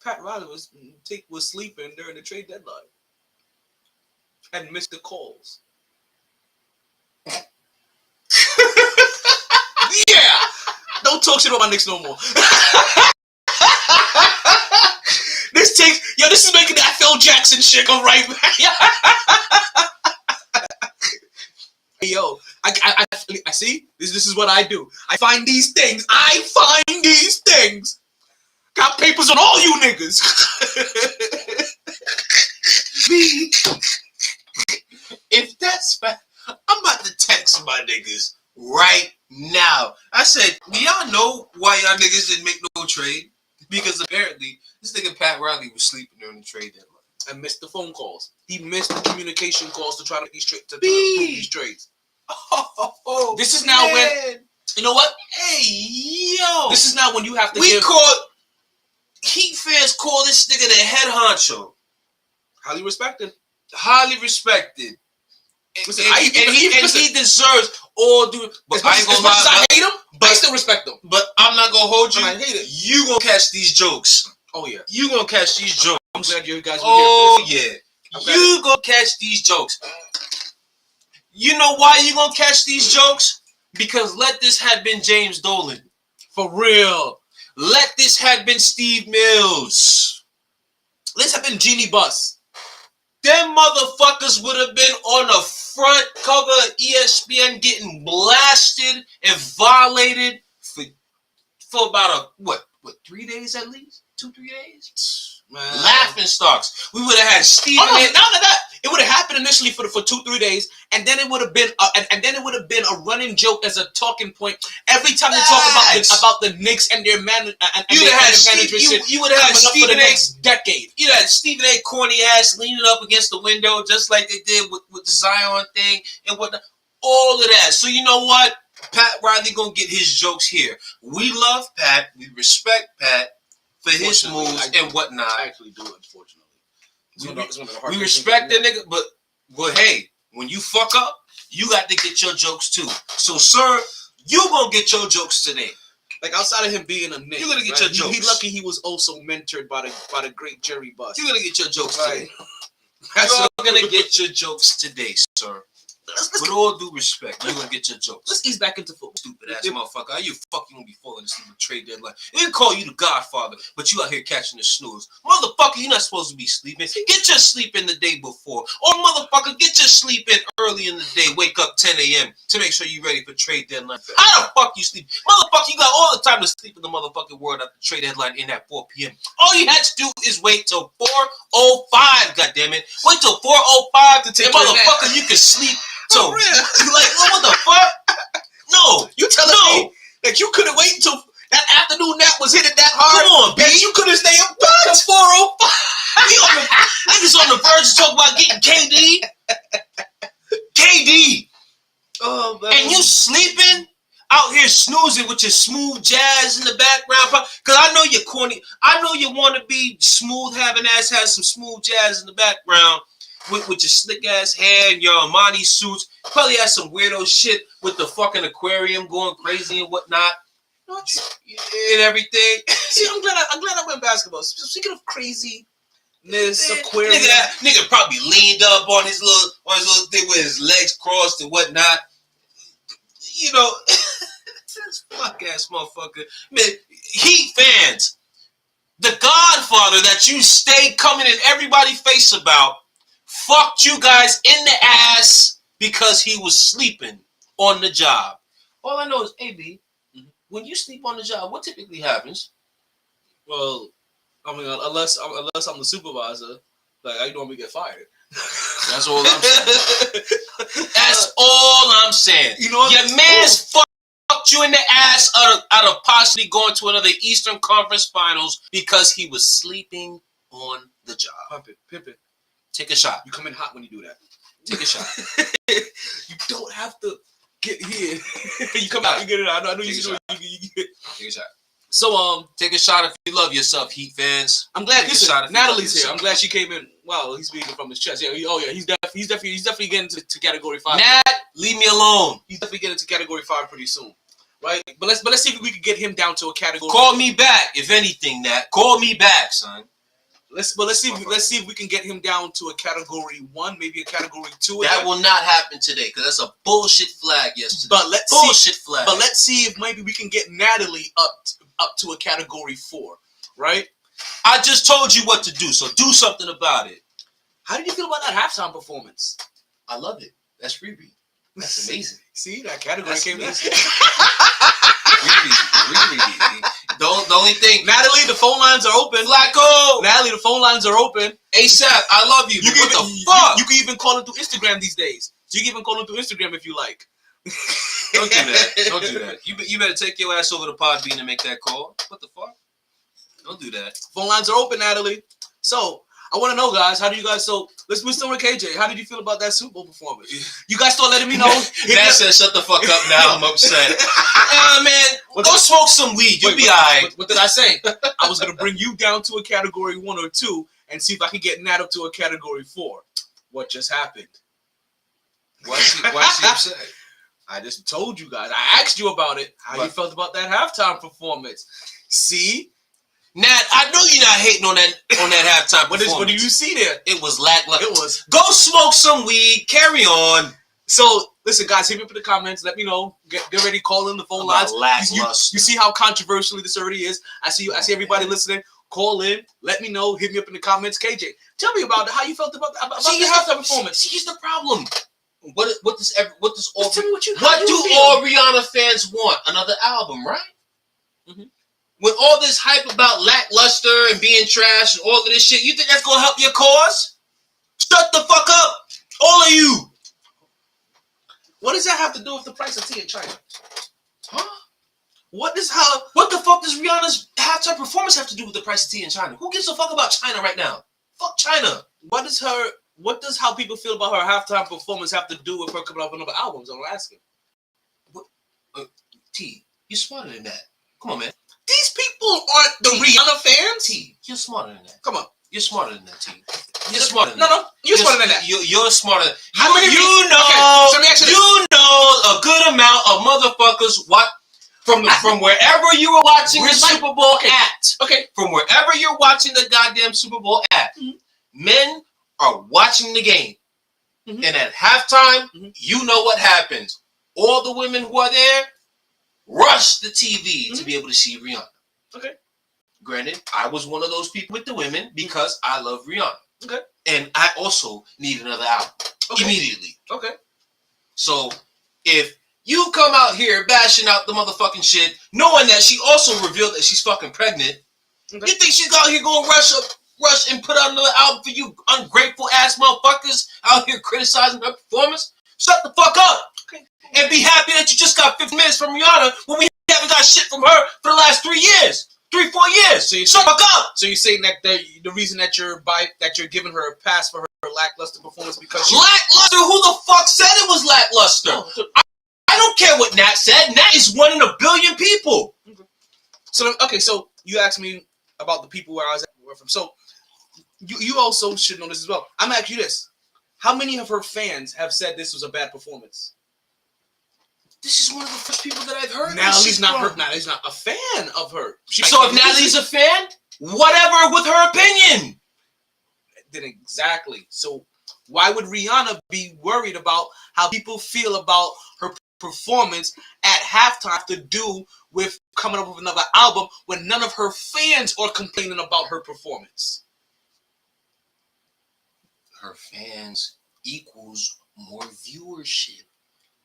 Pat Riley was sleeping during the trade deadline and missed the calls. Yeah, don't talk shit about my Knicks no more. This is making that Phil Jackson shit go right back. Yo, I see. This is what I do. I find these things. Got papers on all you niggas. If that's bad, I'm about to text my niggas right now. I said, do y'all know why y'all niggas didn't make no trade? Because apparently this nigga Pat Riley was sleeping during the trade deadline and missed the phone calls. He missed the communication calls to try to make to approve these trades. This is now when you know what? Hey yo, this is now when you have to. Heat fans call this nigga the head honcho. Highly respected. Listen, he deserves all due. But I ain't gonna lie. I hate him, but I still respect him. But I'm not gonna hold you. I hate it. You gonna catch these jokes. Oh yeah. You gonna catch these jokes. I'm glad you guys were here. Oh yeah. You gonna catch these jokes. You know why you gonna catch these jokes? Because let this have been James Dolan. For real. Let this have been Steve Mills. Let's have been Jeannie Buss. Them motherfuckers would have been on the front cover of ESPN getting blasted and violated for about 3 days at least? 2-3 days? Man. Laughing stocks. We would have had Stephen. It would have happened initially for 2-3 days, and then it would have been a running joke as a talking point every time they talk about the Knicks and their man. You would have had Stephen for the next decade. You had Stephen A. corny ass leaning up against the window just like they did with the Zion thing and whatnot. All of that. So you know what? Pat Riley gonna get his jokes here. We love Pat. We respect Pat for his moves and whatnot. I actually do, unfortunately. We respect that nigga, but hey, when you fuck up, you got to get your jokes too. So, sir, you gonna get your jokes today. Like outside of him being a Knick, you're gonna get your jokes. He lucky he was also mentored by the great Jerry Buss. You're gonna get your jokes today. You're gonna get your jokes today, sir. With all due respect, you're gonna get your jokes. Let's ease back into football. Stupid ass motherfucker. How you fucking gonna be falling asleep with trade deadline? They didn't call you the Godfather, but you out here catching the snooze. Motherfucker, you're not supposed to be sleeping. Get your sleep in the day before. Or motherfucker, get your sleep in early in the day. Wake up 10 a.m. to make sure you're ready for trade deadline. How the fuck you sleep? Motherfucker, you got all the time to sleep in the motherfucking world at the trade deadline in at 4 p.m. All you had to do is wait till 4:05, goddammit. Wait till 4:05 to take motherfucker, you can sleep. So, like, what the fuck? No. You telling me that you couldn't wait until that afternoon nap was hitting that hard? Come on, B. That you couldn't stay up to 4:05? Niggas on the verge of talking about getting KD. KD. Oh, man. And you sleeping out here snoozing with your smooth jazz in the background. Because I know you're corny. I know you want to be smooth, having ass has some smooth jazz in the background with your slick ass hair and your Armani suits. Probably has some weirdo shit with the fucking aquarium going crazy and whatnot. And everything. See, I'm glad I went basketball. Speaking of craziness, aquarium. Nigga probably leaned up on his little thing with his legs crossed and whatnot. You know, this fuck ass motherfucker. Man, Heat fans, the Godfather that you stay coming in everybody's face about fucked you guys in the ass because he was sleeping on the job. All I know is, AB, when you sleep on the job, what typically happens? Well, I mean, unless I'm the supervisor, like I normally get fired. That's all I'm saying. That's all I'm saying. You know what? Your man's fucked you in the ass out of possibly going to another Eastern Conference Finals because he was sleeping on the job. Pimp it. Take a shot. You come in hot when you do that. Take a shot. You don't have to get here. You come out, you get it out. I know you should. Take a shot. So take a shot if you love yourself, Heat fans. I'm glad. Listen, Natalie's here. yourself. I'm glad she came in. Wow, he's speaking from his chest. Yeah. He's definitely getting to category 5. Nat, leave me alone. He's definitely getting to category 5 pretty soon, right? But let's see if we can get him down to a category. Call me back, if anything, Nat. Call me back, son. Let's see if we can get him down to a category 1, maybe a category 2. That will not happen today because that's a bullshit flag yesterday. But let's see if maybe we can get Natalie up to a category 4, right? I just told you what to do, so do something about it. How did you feel about that halftime performance? I love it. That's Riri. That's amazing. See, that category came in. Riri. The only thing, Natalie, the phone lines are open. Flacco. Natalie, the phone lines are open. ASAP, I love you. What the fuck? You can even call him through Instagram these days. So you can even call him through Instagram if you like. Don't do that. Don't do that. You better take your ass over to Podbean and make that call. What the fuck? Don't do that. Phone lines are open, Natalie. So I want to know, guys, how do you guys? So let's start with KJ. How did you feel about that Super Bowl performance? You guys start letting me know. Nat said, "Shut the fuck up." Now I'm upset. Man, go smoke some weed. You'll be alright. What did I say? I was gonna bring you down to a category 1 or 2 and see if I can get Nat up to a category 4. What just happened? Why she upset? I just told you guys. I asked you about it. How you felt about that halftime performance? See, Nat, I know you're not hating on that halftime performance. What do you see there? It was lackluster. It was. Go smoke some weed. Carry on. So listen, guys, hit me up in the comments. Let me know. Get ready. Call in the phone lines. You see how controversial this already is. I see everybody listening. Call in. Let me know. Hit me up in the comments. KJ, tell me about how you felt about the halftime performance. See, here's the problem. What do feel? all Rihanna fans want? Another album, right? Mm-hmm. With all this hype about lackluster and being trash and all of this shit, you think that's gonna help your cause? Shut the fuck up, all of you. What does that have to do with the price of tea in China? Huh? What the fuck does Rihanna's halftime performance have to do with the price of tea in China? Who gives a fuck about China right now? Fuck China. What does how people feel about her halftime performance have to do with her coming up with another albums? I'm asking. T, you're smarter than that. Come on, man. These people aren't the Rihanna fans. T, you're smarter than that. Come on. You're smarter than that, T. You're smarter than that. No, you're smarter than that. You're smarter. You know a good amount of motherfuckers from wherever you were watching the Super Bowl at. Okay. From wherever you're watching the goddamn Super Bowl at. Mm-hmm. Men are watching the game. Mm-hmm. And at halftime, you know what happens. All the women who are there rush the TV to be able to see Rihanna. Okay. Granted, I was one of those people with the women because I love Rihanna. Okay. And I also need another album immediately. Okay. So if you come out here bashing out the motherfucking shit, knowing that she also revealed that she's fucking pregnant, you think she's out here going to rush and put out another album for you ungrateful ass motherfuckers out here criticizing her performance? Shut the fuck up. And be happy that you just got 15 minutes from Rihanna when we haven't got shit from her for the last 4 years. So you fuck up. So you're saying that the reason that you're giving her a pass for her lackluster performance because lackluster? Who the fuck said it was lackluster? I don't care what Nat said. Nat is 1 in a billion people. So you asked me about the people where I was from. So you also should know this as well. I'm asking you this: how many of her fans have said this was a bad performance? This is one of the first people that I've heard. Natalie's not a fan of her. So if Natalie's a fan, whatever with her opinion. Then exactly. So why would Rihanna be worried about how people feel about her performance at halftime to do with coming up with another album when none of her fans are complaining about her performance? Her fans equals more viewership,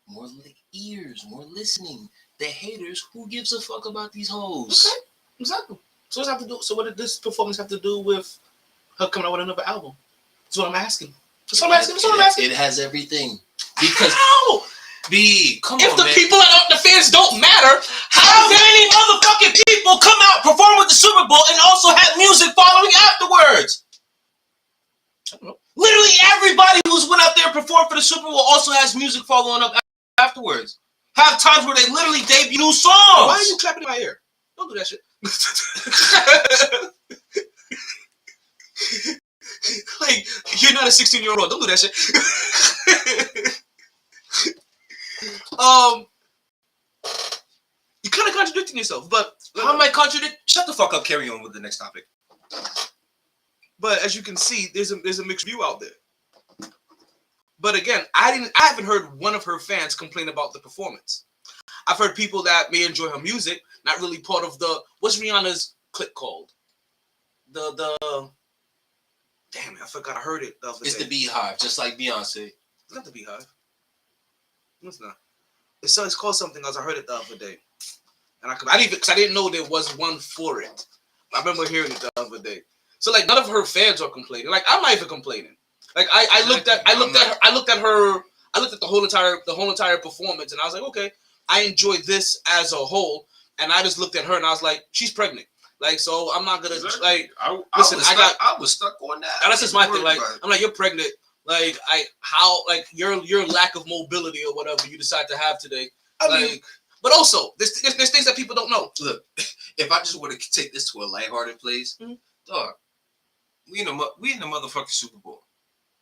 more ears, more listening. The haters, who gives a fuck about these hoes? Okay, exactly. So what did this performance have to do with her coming out with another album? That's what I'm asking. It has everything. Because how? If the people the fans don't matter, how many motherfucking people come out, perform with the Super Bowl, and also have music following afterwards? I don't know. Literally everybody who's went out there and performed for the Super Bowl also has music following up afterwards. Have times where they literally debut new songs. Why are you clapping in my ear? Don't do that shit. Like, you're not a 16-year-old. Don't do that shit. You're kind of contradicting yourself, but how am I contradicting? Shut the fuck up. Carry on with the next topic. But as you can see, there's a mixed view out there. But again, I haven't heard one of her fans complain about the performance. I've heard people that may enjoy her music, not really part of what's Rihanna's clique called? Damn it, I forgot I heard it the other day. It's the Beehive, just like Beyonce. It's not the Beehive. No, it's not. It's called something else. I heard it the other day, and I didn't know there was one for it. I remember hearing it the other day. So like none of her fans are complaining. Like I'm not even complaining. Like I looked at the whole entire performance, and I was like, okay, I enjoyed this as a whole, and I just looked at her and I was like, she's pregnant. Like, so I'm not gonna like. I was stuck on that. That's just my thing. Like, I'm like, you're pregnant. Like, your lack of mobility or whatever you decide to have today. But also, there's things that people don't know. Look, if I just want to take this to a lighthearted place, dog, we in the motherfucking Super Bowl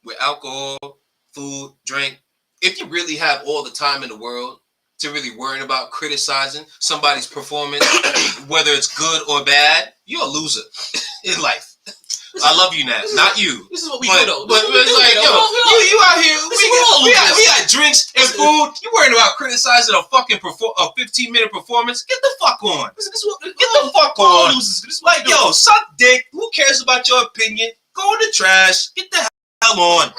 with alcohol, food, drink. If you really have all the time in the world to really worry about criticizing somebody's performance, whether it's good or bad, you're a loser in life. I love you, Nat. Not you. This is what we do, though. But it's like, you out here. We got drinks and food. You worrying about criticizing a fucking 15-minute performance? Get the fuck on. Get the fuck on. Like, yo, suck dick. Who cares about your opinion? Go in the trash. Get the hell on.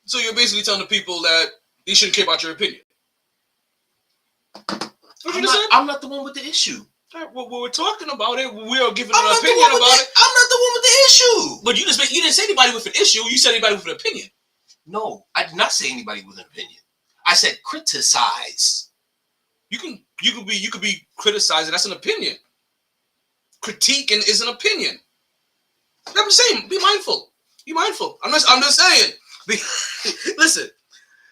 So you're basically telling the people that they shouldn't care about your opinion. I'm not the one with the issue. Well, we're talking about it. We are giving an opinion about it. I'm not the one with the issue. But you didn't say anybody with an issue. You said anybody with an opinion. No, I did not say anybody with an opinion. I said criticize. You could be criticizing. That's an opinion. Critiquing is an opinion. I'm just saying, be mindful. Be mindful. I'm just saying. Listen.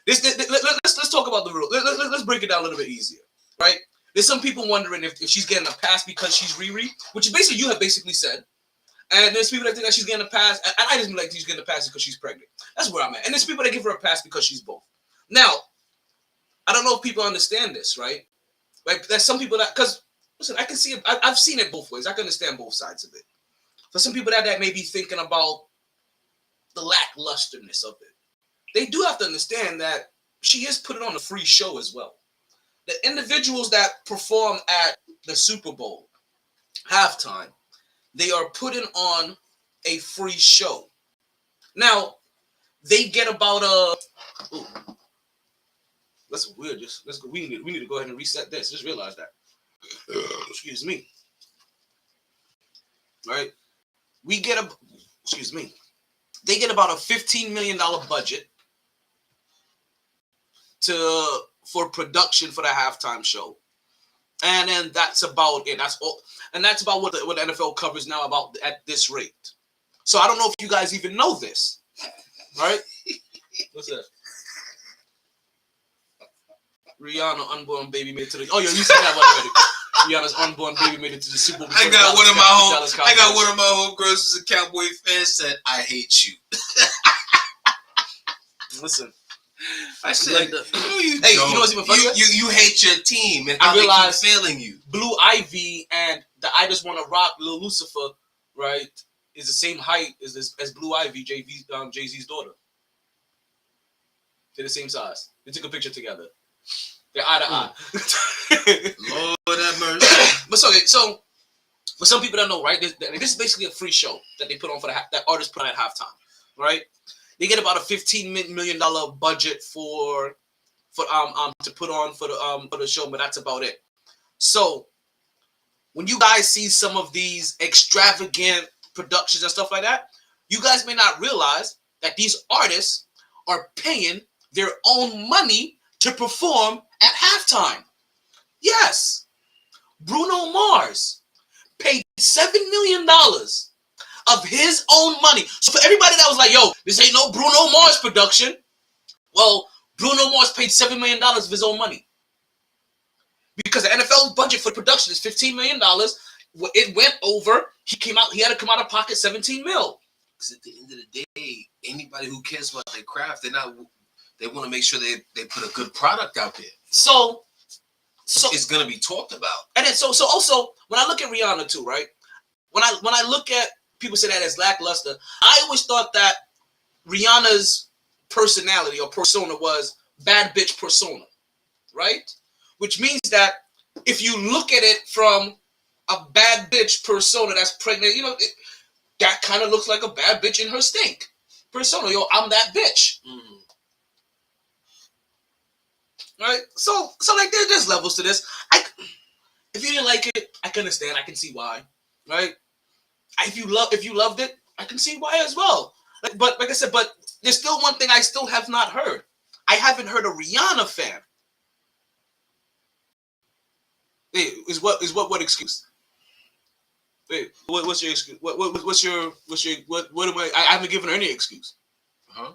Let's talk about the rule. Let's break it down a little bit easier, right? There's some people wondering if she's getting a pass because she's Riri, which basically you have basically said. And there's people that think that she's getting a pass. And I just mean like she's getting a pass because she's pregnant. That's where I'm at. And there's people that give her a pass because she's both. Now, I don't know if people understand this, right? Like there's some people that, because listen, I can see it. I've seen it both ways. I can understand both sides of it. For some people that may be thinking about the lacklusterness of it, they do have to understand that she is putting on a free show as well. The individuals that perform at the Super Bowl halftime, they are putting on a free show. Now, they get about that's weird. Let's go. We need to go ahead and reset this. Just realize that. Excuse me. Right? They get about a $15 million budget for production for the halftime show. And then that's about it. That's all. And that's about what the NFL covers now about at this rate. So I don't know if you guys even know this, right? What's that? Rihanna unborn baby made it to the. Oh yeah, you said that one already. Rihanna's unborn baby made it to the Super Bowl. I got one of my homegirls who's a Cowboy fan said, "I hate you." Listen, I said, like you hey, you know what's even funny? You hate your team and I how they realized keep failing you. Blue Ivy and the I Just Wanna Rock Lil Lucifer, right, is the same height as Blue Ivy, Jay-Z's daughter. They're the same size. They took a picture together. They're eye to eye. Lord have mercy. But so for some people that know, right, this is basically a free show that they put on for that artists put on at halftime, right? They get about a $15 million budget to put on for the show, but that's about it. So when you guys see some of these extravagant productions and stuff like that, you guys may not realize that these artists are paying their own money to perform at halftime. Yes, Bruno Mars paid $7 million of his own money. So for everybody that was like, yo, this ain't no Bruno Mars production, well, Bruno Mars paid $7 million of his own money. Because the NFL budget for production is $15 million. It went over. He had to come out of pocket $17 million. Because at the end of the day, anybody who cares about their craft, they want to make sure they put a good product out there. So it's gonna be talked about. And then so also when I look at Rihanna too, right? When I look at people say that as lackluster, I always thought that Rihanna's personality or persona was bad bitch persona, right? Which means that if you look at it from a bad bitch persona that's pregnant, that kind of looks like a bad bitch in her stink persona. Yo, I'm that bitch. Mm-hmm. Right? So like there's levels to this. If you didn't like it, I can understand. I can see why. Right? If you loved it, I can see why as well. But like I said, but there's still one thing I still have not heard. I haven't heard a Rihanna fan. Hey, what excuse? Wait, what's your excuse? What's your what am I haven't given her any excuse. Huh?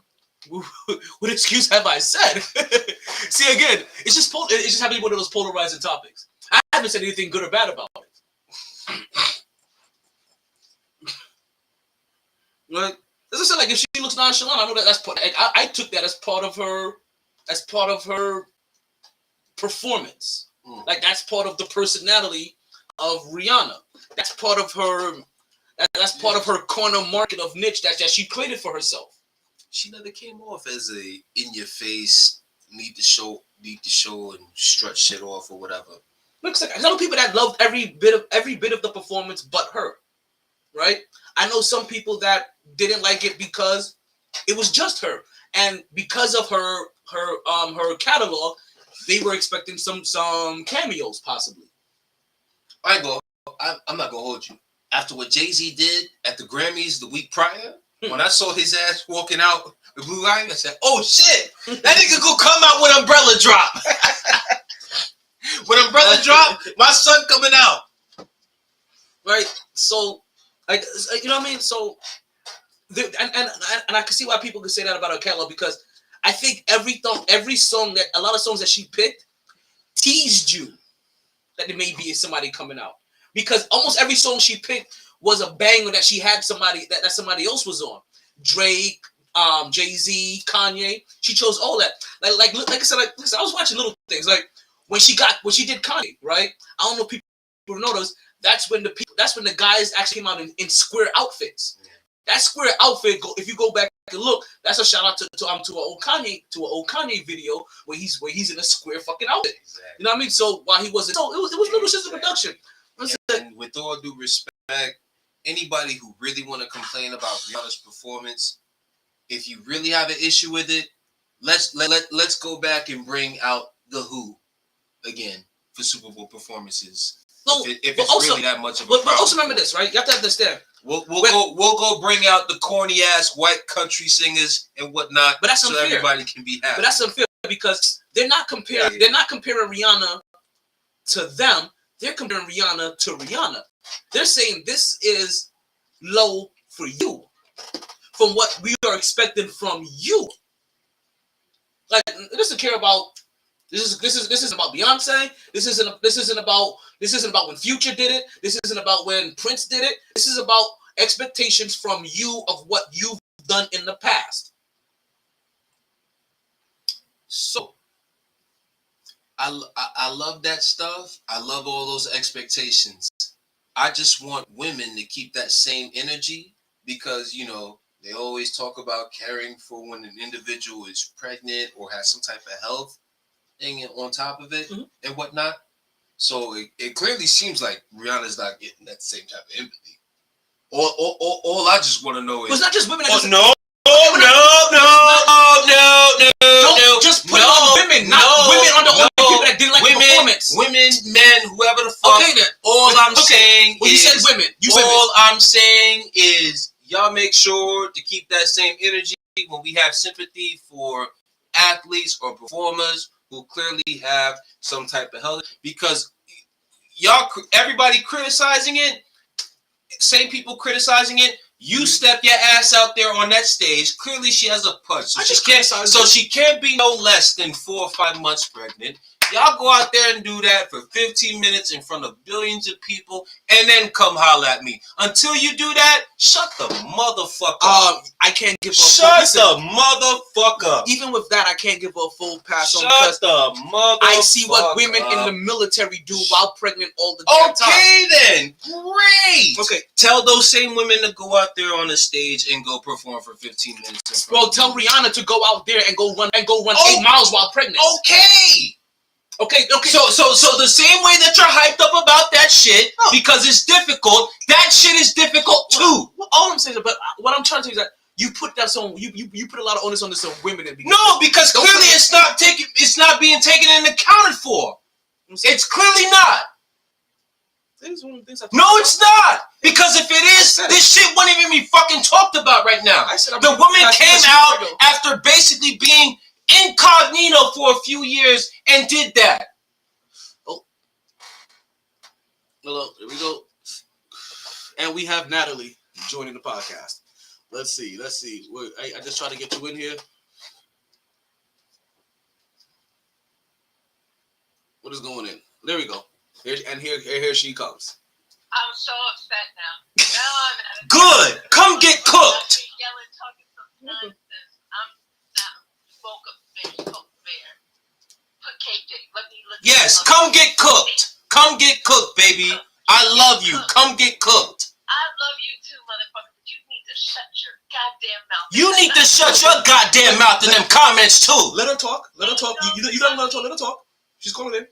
What excuse have I said? See, again, it's just having one of those polarizing topics. I haven't said anything good or bad about it. Right? As I said, like if she looks nonchalant, I know that's part. I took that as part of her performance. Like that's part of the personality of Rihanna. That's part of her. That's part of her corner market of niche that she created for herself. She never came off as a in-your-face, need to show and strut shit off or whatever. Looks like I know people that loved every bit of the performance, but her. Right? I know some people that didn't like it because it was just her, and because of her catalog, they were expecting some cameos possibly. I'm not gonna hold you. After what Jay-Z did at the Grammys the week prior, when I saw his ass walking out with Blue Ivy, I said, "Oh shit, that nigga gonna come out with Umbrella Drop." With Umbrella Drop, my son coming out. Right? So, like, you know what I mean? So, and I can see why people could say that about her catalog because I think a lot of songs that she picked teased you that there may be somebody coming out because almost every song she picked was a banger that she had somebody that somebody else was on. Drake, Jay-Z, Kanye. She chose all that. Like I said, listen, I was watching little things. Like when she did Kanye, right? I don't know if people notice. That's when the guys actually came out in square outfits. Yeah. That square outfit, if you go back and look, that's a shout out to an old Kanye video where he's in a square fucking outfit. Exactly. You know what I mean? So while he wasn't, so it was Little Sister production. And with all due respect, anybody who really want to complain about Rihanna's performance, if you really have an issue with it, let's go back and bring out The Who again for Super Bowl performances. No, if it's also, really that much of a problem. But also remember this, right? You have to understand. We'll go bring out the corny ass white country singers and whatnot, but that's so unfair. Everybody can be happy. But that's unfair because they're not comparing Rihanna to them. They're comparing Rihanna to Rihanna. They're saying this is low for you, from what we are expecting from you. Like, this doesn't care about. This isn't about Beyonce. This isn't about when Future did it. This isn't about when Prince did it. This is about expectations from you of what you've done in the past. So, I love that stuff. I love all those expectations. I just want women to keep that same energy because, you know, they always talk about caring for when an individual is pregnant or has some type of health thing on top of it and whatnot. So it clearly seems like Rihanna's not getting that same type of empathy. All I just want to know is... But it's not just women. No. Don't just put it on women, not women on the only people that didn't like the performance. Women, men, whoever the fuck. Okay then. All I'm saying well, is... you said women. I'm saying is y'all make sure to keep that same energy when we have sympathy for athletes or performers who clearly have some type of health, because everybody criticizing it, same people criticizing it, you step your ass out there on that stage. Clearly she has a punch. So she can't be no less than 4 or 5 months pregnant. Y'all go out there and do that for 15 minutes in front of billions of people and then come holler at me. Until you do that, shut the motherfucker up. I can't give a Shut the motherfucker up. Even with that, I can't give a full pass on because the motherfucker I see what women in the military do while pregnant all the damn time. Okay then. Great. Okay. Tell those same women to go out there on the stage and go perform for 15 minutes. Well, tell Rihanna to go out there and go run 8 miles while pregnant. Okay. So the same way that you're hyped up about that shit because it's difficult, that shit is difficult too. Well, all I'm saying is, but what I'm trying to say is that you put that on you put a lot of onus on this on women. No, because clearly it's not being taken and accounted for. It's clearly not. No, it's not. Because if it is, this shit wouldn't even be fucking talked about right now. The woman came out after basically being incognito for a few years and did that. Oh, hello, here we go. And we have Natalie joining the podcast. Let's see. I just try to get you in here. What is going in? There we go. Here she comes. I'm so upset now. Good. Come get cooked. Yelling, talking some nonsense. I'm now woke up, bitch. Cook bear. Put KJ. Let me look. Yes, come get cooked. Come get cooked, baby. I love you. Come get cooked. I love you too, motherfucker. But you need to shut your goddamn mouth. You need to shut your goddamn mouth in them comments too. Let her talk. You don't let her talk. Let her talk. She's calling in.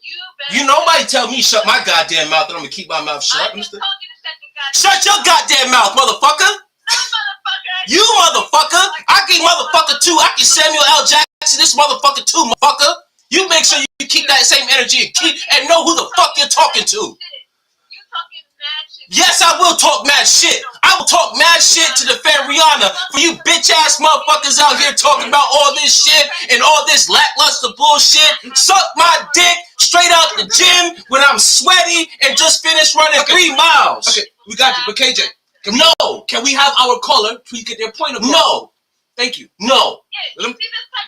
You nobody tell me shut my goddamn mouth and I'm gonna keep my mouth shut. I just told you to shut your goddamn Shut your goddamn mouth, motherfucker. No, motherfucker. You motherfucker. I can motherfucker too. I can Samuel L. Jackson this motherfucker too, motherfucker. You make sure you keep that same energy and know who the fuck you're talking to. You talking mad shit. Yes, I will talk mad shit. I will talk mad shit to defend Rihanna for you bitch ass motherfuckers out here talking about all this shit and all this lackluster bullshit. Suck my dick straight out the gym when I'm sweaty and just finished running 3 miles. Okay, we got you. But KJ, can we have our caller to get their point across? No. Thank you. No.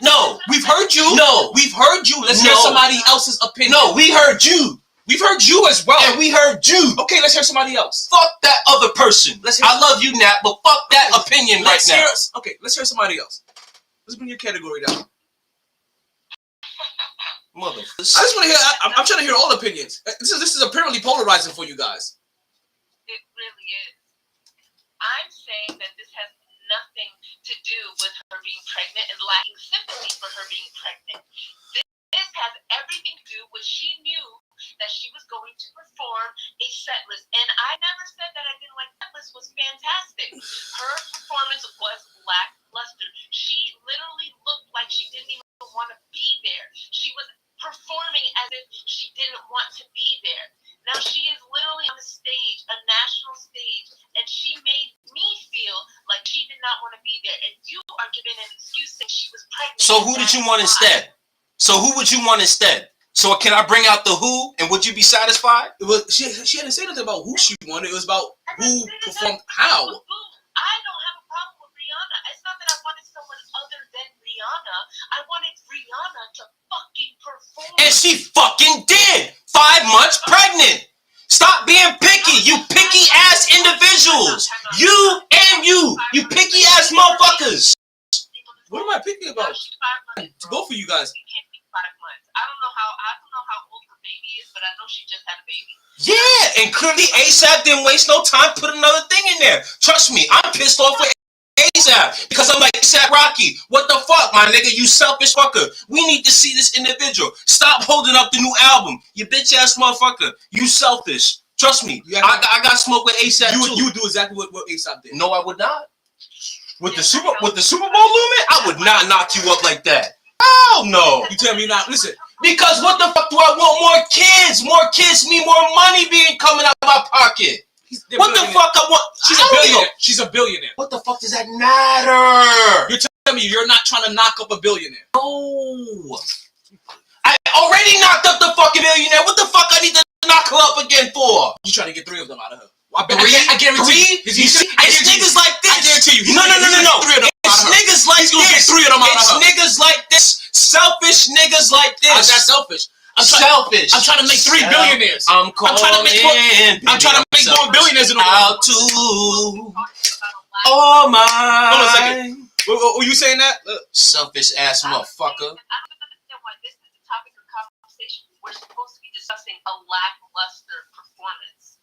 No. We've heard you. No. We've heard you. Let's hear somebody else's opinion. No, we heard you. We've heard you as well. And we heard you. Okay, let's hear somebody else. Fuck that other person. I love you, Nat, but fuck that opinion right now. Okay, let's hear somebody else. Let's bring your category down. Motherfucker. I just want to hear. I'm trying to hear all opinions. This is apparently polarizing for you guys. It really is. I'm saying that this has nothing to do with her being pregnant and lacking sympathy for her being pregnant. This has everything to do with she knew that she was going to perform a set list. And I never said that I didn't like set list was fantastic. Her performance was lackluster. She literally looked like she didn't even want to be there. She was performing as if she didn't want to be there. Now she is literally on the stage, a national stage, and she made me feel like she did not want to be there. And you are giving an excuse saying she was pregnant. So who did you want instead? So who would you want instead? So can I bring out the Who, and would you be satisfied? It was she didn't say nothing about who she wanted. It was about who performed how. I don't have a problem with Rihanna. It's not that I wanted someone other than Rihanna. I wanted Rihanna to fucking perform. And she fucking did. 5 months pregnant. Stop being picky, you picky ass individuals. You picky ass motherfuckers. What am I picky about? To both of you guys. It can't be 5 months. I don't know how old the baby is, but I know she just had a baby. Yeah, and clearly ASAP didn't waste no time. Put another thing in there. Trust me, I'm pissed off with ASAP because I'm like, ASAP Rocky, what the fuck, my nigga? You selfish fucker. We need to see this individual. Stop holding up the new album. You bitch ass motherfucker. You selfish. Trust me. I got smoke with ASAP too. You would do exactly what ASAP did. No, I would not. With the Super Bowl looming, I would not knock you up like that. Hell no. You tell me not. Listen. Because what the fuck do I want? More kids. More kids mean more money being coming out of my pocket. What the fuck I want? She's a billionaire. She's a billionaire. What the fuck does that matter? You're telling me you're not trying to knock up a billionaire. No. I already knocked up the fucking billionaire. What the fuck I need to knock her up again for? You trying to get 3 of them out of her. I guarantee you. It's niggas like this. I guarantee you. No. It's niggas like this. Get 3 of them out of her. It's niggas like this. Selfish niggas like this. How's that selfish? Selfish. I'm trying to make 3 billionaires. I'm trying to make more billionaires in the world. Out to all my. Hold on a second. Were you saying that? Selfish ass motherfucker. I don't understand why this is the topic of conversation. We're supposed to be discussing a lackluster performance.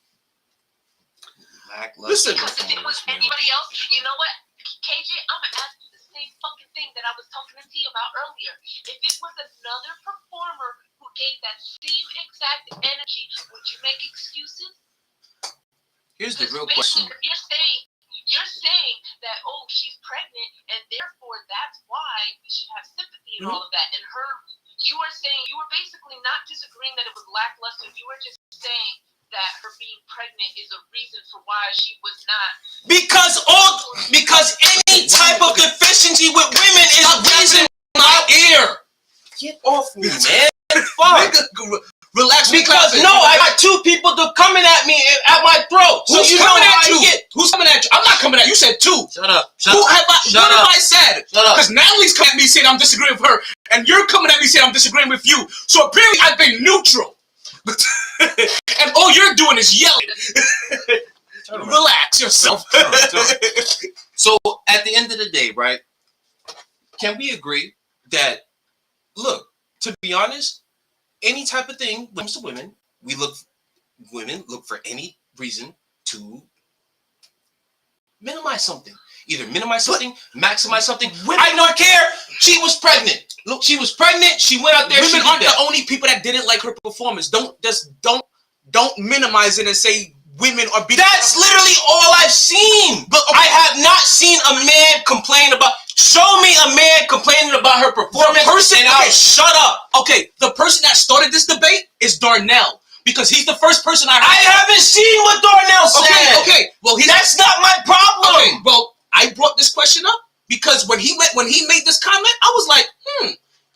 Listen. Because if it was anybody else, you know what? KJ, I'm going to ask you the same fucking thing that I was talking to T about earlier. If it was another performer who gave that same exact energy, would you make excuses? Here's the real question. You're saying that, oh, she's pregnant, and therefore that's why we should have sympathy and all of that. And you were basically not disagreeing that it was lackluster. You were just saying that her being pregnant is a reason for why she was not. Because any type of deficiency with women is a reason. My ear. Get off me, man. Fuck. Relax. Because I got 2 people coming at me at my throat. So Who's you know coming how at you? I get. Who's coming at you? I'm not coming at you. You said 2. Shut up. What have I said? Shut up. Because Natalie's coming at me saying I'm disagreeing with her, and you're coming at me saying I'm disagreeing with you. So apparently I've been neutral. And all you're doing is yelling. Relax yourself. So at the end of the day, right? Can we agree that, look, to be honest, any type of thing when it comes to women, women look for any reason to minimize something. Either minimize something, maximize something. I don't care. She was pregnant. Look, she was pregnant. She went out there. Women aren't the only people that didn't like her performance. Don't minimize it and say women are being. That's literally all I've seen. But I have not seen a man complain about. Show me a man complaining about her performance. I'll shut up. Okay, the person that started this debate is Darnell. Because he's the first person I heard. I haven't seen what Darnell said. Okay. Well, that's not my problem. Okay. Well, I brought this question up because when he made this comment, I was like,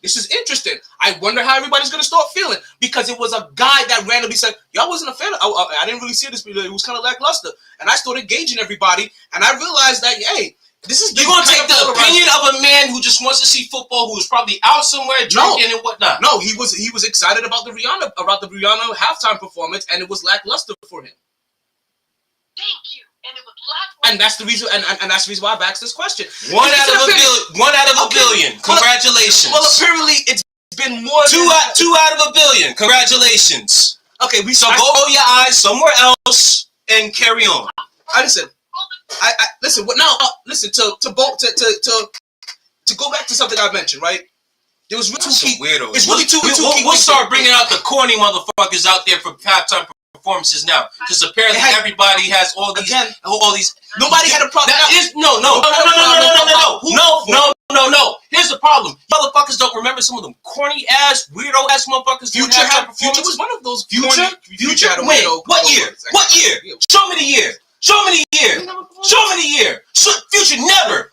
this is interesting. I wonder how everybody's gonna start feeling because it was a guy that randomly said, "Y'all wasn't a fan of." I didn't really see this, but it was kind of lackluster. And I started gauging everybody, and I realized that, hey, this is you're gonna take the opinion of a man who just wants to see football, who's probably out somewhere drinking and whatnot. No, he was excited about the Rihanna halftime performance, and it was lackluster for him. Thank you. And it was lackluster. And that's the reason. And that's the reason why I've asked this question. One out of a billion. Congratulations. Well, apparently it's been more. Two out of a billion. Congratulations. Okay, go roll your eyes somewhere else and carry on. Listen. I listen. Now, listen to go back to something I mentioned. Right? There was really two weirdos. It's really two. We'll start bringing out the corny motherfuckers out there for halftime performances now. Because apparently everybody has all these. Nobody had a problem. No. Here's the problem. Motherfuckers don't remember some of them corny ass, weirdo ass motherfuckers. Future was one of those. Future had a wait, weirdo. What year? Show me the year. Future never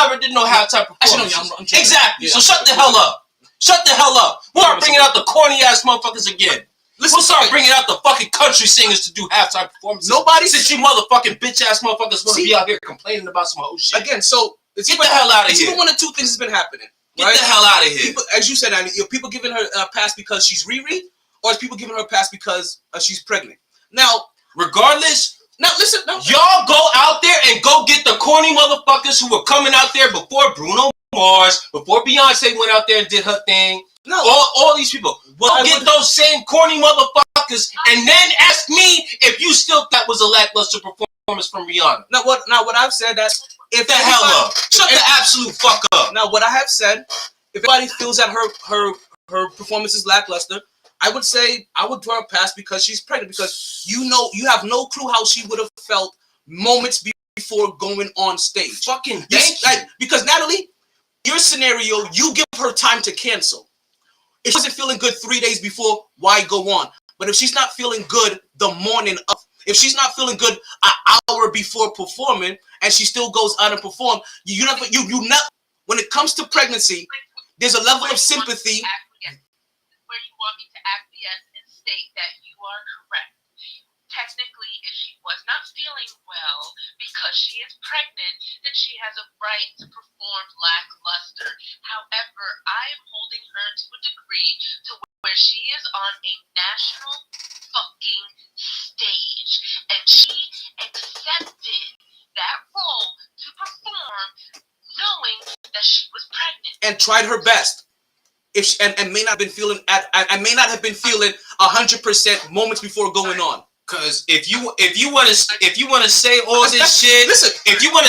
ever did no halftime performance. Exactly. So shut the hell up. Shut the hell up. We'll start bringing out the corny ass motherfuckers again. We'll start bringing out the fucking country singers to do halftime performances. Since you motherfucking bitch ass motherfuckers want to be out here complaining about some whole shit. Again, so it's get the hell out of it's here. Even one of two things has been happening. Get the hell out of here. People, as you said, Andy, people giving her a pass because she's Riri, or is people giving her a pass because she's pregnant? Now, regardless, now listen, y'all go out there and go get the corny motherfuckers who were coming out there before Bruno Mars, before Beyonce went out there and did her thing. No, all these people. Go get those same corny motherfuckers, and then ask me if you still thought was a lackluster performance from Rihanna. Now what I've said that if the hell up, shut the absolute fuck up. Now what I have said, if anybody feels that her performance is lackluster, I would say I would draw a pass because she's pregnant, because you have no clue how she would have felt moments before going on stage. Fucking because Natalie, your scenario, you give her time to cancel. If she wasn't feeling good 3 days before, why go on? But if she's not feeling good the morning of, if she's not feeling good an hour before performing, and she still goes out and perform, you not. When it comes to pregnancy, there's a level of sympathy. Where you want me to acquiesce and state that you are correct. Technically, if she was not feeling well because she is pregnant, then she has a right to perform lackluster. However, I am holding her to a degree to where she is on a national fucking stage, and she accepted that role to perform knowing that she was pregnant and tried her best. If she, and may not have been feeling I may not have been feeling 100% moments before going on. Cause if you want to say all this shit, listen. If you want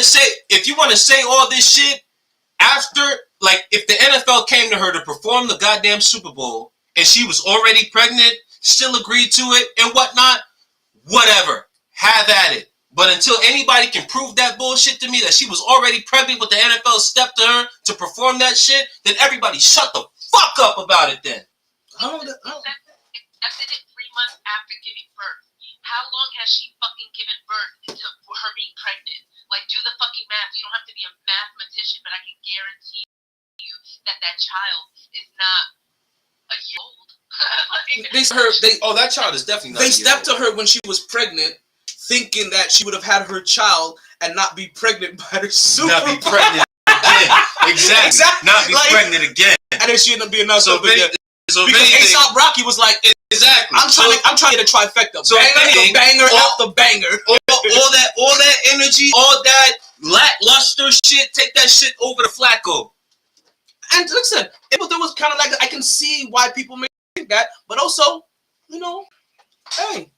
to say all this shit after, like, if the NFL came to her to perform the goddamn Super Bowl and she was already pregnant, still agreed to it and whatnot, whatever, have at it. But until anybody can prove that bullshit to me that she was already pregnant with the NFL step to her to perform that shit, then everybody shut the fuck up about it then. Accepted it 3 months after giving birth. How long has she fucking given birth to her being pregnant? Like, do the fucking math. You don't have to be a mathematician, but I can guarantee you that that child is not a year old. That child is definitely not They stepped to her when she was pregnant, thinking that she would have had her child and not be pregnant by her Super Bowl. Not be pregnant again. Exactly. Not be pregnant again. And then she ended up being another because A$AP Rocky was like, exactly. I'm trying to get a trifecta. So banger after banger. All that energy, all that lackluster shit, take that shit over to Flacco. And listen, there was kind of like, I can see why people may think that, but also, hey,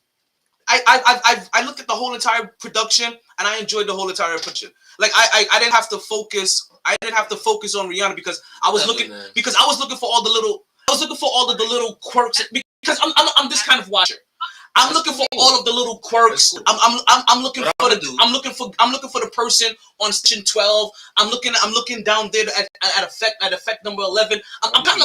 I looked at the whole entire production and I enjoyed the whole entire production. Like I didn't have to focus. I didn't have to focus on Rihanna because I was looking for all the little quirks, because I'm this kind of watcher. I'm looking for all of the little quirks. I'm looking for the person on station 12. I'm looking down there at effect number 11. I'm kind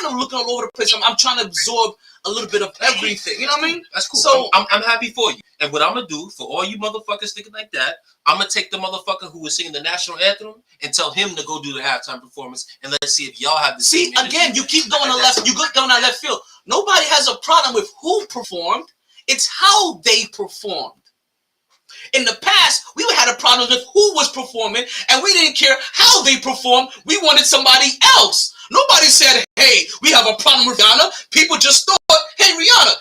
of looking all over the place. I'm trying to absorb a little bit of everything. You know what I mean? That's cool. So I'm happy for you. And what I'm gonna do for all you motherfuckers thinking like that, I'm gonna take the motherfucker who was singing the national anthem and tell him to go do the halftime performance, and let's see if y'all have the same energy. Again, you keep going to left. You keep going on left field. Nobody has a problem with who performed. It's how they performed. In the past, we had a problem with who was performing, and we didn't care how they performed. We wanted somebody else. Nobody said, hey, we have a problem with Rihanna. People just thought, hey, Rihanna,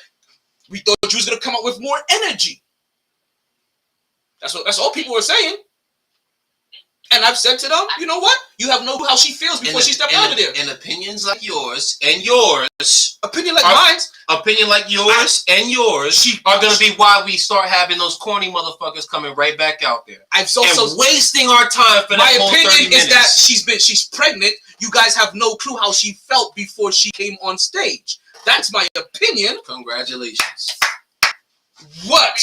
we thought you was going to come up with more energy. That's all people were saying. And I've said to them, you know what? You have no clue how she feels before she stepped out of there. And opinions like yours and yours. Opinion like mine. Opinion like yours and yours are going to be why we start having those corny motherfuckers coming right back out there. And wasting our time for that whole 30 minutes. My opinion is that she's pregnant. You guys have no clue how she felt before she came on stage. That's my opinion. Congratulations. What?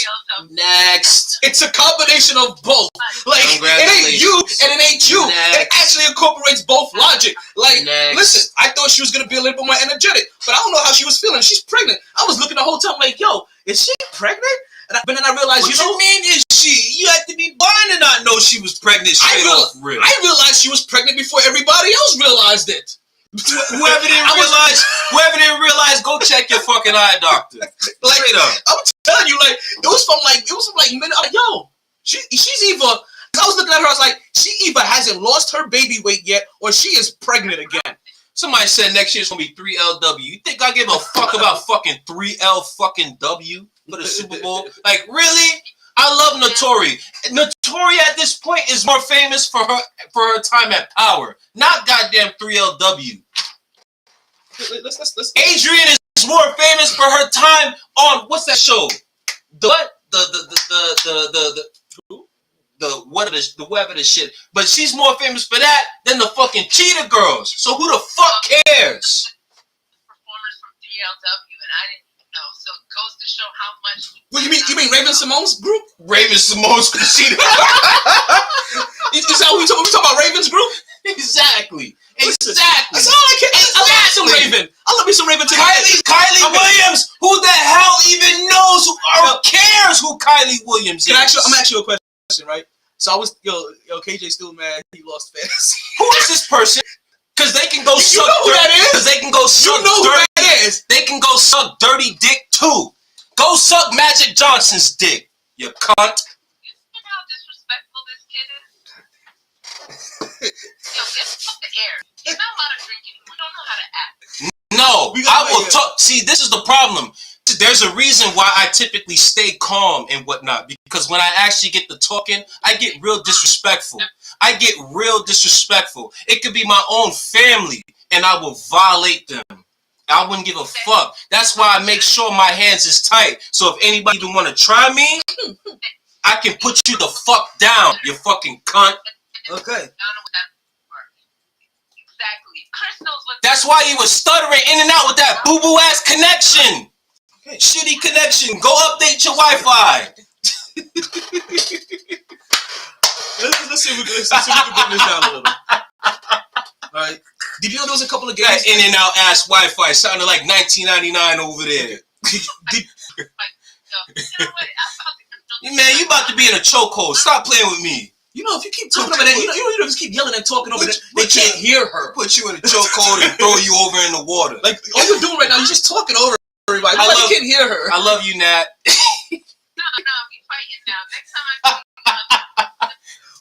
Next. It's a combination of both. Like, it ain't you and it ain't you. Next. It actually incorporates both logic. Like, listen, I thought she was going to be a little bit more energetic, but I don't know how she was feeling. She's pregnant. I was looking the whole time like, yo, is she pregnant? But then I realized, what you mean is she? You had to be blind to not know she was pregnant straight off rip. I realized she was pregnant before everybody else realized it. Whoever didn't realize, go check your fucking eye doctor. Straight up. I'm telling you, like it was from minute. I'm like, yo, she's either. I was looking at her. I was like, she either hasn't lost her baby weight yet, or she is pregnant again. Somebody said next year's gonna be 3LW. You think I give a fuck about fucking 3L fucking W for the Super Bowl? Like, really? I love Notori. Notori at this point is more famous for her time at Power, not goddamn 3LW. Let's Adrian is more famous for her time on what's that show? The whatever the shit. But she's more famous for that than the fucking Cheetah Girls. So who the fuck cares? Performers from 3LW, and I didn't know. So it goes to show how much. What you mean Raven Simone's group? Raven Simone's Cheetah. Is that what we talking about? Raven's group? Exactly. That's all I care. I love some Raven. I love me some Raven too. Kylie Williams. Who the hell even knows or cares who Kylie Williams is? I'm asking you a question, right? So I was KJ still mad he lost fantasy. Who is this person? Because they can go You suck. know who that is? Because they can go suck. You know who dirty, that is? They can go suck dirty dick too. Go suck Magic Johnson's dick. You cunt. You see how disrespectful this kid is? Yo, get the air. He's not allowed to drink anymore. We don't know how to act. No, I will talk. See, this is the problem. There's a reason why I typically stay calm and whatnot, because when I actually get to talking, I get real disrespectful. It could be my own family, and I will violate them. I wouldn't give a fuck. That's why I make sure my hands is tight. So if anybody even want to try me, I can put you the fuck down, you fucking cunt. Okay. Exactly. Chris knows what. That's why you was stuttering in and out with that boo-boo ass connection. Okay. Shitty connection. Go update your Wi-Fi. Let's see if we can bring this down a little. All right. Did you know there was a couple of games? That in and out ass Wi-Fi sounded like 1999 over there. Man, you about to be in a chokehold. Stop playing with me. You know, if you keep talking about that, you don't just keep yelling and talking over that. They can't hear her. Put you in a chokehold and throw you over in the water. Like all you're doing right now, you're just talking over everybody. You can't hear her. I love you, Nat. No, we fighting now. Next time I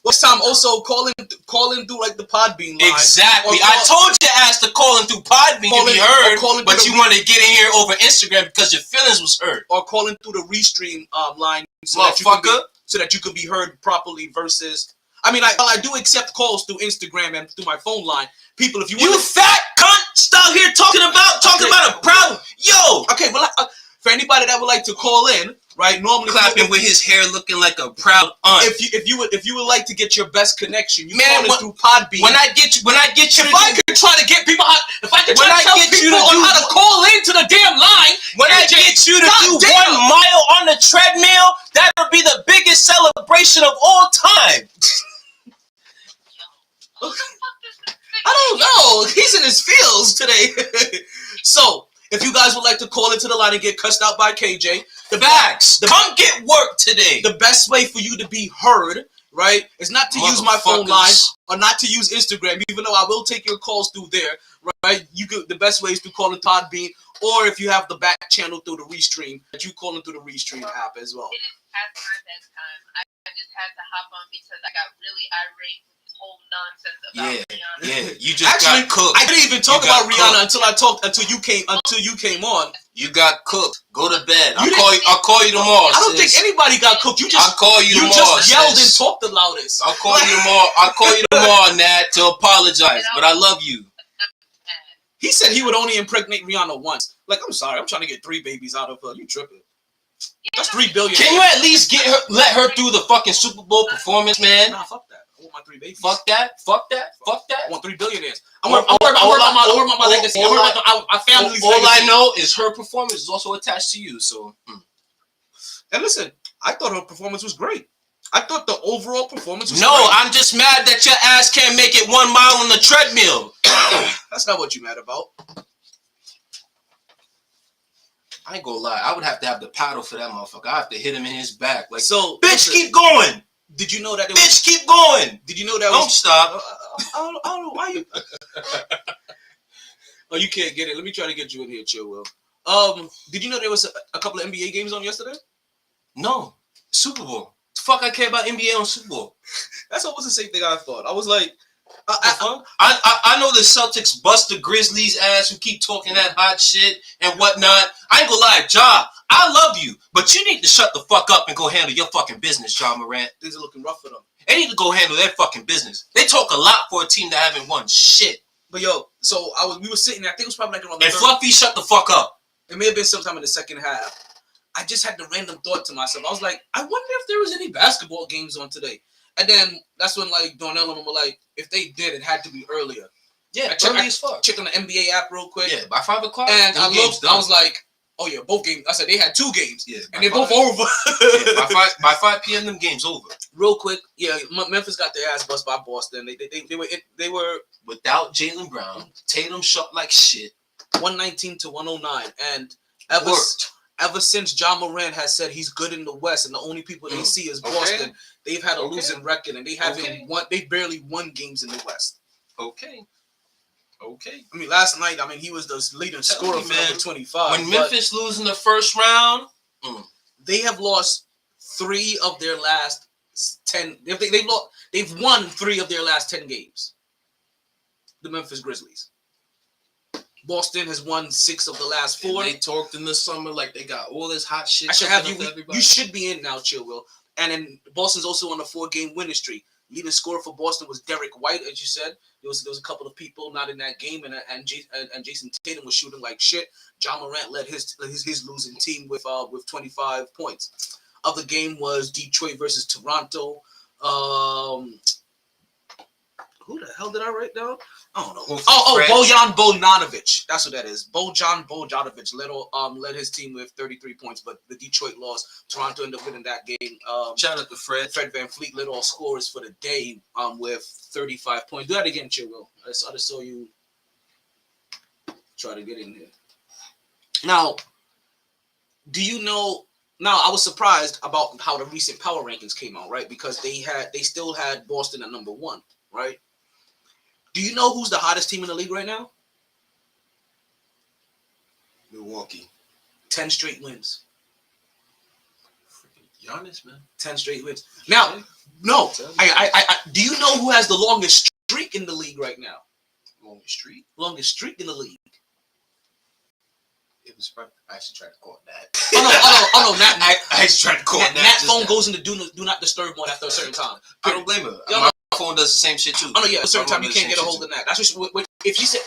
Next time, also calling through like the podbean line. Exactly. I told you to ask the calling through podbean to be heard, but you want to get in here over Instagram because your feelings was hurt. Or calling through the restream line, so that you could be heard properly. Versus, I mean, while I do accept calls through Instagram and through my phone line, people, if you fat cunt, stop here talking about a problem, yo. Okay, well, for anybody that would like to call in, right? Normally clapping with his hair looking like a proud aunt. If you would like to get your best connection, you man, call it through Podbean. When I get you, I could try to get people on how to call into the damn line. When I get you to do 1 mile on the treadmill, that'll be the biggest celebration of all time. I don't know. He's in his feels today. So, if you guys would like to call into the line and get cussed out by KJ, come get work today. The best way for you to be heard, right, is not to use my phone line or not to use Instagram, even though I will take your calls through there, right? The best way is to call in Podbean, or if you have the back channel through the Restream, that you call in through the Restream app as well. It is past my bedtime. I just had to hop on because I got really irate with this whole nonsense about Rihanna. Yeah, you just got cooked. I didn't even talk about Rihanna until you came on. You got cooked. Go to bed. I'll call you tomorrow. I don't think anybody got cooked. I'll call you tomorrow. You just yelled and talked the loudest. I'll call you tomorrow. I'll call you tomorrow, Nat, to apologize. But I love you. He said he would only impregnate Rihanna once. Like, I'm sorry, I'm trying to get 3 babies out of her. You tripping? That's $3 billion. Can you at least let her through the fucking Super Bowl performance, man? Nah, fuck that. I want my 3 babies. Fuck that. I want $3 billion. I worry about my legacy. I worry about my family's legacy. All I know is her performance is also attached to you. So, And listen, I thought her performance was great. I thought the overall performance was great. No, I'm just mad that your ass can't make it 1 mile on the treadmill. That's not what you mad about. I ain't gonna lie. I would have to have the paddle for that motherfucker. I have to hit him in his back. Like, so, bitch, keep going. Did you know that? Bitch, keep going. Did you know that? Don't stop. I don't know why you. Oh, you can't get it. Let me try to get you in here, chill, Will. Did you know there was a couple of NBA games on yesterday? No. Super Bowl. The fuck I care about NBA on Super Bowl? That's almost the same thing I thought. I was like, I know the Celtics bust the Grizzlies ass who keep talking that hot shit and whatnot. I ain't gonna lie, Ja, I love you, but you need to shut the fuck up and go handle your fucking business, Ja Morant. things are looking rough for them. They need to go handle their fucking business. They talk a lot for a team that haven't won shit. But yo, so we were sitting there. I think it was probably like around the And third. Fluffy, shut the fuck up. It may have been sometime in the second half. I just had the random thought to myself. I was like, I wonder if there was any basketball games on today. And then that's when like Darnell and them were like, if they did, it had to be earlier. Yeah, I as fuck. checked on the NBA app real quick. Yeah, by 5 o'clock. And them I games looked. done. I was like, oh yeah, both games. I said they had 2 games. Yeah, and they're by both 5. over. Yeah, by 5 p.m. them games over. Real quick, yeah, Memphis got their ass bust by Boston. They were Without Jaylen Brown, Tatum shot like shit. 119 to 109, and Worked. ever since Ja Morant has said he's good in the West, and the only people they see is Boston, they've had a losing record, and they haven't won. They barely won games in the West. Okay. I mean, last night, he was the leading scorer for number 25. When Memphis lose in the first round, they have lost 3 of their last 10. They've won 3 of their last 10 games. The Memphis Grizzlies. Boston has won 6 of the last 4. And they talked in the summer like they got all this hot shit. I should have you. Everybody. You should be in now, Chill Will. And then Boston's also on a 4-game winning streak. Leading scorer for Boston was Derek White, as you said. There was a couple of people not in that game, and Jason Tatum was shooting like shit. Ja Morant led his losing team with 25 points. Other game was Detroit versus Toronto. Who the hell did I write down? I don't know. Bojan Bogdanovic. That's what that is. Bojan Bogdanovic led his team with 33 points, but the Detroit lost. Toronto ended up winning that game. Shout out to Fred. Fred VanVleet led all scorers for the day with 35 points. Do that again, Chill. I just saw you try to get in there. Now, do you know? Now, I was surprised about how the recent power rankings came out, right? Because they still had Boston at number 1, right? Do you know who's the hottest team in the league right now? Milwaukee. 10 straight wins. Freaking Giannis, man. 10 straight wins. Now, no. I do you know who has the longest streak in the league right now? Longest streak? Longest streak in the league. It was probably, I actually tried to call it that. Oh no, Nat. I actually tried to call it that phone goes into do not disturb mode after a certain time. I don't blame her. Yo, My phone does the same shit too. Oh no, yeah, a certain time you can't get a hold of that. That's just if she said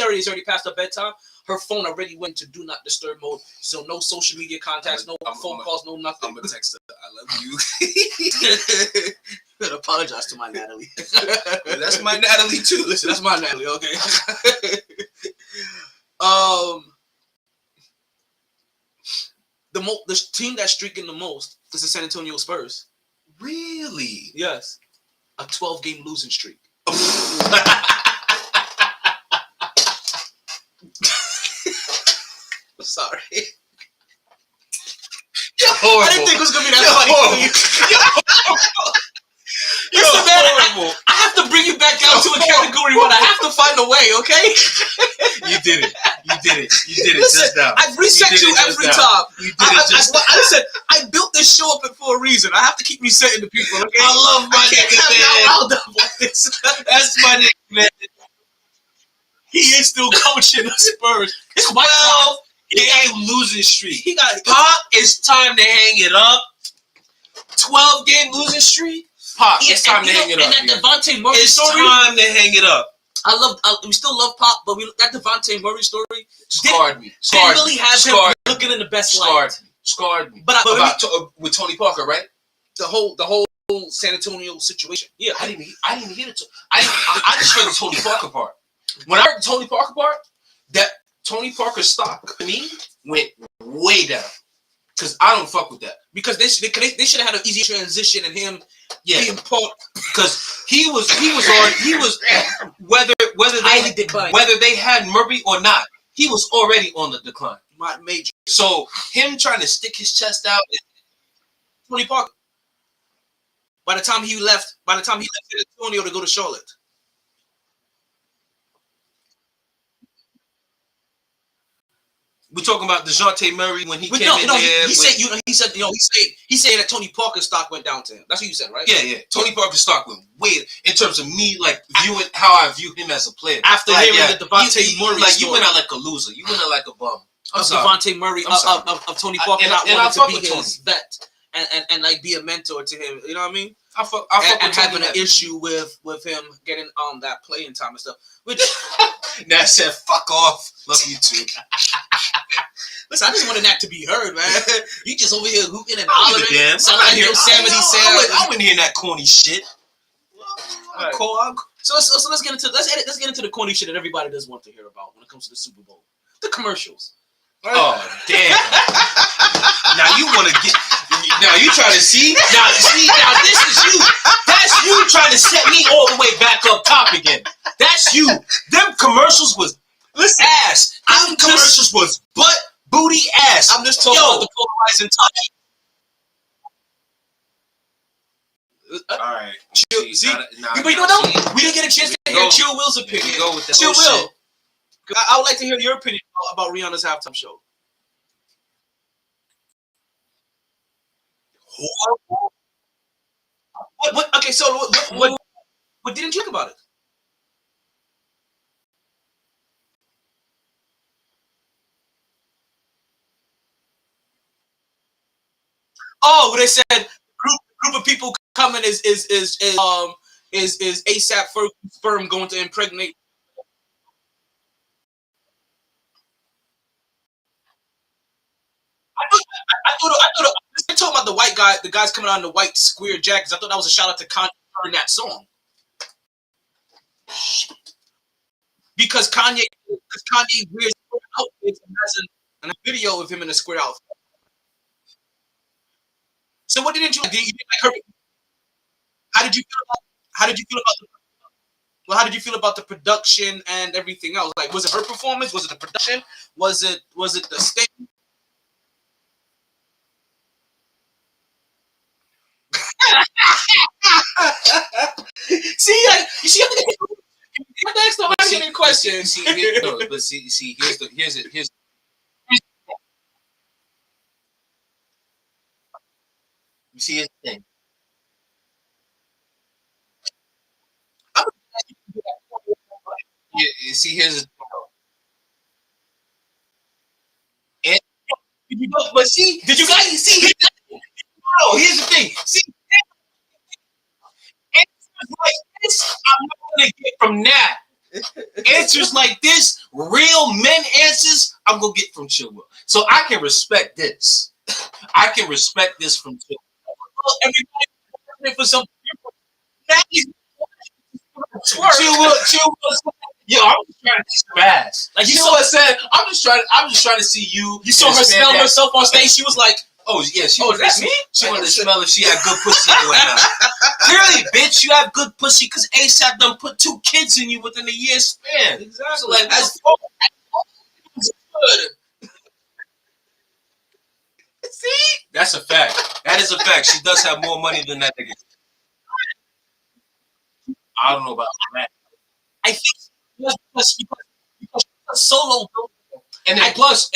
it's already past her bedtime, her phone already went to do not disturb mode. So no social media contacts, no phone calls, no nothing. I'm gonna text her. I love you. I apologize to my Natalie. That's my Natalie too. Listen, that's my Natalie. Okay. The team that's streaking the most is the San Antonio Spurs. Really? Yes. A 12-game losing streak. Sorry. You're horrible. I didn't think it was gonna be that funny. Listen, man, I have to bring you back down to a category one. I have to find a way, okay? You did it. Listen, just now. I've reset you every time. You did it just now. Listen, I built this show up for a reason. I have to keep resetting the people, okay? I love my nigga, man. That's my nigga, man. He is still coaching the Spurs. It's 12-game losing streak. Pop, it's time to hang it up. 12-game losing streak. Pop, it's time to hang it up. And that Devontae Murray story. It's time to hang it up. We still love Pop, but that Devontae Murray story scarred me. Didn't really have him looking in the best light. Scarred me. But with Tony Parker, right? The whole San Antonio situation. Yeah, I didn't hear it. I just heard the Tony Parker part. When I heard the Tony Parker part, that Tony Parker stock to me went way down. Because I don't fuck with that. Because they should have had an easy transition and him being part. Because he was whether they had Murray or not, he was already on the decline. Major. So him trying to stick his chest out, Tony Parker. By the time he left San Antonio to go to Charlotte. We're talking about DeJounte Murray when he But came no, in no, there. he said, he said that Tony Parker's stock went down to him. That's what you said, right? Yeah. Tony Parker's stock went way in terms of me, like viewing how I view him as a player. After like, hearing the Devontae Murray like story. you went out like a loser. You went out like a bum. I'm Of sorry. Devontae Murray, of Tony Parker not wanting to be his vet and like be a mentor to him. You know what I mean? I fuck And with having Tony an issue with him getting that playing time and stuff. Which That said, fuck off. Love you too. listen, I just wanted that to be heard, man. You just over here hooping and I don't hollering. give a damn. Sound I'm not like here. Yosemite I Sam. wouldn't hear that corny shit. Right. Cool. So let's get into the corny shit that everybody does want to hear about when it comes to the Super Bowl. The commercials. Right? Oh damn! Now you want to get? Now you trying to see? Now this is you. That's you trying to set me all the way back up top again. That's you. Them commercials was ass. Them commercials was butt, booty, ass. I'm just talking about the polarizing touch. All right. Chill, see? We didn't get a chance to hear Chill Will's opinion. Go with that Chill bullshit. Will. I would like to hear your opinion about Rihanna's halftime show. Horrible. What? Okay, so what didn't you think about it? Oh, they said group of people coming is ASAP sperm going to impregnate. I thought they're talking about the white guy, the guys coming out in the white square jackets. I thought that was a shout out to Kanye in that song. Because Kanye wears square outfits and has a video of him in a square outfit. So what didn't you like? Did you like her? How did you feel about the production and everything else? Like, was it her performance? Was it the production? Was it the stage? See, like, you see, you have to ask the hard-hitting questions. Here's it. You see his thing. You see his. And, but see, Did you guys see? no, here's the thing. See, answers like this, I'm not gonna get from that. Answers like this, real men answers, I'm gonna get from Chill Will. So I can respect this. I can respect this from Chill Will. Everybody for something different. Now he's Chill Will. Yo, I'm just trying to see some ass. Like you saw what said, I'm just trying to see you. You saw her smell herself on stage. She was like, oh yeah, she "Oh, that's me." She wanted to smell if she had good pussy or whatnot. Clearly, bitch, you have good pussy because ASAP done put 2 kids in you within a year span. Exactly. So like that's good. See, that's a fact. That is a fact. She does have more money than that nigga. I don't know about that. I think because solo. And then plus,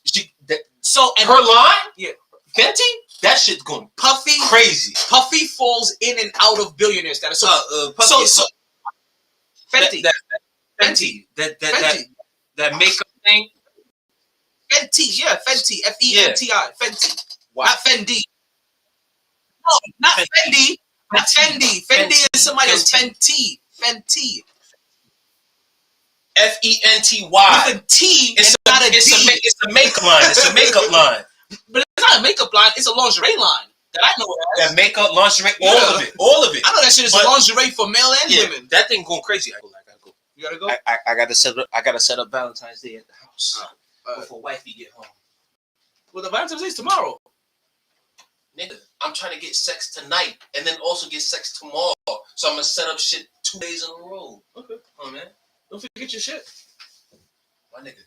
she So and her line, yeah, Fenty, that shit's going Puffy crazy. Puffy falls in and out of billionaire status. So, Puffy, so Fenty, Fenty, that makeup thing. Fenty, yeah, Fenty, Fenti, Fenty, Wow. not Fendi. No, not Fendi, not Fendi. Fendi is somebody else. Fenty. Fenty. With a T, It's and not a D. It's a makeup line. It's a makeup line. But it's not a makeup line. It's a lingerie line that I know. That makeup, lingerie, all of it. I know that shit is a lingerie for male and women. That thing going crazy. I gotta go. You gotta go. I gotta set up Valentine's Day at the house before wifey get home. Well, the Valentine's Day is tomorrow. Nigga, I'm trying to get sex tonight and then also get sex tomorrow. So I'm gonna set up shit 2 days in a row. Okay. Oh man. Don't forget your shit. My nigga.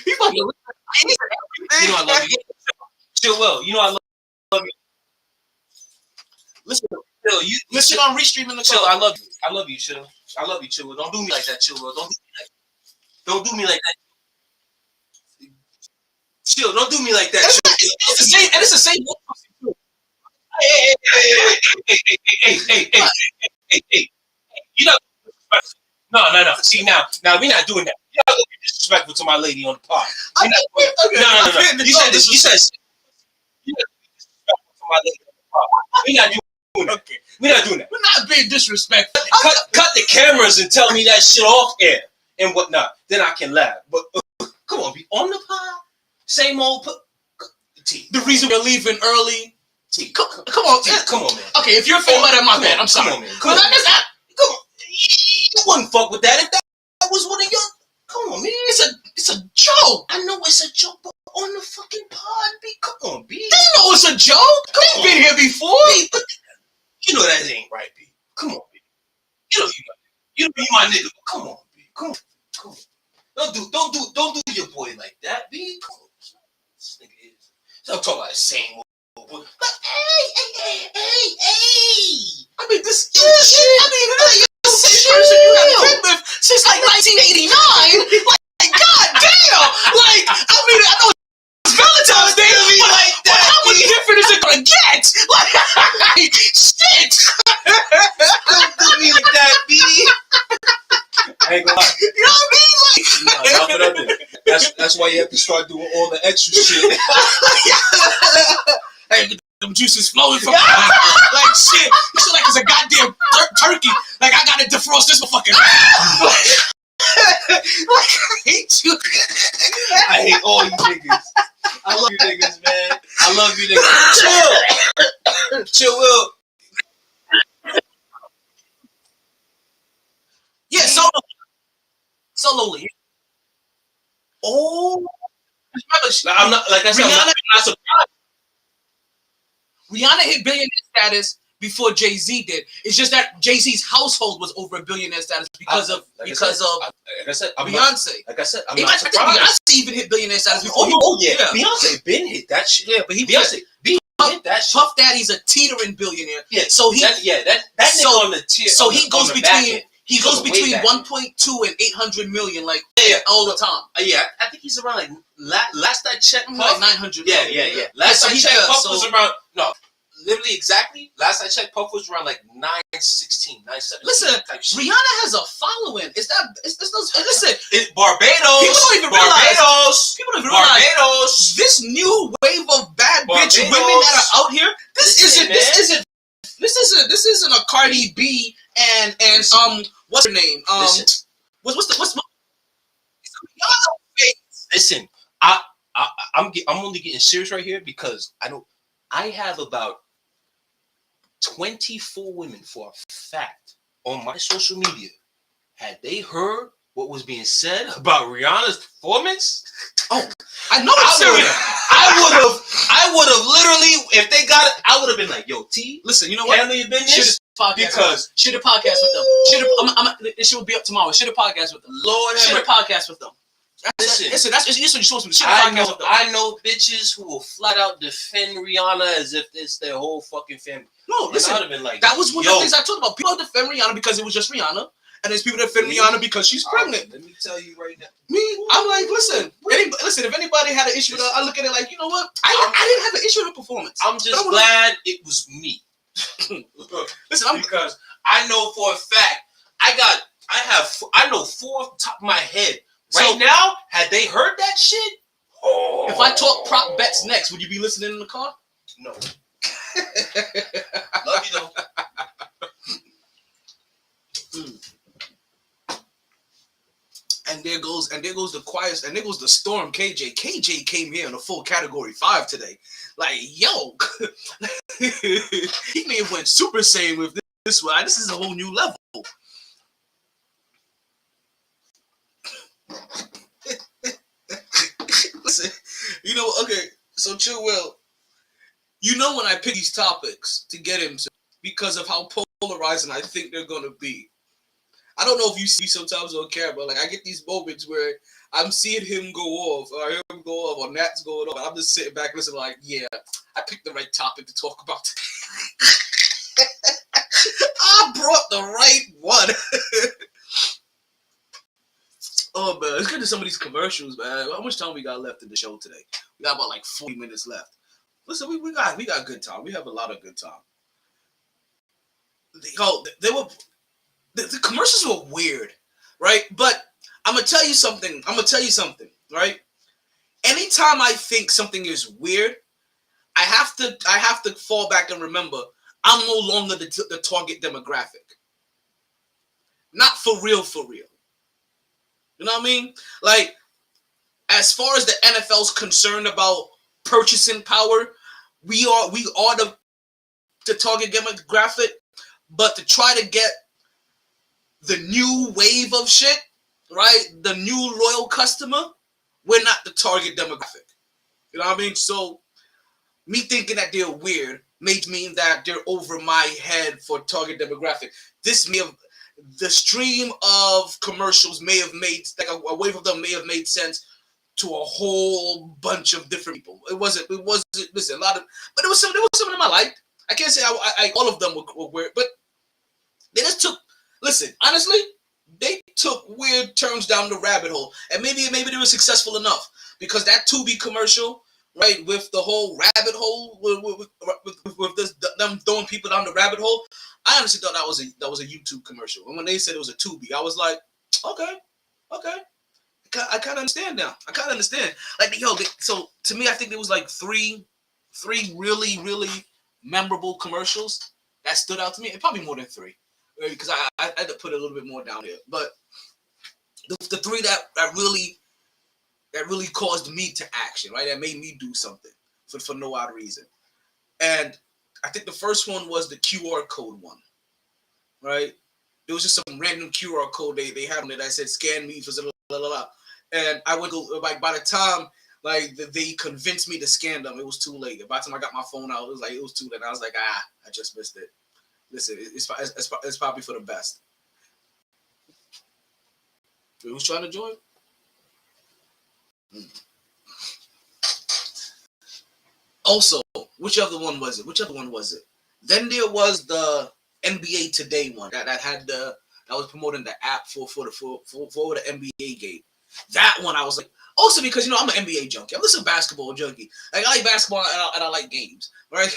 You know I love you. Chill Will. You know I love you. Listen, Chill. listen on Restreaming the Chill. Club. I love you, Chill. I love you, Chill. Don't do me like that, Chill Will. Don't do me like that. Don't do me like that. Chill. Don't do me like that. It's the same, and it's the same. Hey, you know, no. See now we're not doing that. You're not gonna be disrespectful to my lady on the pod. No. You said this. You said you're not gonna be disrespectful to my lady on the pod. We're not doing that. Okay. We're not doing that. We're not being disrespectful. Cut the cameras and tell me that shit off air and whatnot. Then I can laugh. But come on, be on the pod. Same old. T. The reason we're leaving early. T. Come on, T. Come on, man. Okay, if you're a fan, my bad. I'm sorry. Come on, man. Come on. Come on. You wouldn't fuck with that if that was one of your. Come on, man. It's a joke. I know it's a joke, but on the fucking pod, B. Come on, B. They know it's a joke. You've been here before. B, but you know that ain't right, B. Come on, B. You know you my nigga. But come on, B. Come on. Don't do your boy like that, B. Come on. This nigga is. So I'm talking about the same old boy. But hey. I mean, this. Yeah, I mean, you're the same person you have been with since like 1989. Like, god damn. Like, I mean, I know it's Valentine's Day, but like, how much different is it gonna get? Like, shit. Don't do me like that, B. I ain't gonna lie. You know what I mean? Like, Not for nothing. That's why you have to start doing all the extra shit. Hey, them juices flowing from like shit. You feel like it's a goddamn turkey. Like I gotta defrost this motherfucker. Like I hate you. I hate all you niggas. I love you niggas, man. I love you niggas. Chill, Will. Yeah, solo. Oh, I'm not like I said. I'm not surprised. Rihanna hit billionaire status before Jay-Z did. It's just that Jay-Z's household was over a billionaire status because of Beyonce. I'm not surprised. Beyonce even hit billionaire status before. Yeah. Beyonce been hit that shit. Yeah, but Beyonce hit that shit. Puff Daddy's a teetering billionaire. Yeah, so he that nigga on the tier. So he goes between. He goes between 1.2 and 800 million, like all the time. Yeah, I think he's around like last I checked, Puff, like 900. Yeah. Last I checked, Puff was around literally exactly. Last I checked, Puff was around like 916, 917. Listen, Rihanna has a following. Listen, it's Barbados. People don't even realize this new wave of bad bitch women that are out here. This isn't a Cardi B and what's her name? What's Listen, I'm only getting serious right here because I have about 24 women for a fact on my social media. Had they heard what was being said about Rihanna's performance? Oh, I know it's serious. I would have literally, if they got it, I would have been like, yo, T, listen, you know what? Handle your business. Should a podcast with them. It should be up tomorrow. Should a podcast with them. Lord, should a podcast with them. Listen, that's what you're supposed to do. I know bitches who will flat out defend Rihanna as if it's their whole fucking family. No, listen, I'd have been like, that was one of the things I talked about. People defend Rihanna because it was just Rihanna, and there's people that defend Rihanna because she's pregnant. Let me tell you right now. I'm like, listen. If anybody had an issue with her, I look at it like, you know what? I didn't have an issue with her performance. I'm just glad it was me. Listen, because I know for a fact I know four off the top of my head. Right now, had they heard that shit? Oh. If I talk prop bets next, would you be listening in the car? No. Love you though. And there goes the quiet, and there goes the storm. KJ came here in a full category 5 today. Like, yo, he may have went Super Saiyan with this one. This is a whole new level. Listen, you know, okay, so Chill Will, you know when I pick these topics to get into because of how polarizing I think they're gonna be. I don't know if you see sometimes on camera, like I get these moments where I'm seeing him go off, or I hear him go off, or Nat's going off, and I'm just sitting back listening like, yeah, I picked the right topic to talk about today. I brought the right one. Oh man, let's get to some of these commercials, man. How much time we got left in the show today? We got about like 40 minutes left. Listen, we got good time. We have a lot of good time. The commercials were weird, right? But I'm gonna tell you something. Right? Anytime I think something is weird, I have to fall back and remember I'm no longer the target demographic. Not for real, for real. You know what I mean? Like, as far as the NFL's concerned about purchasing power, we are the target demographic. But to try to get the new wave of shit, right? The new loyal customer, we're not the target demographic. You know what I mean? So me thinking that they're weird made mean that they're over my head for target demographic. This may have the stream of commercials may have made like a wave of them may have made sense to a whole bunch of different people. It wasn't listen, a lot of, but there was some of them I liked. I can't say I all of them were weird, but they just took, listen, honestly, they took weird turns down the rabbit hole. And maybe they were successful enough. Because that Tubi commercial, right, with the whole rabbit hole, with this, them throwing people down the rabbit hole, I honestly thought that was a YouTube commercial. And when they said it was a Tubi, I was like, okay. I kind of understand now. I kind of understand. Like, yo, so to me, I think there was like three really, really memorable commercials that stood out to me. And probably more than three. Because I had to put a little bit more down here, but the three that really caused me to action, right? That made me do something for no odd reason. And I think the first one was the QR code one, right? There was just some random QR code they had on it that said "scan me" for blah, blah, blah. And I would go, like, by the time like they convinced me to scan them, it was too late. By the time I got my phone out, it was too late. And I was like, I just missed it. Listen, it's probably for the best. Who's trying to join? Also, which other one was it? Then there was the NBA Today one that was promoting the app for the NBA game. That one I was like, also because I'm an NBA junkie. I'm just a basketball junkie. Like, I like basketball and I like games, right?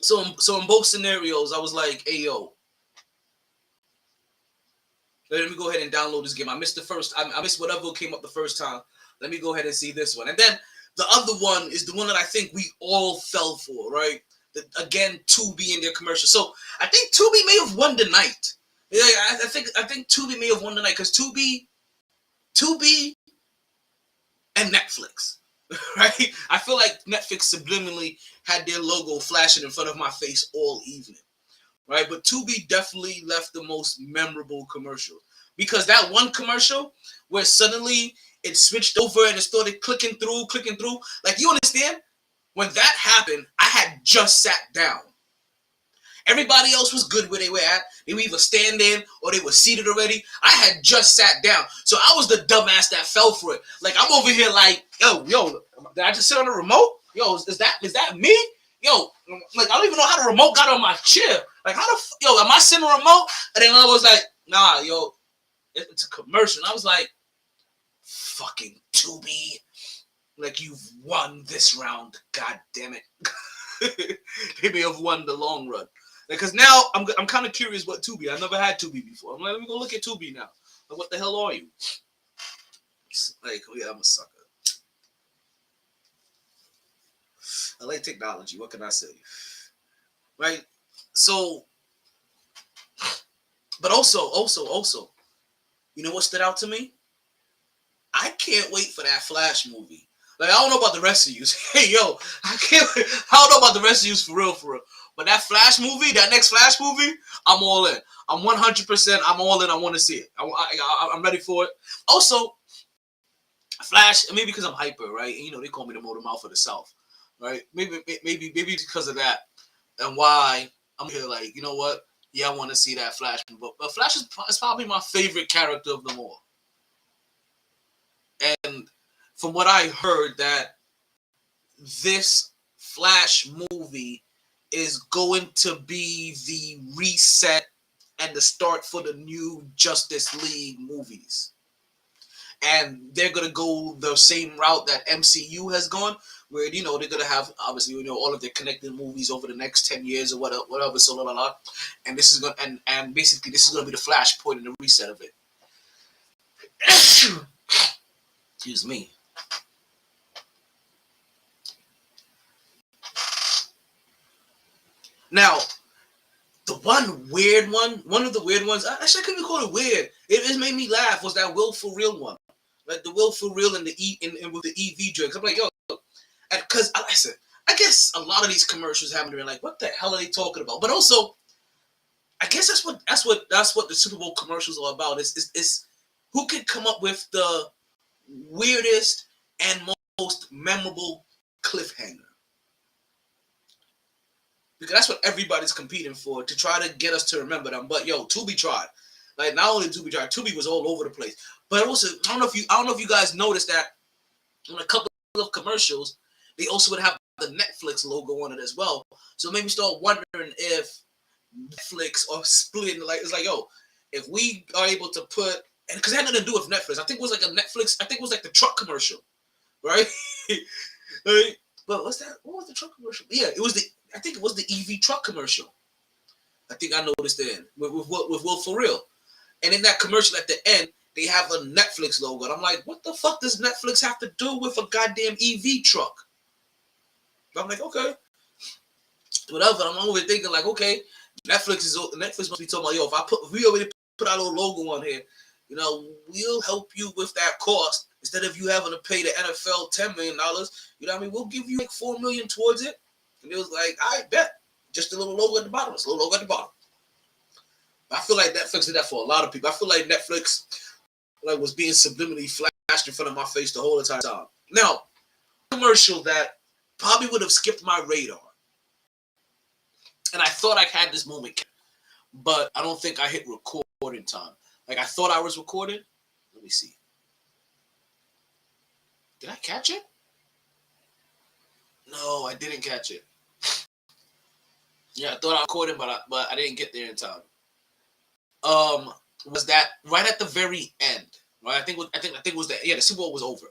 So in both scenarios, I was like, hey, yo, let me go ahead and download this game. I missed the first. I missed whatever came up the first time. Let me go ahead and see this one. And then the other one is the one that I think we all fell for, right? Again, Tubi in their commercial. So I think Tubi may have won the night. Yeah, I think Tubi may have won the night because Tubi and Netflix, right? I feel like Netflix subliminally had their logo flashing in front of my face all evening, right? But Tubi definitely left the most memorable commercial because that one commercial where suddenly it switched over and it started clicking through. Like, you understand? When that happened, I had just sat down. Everybody else was good where they were at. They were either standing or they were seated already. I had just sat down. So I was the dumbass that fell for it. Like, I'm over here like, yo, did I just sit on the remote? Yo, is that me? Yo, like, I don't even know how the remote got on my chair. Like, am I sitting on the remote? And then I was like, nah, yo, it's a commercial. And I was like, fucking Tubi. Like, you've won this round. God damn it. They may have won the long run. Because now I'm kind of curious what Tubi. I never had Tubi before. I'm like, let me go look at Tubi now. Like, what the hell are you? It's like, oh yeah, I'm a sucker. I like technology. What can I say? Right? So, but also, you know what stood out to me? I can't wait for that Flash movie. Like, I don't know about the rest of you. Hey, yo, I don't know about the rest of you for real. But that Flash movie, that next Flash movie, I'm all in. I'm 100%. I'm all in. I want to see it. I'm ready for it. Also, Flash, maybe because I'm hyper, right? And, they call me the Motor Mouth of the South, right? Maybe because of that, and why I'm here. Like, you know what? Yeah, I want to see that Flash. But Flash is probably my favorite character of them all. And from what I heard, that this Flash movie is going to be the reset and the start for the new Justice League movies. And they're gonna go the same route that MCU has gone, where they're gonna have obviously all of their connected movies over the next 10 years or whatever. So and this is gonna and basically this is gonna be the flashpoint and the reset of it. Excuse me. Now, the one of the weird ones, actually I couldn't call it weird. It just made me laugh. Was that Will for Real one? Like the Will for Real and the and with the EV drinks. I'm like, yo, because I said, I guess a lot of these commercials haven't been like, what the hell are they talking about? But also, I guess that's what the Super Bowl commercials are about. Is who can come up with the weirdest and most memorable cliffhanger. Because that's what everybody's competing for, to try to get us to remember them. But yo, Tubi tried. Like, not only Tubi tried, Tubi was all over the place. But also, I don't know if you guys noticed that on a couple of commercials, they also would have the Netflix logo on it as well. So it made me start wondering if Netflix or splitting, like, it's like, yo, if we are able to put, and because it had nothing to do with Netflix. I think it was like a Netflix, I think it was like the truck commercial, right? Right? But what's that? What was the truck commercial? Yeah, I think it was the EV truck commercial. I think I noticed it with Will for Real. And in that commercial at the end, they have a Netflix logo. And I'm like, what the fuck does Netflix have to do with a goddamn EV truck? But I'm like, okay. Whatever. I'm over thinking like, okay, Netflix must be talking about, yo, if we already put our little logo on here, we'll help you with that cost. Instead of you having to pay the NFL $10 million, we'll give you like $4 million towards it. And it was like, I bet. Just a little logo at the bottom. It's a little logo at the bottom. I feel like Netflix did that for a lot of people. I feel like Netflix was being subliminally flashed in front of my face the whole entire time. Now, commercial that probably would have skipped my radar. And I thought I had this moment, but I don't think I hit record in time. Like, I thought I was recording. Let me see. Did I catch it? No, I didn't catch it. Yeah, I thought I was recording, but I didn't get there in time. Was that right at the very end? Right, I think it was that. Yeah, the Super Bowl was over,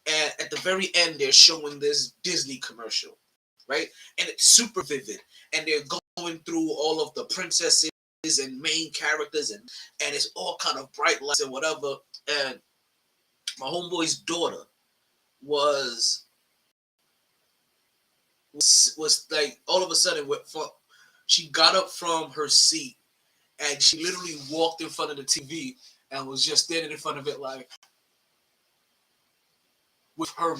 and at the very end, they're showing this Disney commercial, right? And it's super vivid, and they're going through all of the princesses and main characters, and it's all kind of bright lights and whatever. And my homeboy's daughter was like, all of a sudden, she got up from her seat and she literally walked in front of the TV and was just standing in front of it, like, with her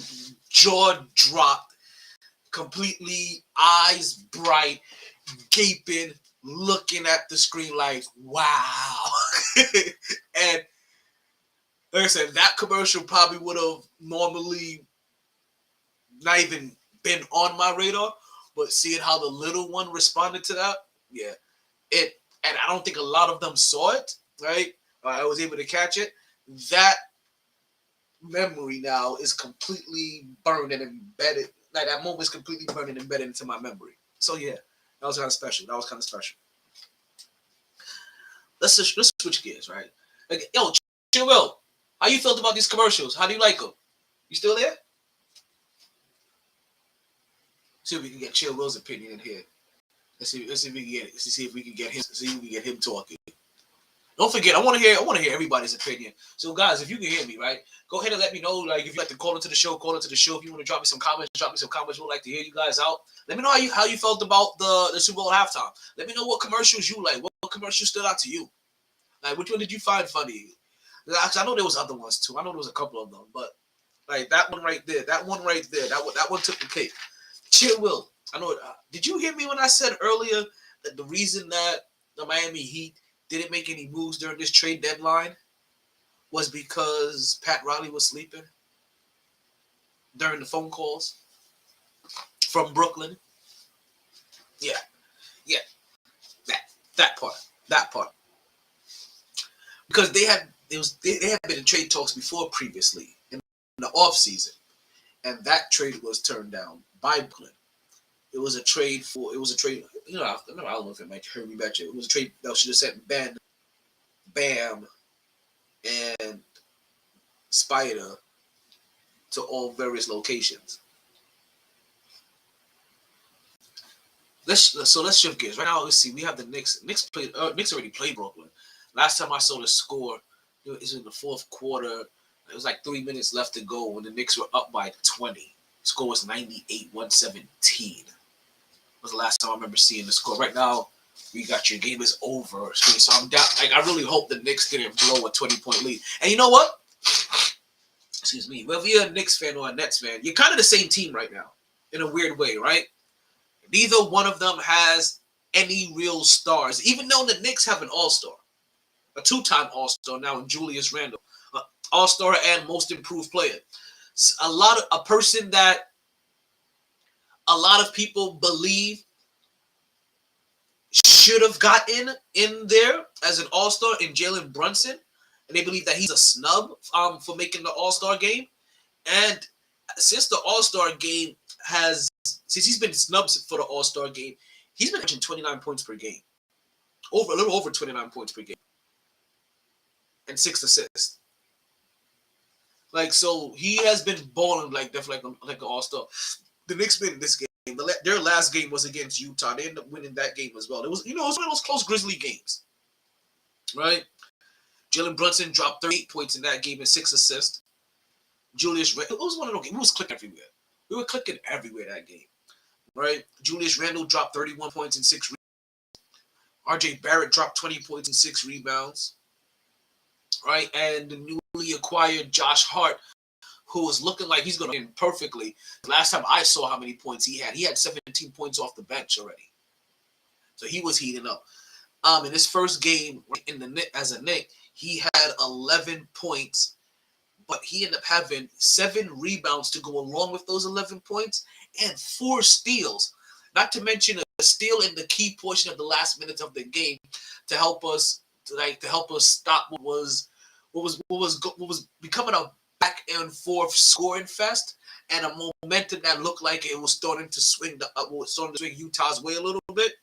jaw dropped, completely eyes bright, gaping, looking at the screen like, wow. And like I said, that commercial probably would have normally not even been on my radar, but seeing how the little one responded to that, yeah, and I don't think a lot of them saw it, right? I was able to catch it. That memory now is completely burned and embedded. Like, that moment is completely burned and embedded into my memory. So yeah, that was kind of special. Let's switch gears, right? Like, yo, Chill Will, how you felt about these commercials? How do you like them? You still there? See if we can get Chill Will's opinion in here. Let's see if we can get him talking. Don't forget, I want to hear everybody's opinion. So guys, if you can hear me, right, go ahead and let me know. Like, if you'd like to call into the show. If you want to drop me some comments, We'd like to hear you guys out. Let me know how you felt about the Super Bowl halftime. Let me know what commercials you like. What commercials stood out to you? Like, which one did you find funny? Because I know there was other ones too. I know there was a couple of them, but like that one right there, that one took the cake. Chill Will, I know. Did you hear me when I said earlier that the reason that the Miami Heat didn't make any moves during this trade deadline was because Pat Riley was sleeping during the phone calls from Brooklyn? Yeah. That part. Because they had been in trade talks before previously in the offseason, and that trade was turned down by Brooklyn. It was a trade for. It was a trade. You know, I don't know if it might hurt me back. It was a trade that should have sent Ben, Bam, and Spider to all various locations. Let's shift gears. Right now, let's see. We have the Knicks. Knicks already played Brooklyn. Last time I saw the score, it was in the fourth quarter. It was like 3 minutes left to go when the Knicks were up by 20. The score was 98-117. Was the last time I remember seeing the score. Right now, we got your game is over. So I'm down. Like, I really hope the Knicks didn't blow a 20-point lead. And you know what? Excuse me. Whether you're a Knicks fan or a Nets fan, you're kind of the same team right now, in a weird way, right? Neither one of them has any real stars, even though the Knicks have an all-star, a two-time all-star now in Julius Randle, all-star and most improved player. A person that a lot of people believe should have gotten in there as an all-star in Jalen Brunson, and they believe that he's a snub for making the all-star game. And since the all-star game since he's been snubbed for the all-star game, he's been averaging 29 points per game, a little over 29 points per game, and 6 assists. Like, so he has been balling definitely like an all-star. The Knicks win this game. Their last game was against Utah. They ended up winning that game as well. It was one of those close Grizzly games, right? Jalen Brunson dropped 38 points in that game and 6 assists. Julius Randle, it was one of those games. We was clicking everywhere. We were clicking everywhere that game, right? Julius Randle dropped 31 points and 6 rebounds. RJ Barrett dropped 20 points and 6 rebounds, right? And the newly acquired Josh Hart, who was looking like he's going to win perfectly. Last time I saw how many points he had 17 points off the bench already. So he was heating up. In his first game as a Knick, he had 11 points, but he ended up having 7 rebounds to go along with those 11 points and 4 steals. Not to mention a steal in the key portion of the last minutes of the game to help us stop what was becoming a back and forth scoring fest and a momentum that looked like it was starting to swing Utah's way a little bit.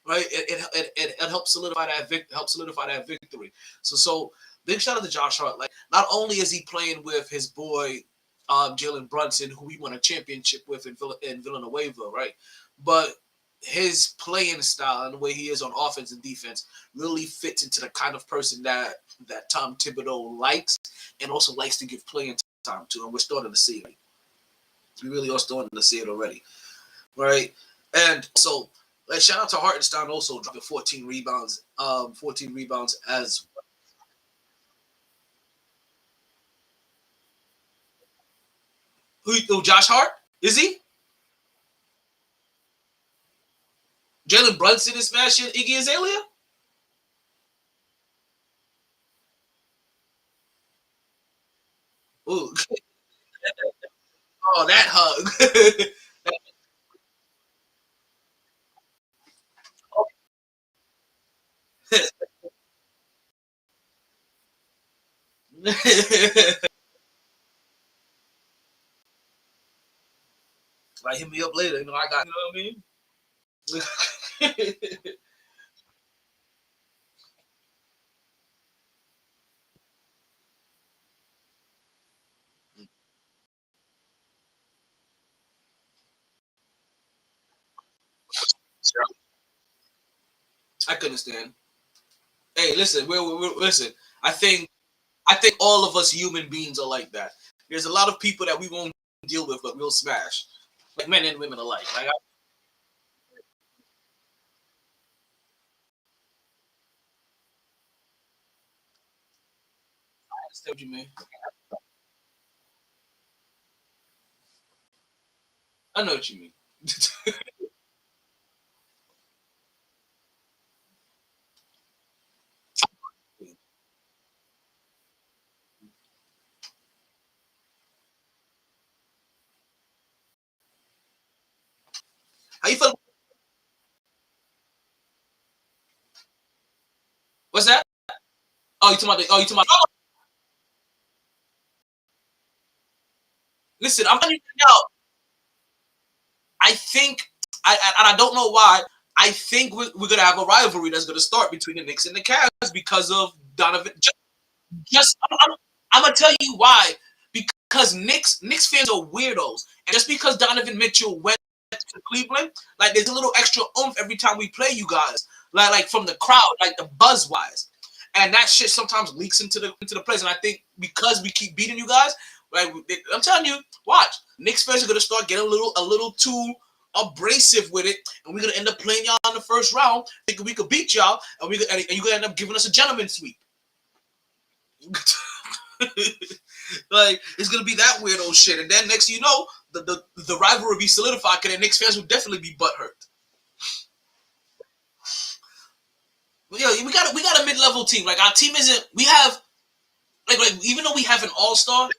Right, it helps solidify that victory. So big shout out to Josh Hart. Like, not only is he playing with his boy Jalen Brunson, who he won a championship with in Villanueva, right? But his playing style and the way he is on offense and defense really fits into the kind of person that Tom Thibodeau likes and also likes to give playing time to. And we're starting to see it. We really are starting to see it already, right? And so, shout out to Hartenstein, also dropping 14 rebounds. 14 rebounds as who? Josh Hart? Is he? Jalen Brunson is smashing Iggy Azalea? Ooh. Oh, that hug. Like, hit me up later. I got, you know what I mean? I can understand. Hey, listen, listen. I think all of us human beings are like that. There's a lot of people that we won't deal with, but we'll smash, like men and women alike. Like, I understand what you mean. I know what you mean. How you feel? What's that? Oh, you talking about? Oh, you talking about? Oh, listen, I'm finding out. I think I don't know why. I think we're gonna have a rivalry that's gonna start between the Knicks and the Cavs because of Donovan. Just I'm gonna tell you why. Because Knicks fans are weirdos, and just because Donovan Mitchell went to Cleveland, like there's a little extra oomph every time we play you guys, like from the crowd, like the buzz wise, and that shit sometimes leaks into the place. And I think because we keep beating you guys, like I'm telling you, watch, Knicks fans are gonna start getting a little too abrasive with it, and we're gonna end up playing y'all in the first round, thinking we could beat y'all, and you're gonna end up giving us a gentleman sweep. Like it's gonna be that weird old shit, and then next you know, the rivalry will be solidified, and the Knicks fans will definitely be butthurt. But yeah, we got a mid-level team. Like our team isn't. We have like even though we have an all-star,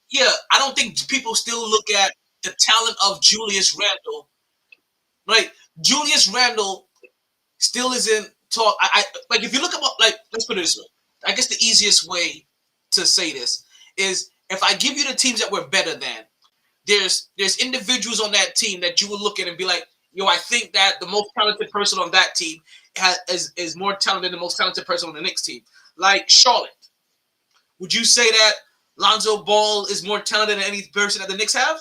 yeah, I don't think people still look at the talent of Julius Randle. Like Julius Randle still isn't talk. I like if you look at like let's put it this way. I guess the easiest way to say this is if I give you the teams that we're better than, there's individuals on that team that you will look at and be like, yo, I think that the most talented person on that team is more talented than the most talented person on the Knicks team. Like Charlotte. Would you say that Lonzo Ball is more talented than any person that the Knicks have?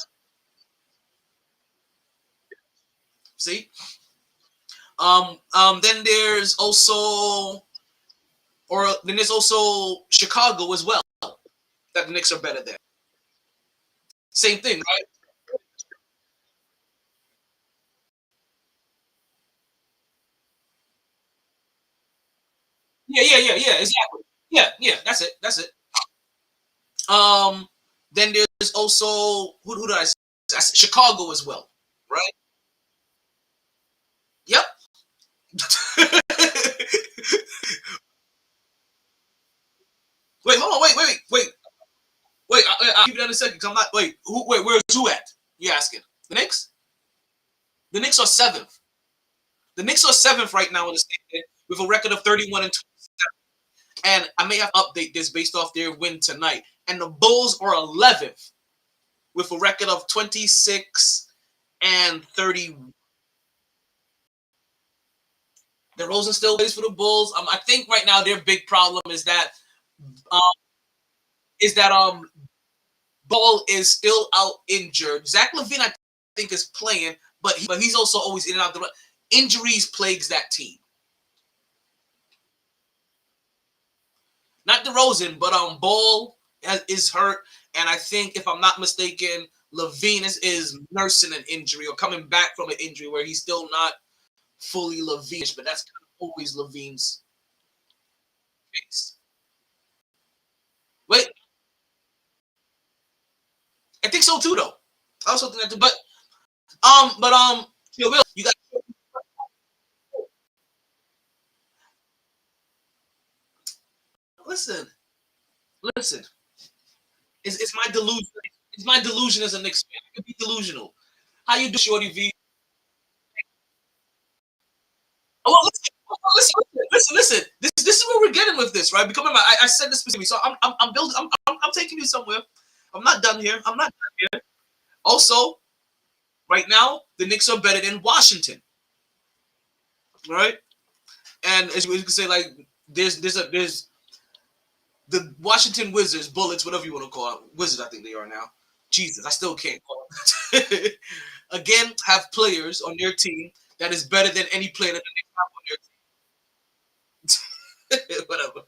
See? Then there's also Chicago as well that the Knicks are better than. Same thing, right? Yeah, exactly. Yeah, that's it. That's it. Then there's also who did I say? Chicago as well, right? Yep. Wait, hold on, wait. I'll keep that in a second. Cause I'm not. Wait. Where's who at? You asking the Knicks? The Knicks are seventh. The Knicks are seventh right now in the state with a record of 31 and 27. And I may have to update this based off their win tonight. And the Bulls are 11th with a record of 26 and 30. DeRozan still plays for the Bulls. I think right now their big problem um, is that Ball is still out injured. Zach LaVine, I think, is playing, but he's also always in and out. Injuries plagues that team. Not DeRozan, but Ball is hurt, and I think if I'm not mistaken, LaVine is nursing an injury or coming back from an injury where he's still not fully LaVine, but that's kind of always LaVine's case. Wait, I think so too, though. I also think that too, Will, you got listen. Listen, it's my delusion. It's my delusion as a Knicks fan. I could be delusional. How you do, Shorty V? Oh, well, listen. This is where we're getting with this, right? Becoming, I said this specifically, so I'm building. I'm taking you somewhere. I'm not done here. I'm not done here. Also, right now, the Knicks are better than Washington, right? And as you can say, like there's the Washington Wizards, Bullets, whatever you want to call it, Wizards. I think they are now. Jesus, I still can't call them. Again, have players on their team that is better than any player that they have on their team. Whatever.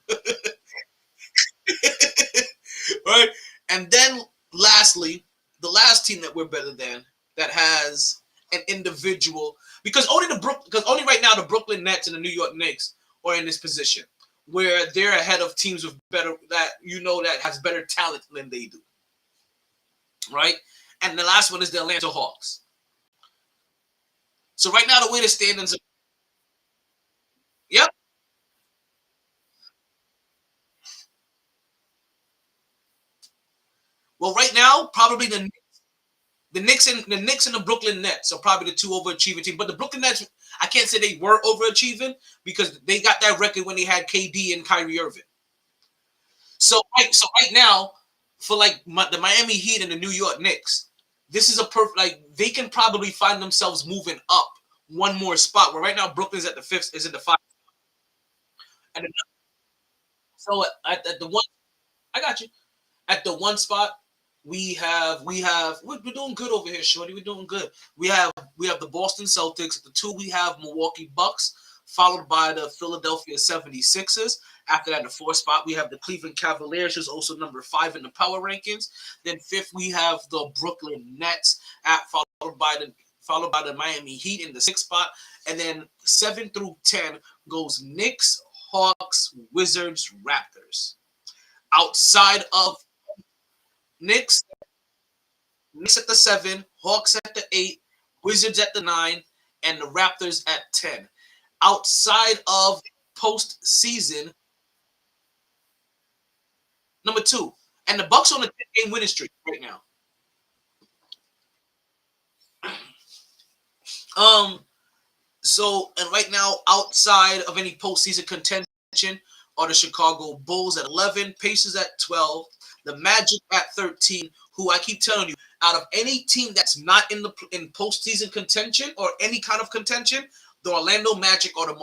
Right? And then lastly, the last team that we're better than that has an individual because only right now the Brooklyn Nets and the New York Knicks are in this position where they're ahead of teams with better that has better talent than they do. Right? And the last one is the Atlanta Hawks. So right now the way the standings are, yep. Well, right now, probably Knicks and the Brooklyn Nets are probably the two overachieving teams. But the Brooklyn Nets, I can't say they were overachieving because they got that record when they had KD and Kyrie Irving. So right now, for like the Miami Heat and the New York Knicks, this is a perfect, like, they can probably find themselves moving up one more spot. Where right now Brooklyn's at the 5th, is in the 5th. And so at the one, I got you. At the one spot, we're doing good over here, Shorty. We're doing good. We have the Boston Celtics. At the 2, we have Milwaukee Bucks, followed by the Philadelphia 76ers. After that, the 4th spot, we have the Cleveland Cavaliers, who's also number 5 in the power rankings. Then 5th, we have the Brooklyn Nets, followed by the Miami Heat in the 6th spot. And then 7 through 10 goes Knicks, Hawks, Wizards, Raptors. Outside of Knicks at the 7, Hawks at the 8, Wizards at the 9, and the Raptors at 10. Outside of postseason, number 2, and the Bucks on a 10-game winning streak right now. So, and right now, outside of any postseason contention, are the Chicago Bulls at 11, Pacers at 12, the Magic at 13, who I keep telling you, out of any team that's not in postseason contention or any kind of contention, the Orlando Magic are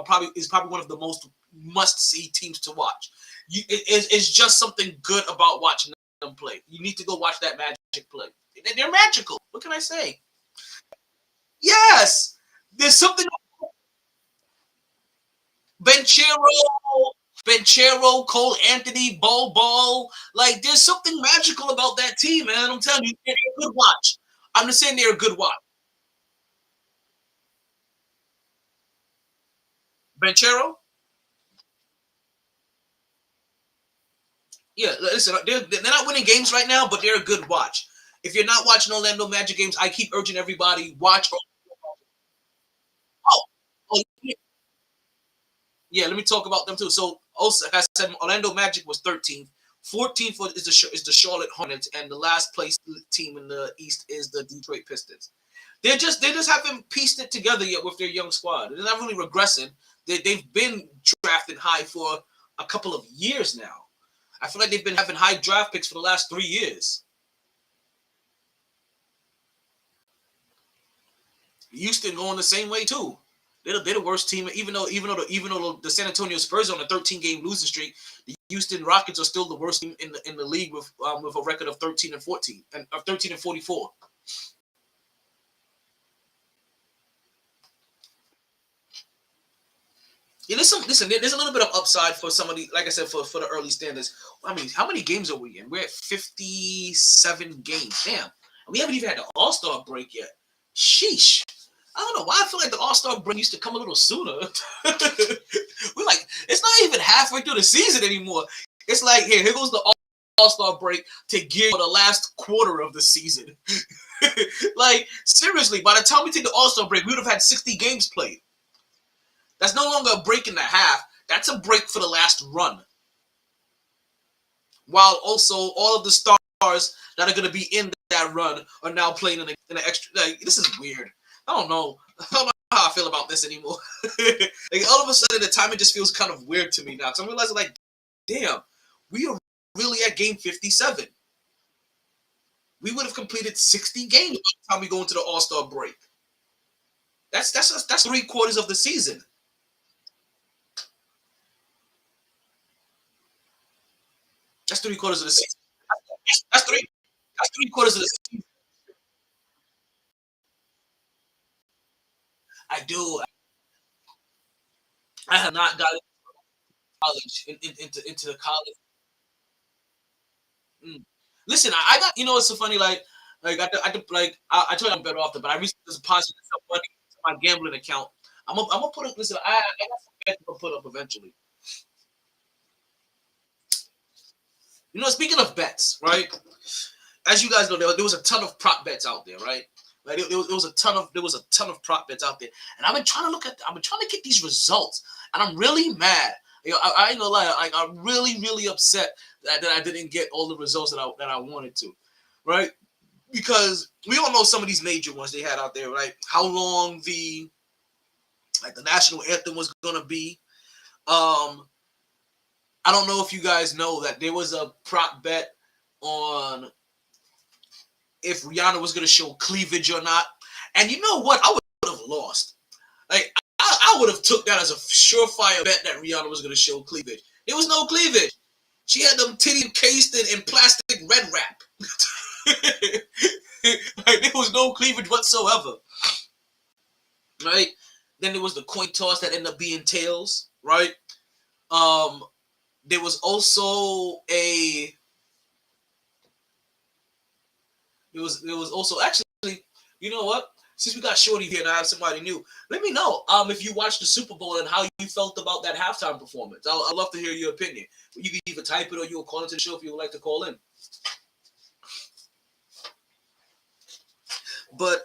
probably one of the most must-see teams to watch. It's just something good about watching them play. You need to go watch that Magic play. They're magical. What can I say? Yes, there's something. Benchero, Cole Anthony, Ball. Like, there's something magical about that team, man. I'm telling you, they're a good watch. I'm just saying they're a good watch. Benchero? Yeah, listen, they're not winning games right now, but they're a good watch. If you're not watching Orlando Magic games, I keep urging everybody, watch. Oh, yeah, let me talk about them too. So, also, like I said, Orlando Magic was 13th. 14th is the Charlotte Hornets, and the last place team in the East is the Detroit Pistons. They just haven't pieced it together yet with their young squad. They're not really regressing. They've been drafted high for a couple of years now. I feel like they've been having high draft picks for the last 3 years. Houston going the same way too. They're the worst team, even though the San Antonio Spurs are on a 13-game losing streak. The Houston Rockets are still the worst team in the league with a record of 13-14 and 13-44. Yeah, there's a little bit of upside for somebody, like I said, for the early standards. I mean, how many games are we in? We're at 57 games. Damn. We haven't even had the All-Star break yet. Sheesh. I don't know why I feel like the All-Star break used to come a little sooner. We're like, it's not even halfway through the season anymore. It's like, here goes the All-Star break to gear for the last quarter of the season. Like, seriously, by the time we take the All-Star break, we would have had 60 games played. That's no longer a break in the half. That's a break for the last run. While also all of the stars that are going to be in that run are now playing in an extra. Like, this is weird. I don't know how I feel about this anymore. Like, all of a sudden, the timing just feels kind of weird to me now. Because I'm realizing, like, damn, we are really at game 57. We would have completed 60 games by the time we go into the All-Star break. That's 3/4 of the season. That's 3/4 of the season. That's 3/4 of the season. I do. I have not gotten college into the college. Mm. Listen, I got, it's so funny. I told you I'm better off, but I recently deposited some money to my gambling account. I'm gonna put it. Listen, I got some bets to put up eventually. Speaking of bets, right? As you guys know, there was a ton of prop bets out there, right? Like, there was a ton of prop bets out there, and I've been trying to get these results, and I'm really mad. I ain't gonna lie, I'm really upset that I didn't get all the results that I wanted to, right? Because we all know some of these major ones they had out there, right? How long the national anthem was gonna be. I don't know if you guys know that there was a prop bet on if Rihanna was gonna show cleavage or not. And you know what? I would have lost. Like I would have took that as a surefire bet that Rihanna was gonna show cleavage. There was no cleavage. She had them titties encased in plastic red wrap. Like, there was no cleavage whatsoever. Right? Then there was the coin toss that ended up being tails. Right? There was also a. There was also actually. You know what? Since we got Shorty here and I have somebody new, let me know if you watched the Super Bowl and how you felt about that halftime performance. I'd love to hear your opinion. You can either type it or you'll call into the show if you would like to call in. But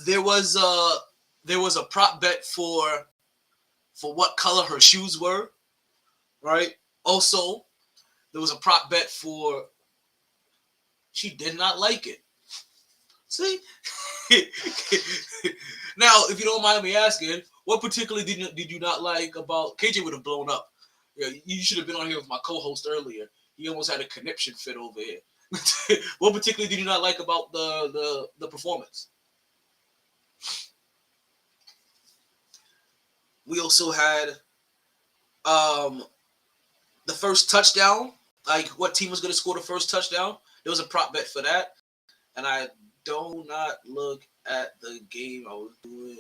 there was a prop bet for what color her shoes were, right? Also, there was a prop bet for she did not like it. See? Now, if you don't mind me asking, what particularly did you not like about KJ would have blown up? Yeah, you should have been on here with my co-host earlier. He almost had a conniption fit over here. What particularly did you not like about the performance? We also had the first touchdown, like what team was going to score the first touchdown. There was a prop bet for that, and I do not look at the game. I was doing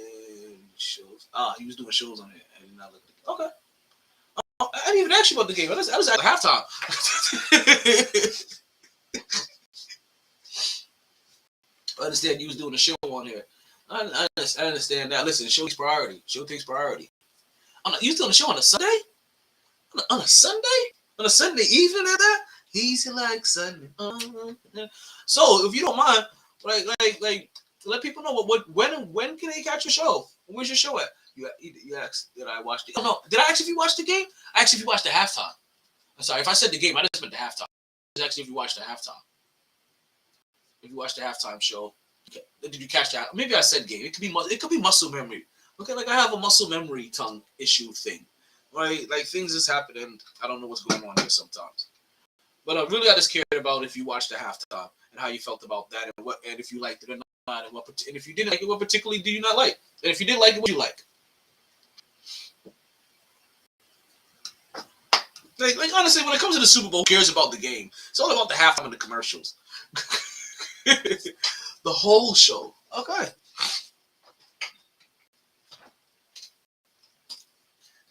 shows. He was doing shows on it. I did not look at the game. Okay. I didn't even ask you about the game. I was at halftime. I understand you was doing a show on here. I understand that. Listen, show takes priority. Show takes priority. You was doing a show on a Sunday? On a Sunday? On a Sunday evening at that? He's like Sunday. So if you don't mind, like, let people know when can they catch your show? Where's your show at? You asked, did I watch the? Oh no, did I ask if you watched the game? I asked if you watched the halftime. I'm sorry if I said the game. I just meant the halftime. It's actually if you watched the halftime. If you watched the halftime show, did you catch that? Maybe I said game. It could be muscle memory. Okay, like I have a muscle memory tongue issue thing, right? Like things just happen and I don't know what's going on here sometimes. But really, I just cared about if you watched the halftime and how you felt about that, and if you liked it or not, and if you didn't like it, what particularly do you not like? And if you did like it, what do you like? Like honestly, when it comes to the Super Bowl, who cares about the game? It's all about the halftime and the commercials. The whole show. Okay.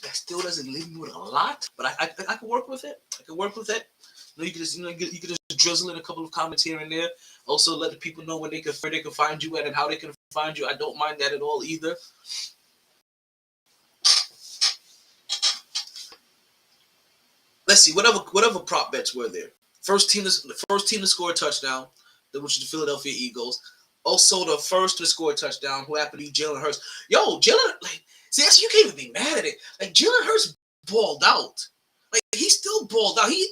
That still doesn't leave me with a lot, but I can work with it. I can work with it. You can just drizzle in a couple of comments here and there. Also, let the people know where they can find you at and how they can find you. I don't mind that at all either. Let's see, whatever prop bets were there. First team to score a touchdown, which is the Philadelphia Eagles. Also, the first to score a touchdown, who happened to be Jalen Hurts. Yo, Jalen, see, you can't even be mad at it. Like Jalen Hurts balled out. Like he still balled out. He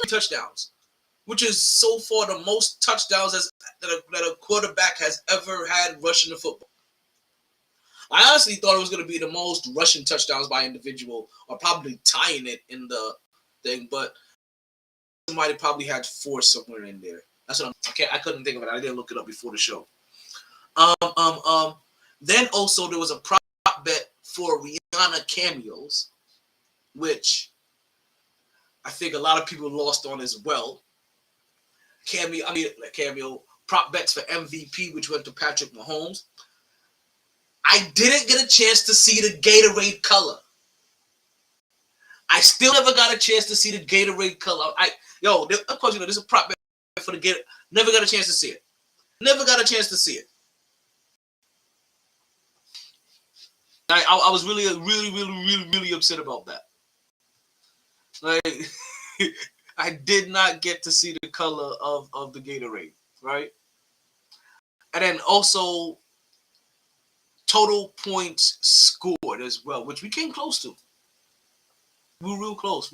touchdowns, which is so far the most touchdowns that a quarterback has ever had rushing the football. I honestly thought it was going to be the most rushing touchdowns by individual, or probably tying it in the thing, but somebody probably had 4 somewhere in there. That's what I couldn't think of it. I didn't look it up before the show. Then also there was a prop bet for Rihanna cameos, which I think a lot of people lost on as well. Cameo prop bets for MVP, which went to Patrick Mahomes. I didn't get a chance to see the Gatorade color. I still never got a chance to see the Gatorade color. Of course, there's a prop bet for the Gatorade. Never got a chance to see it. Never got a chance to see it. I was really upset about that. Like, I did not get to see the color of the Gatorade, right? And then also total points scored as well, which we came close to. We were real close.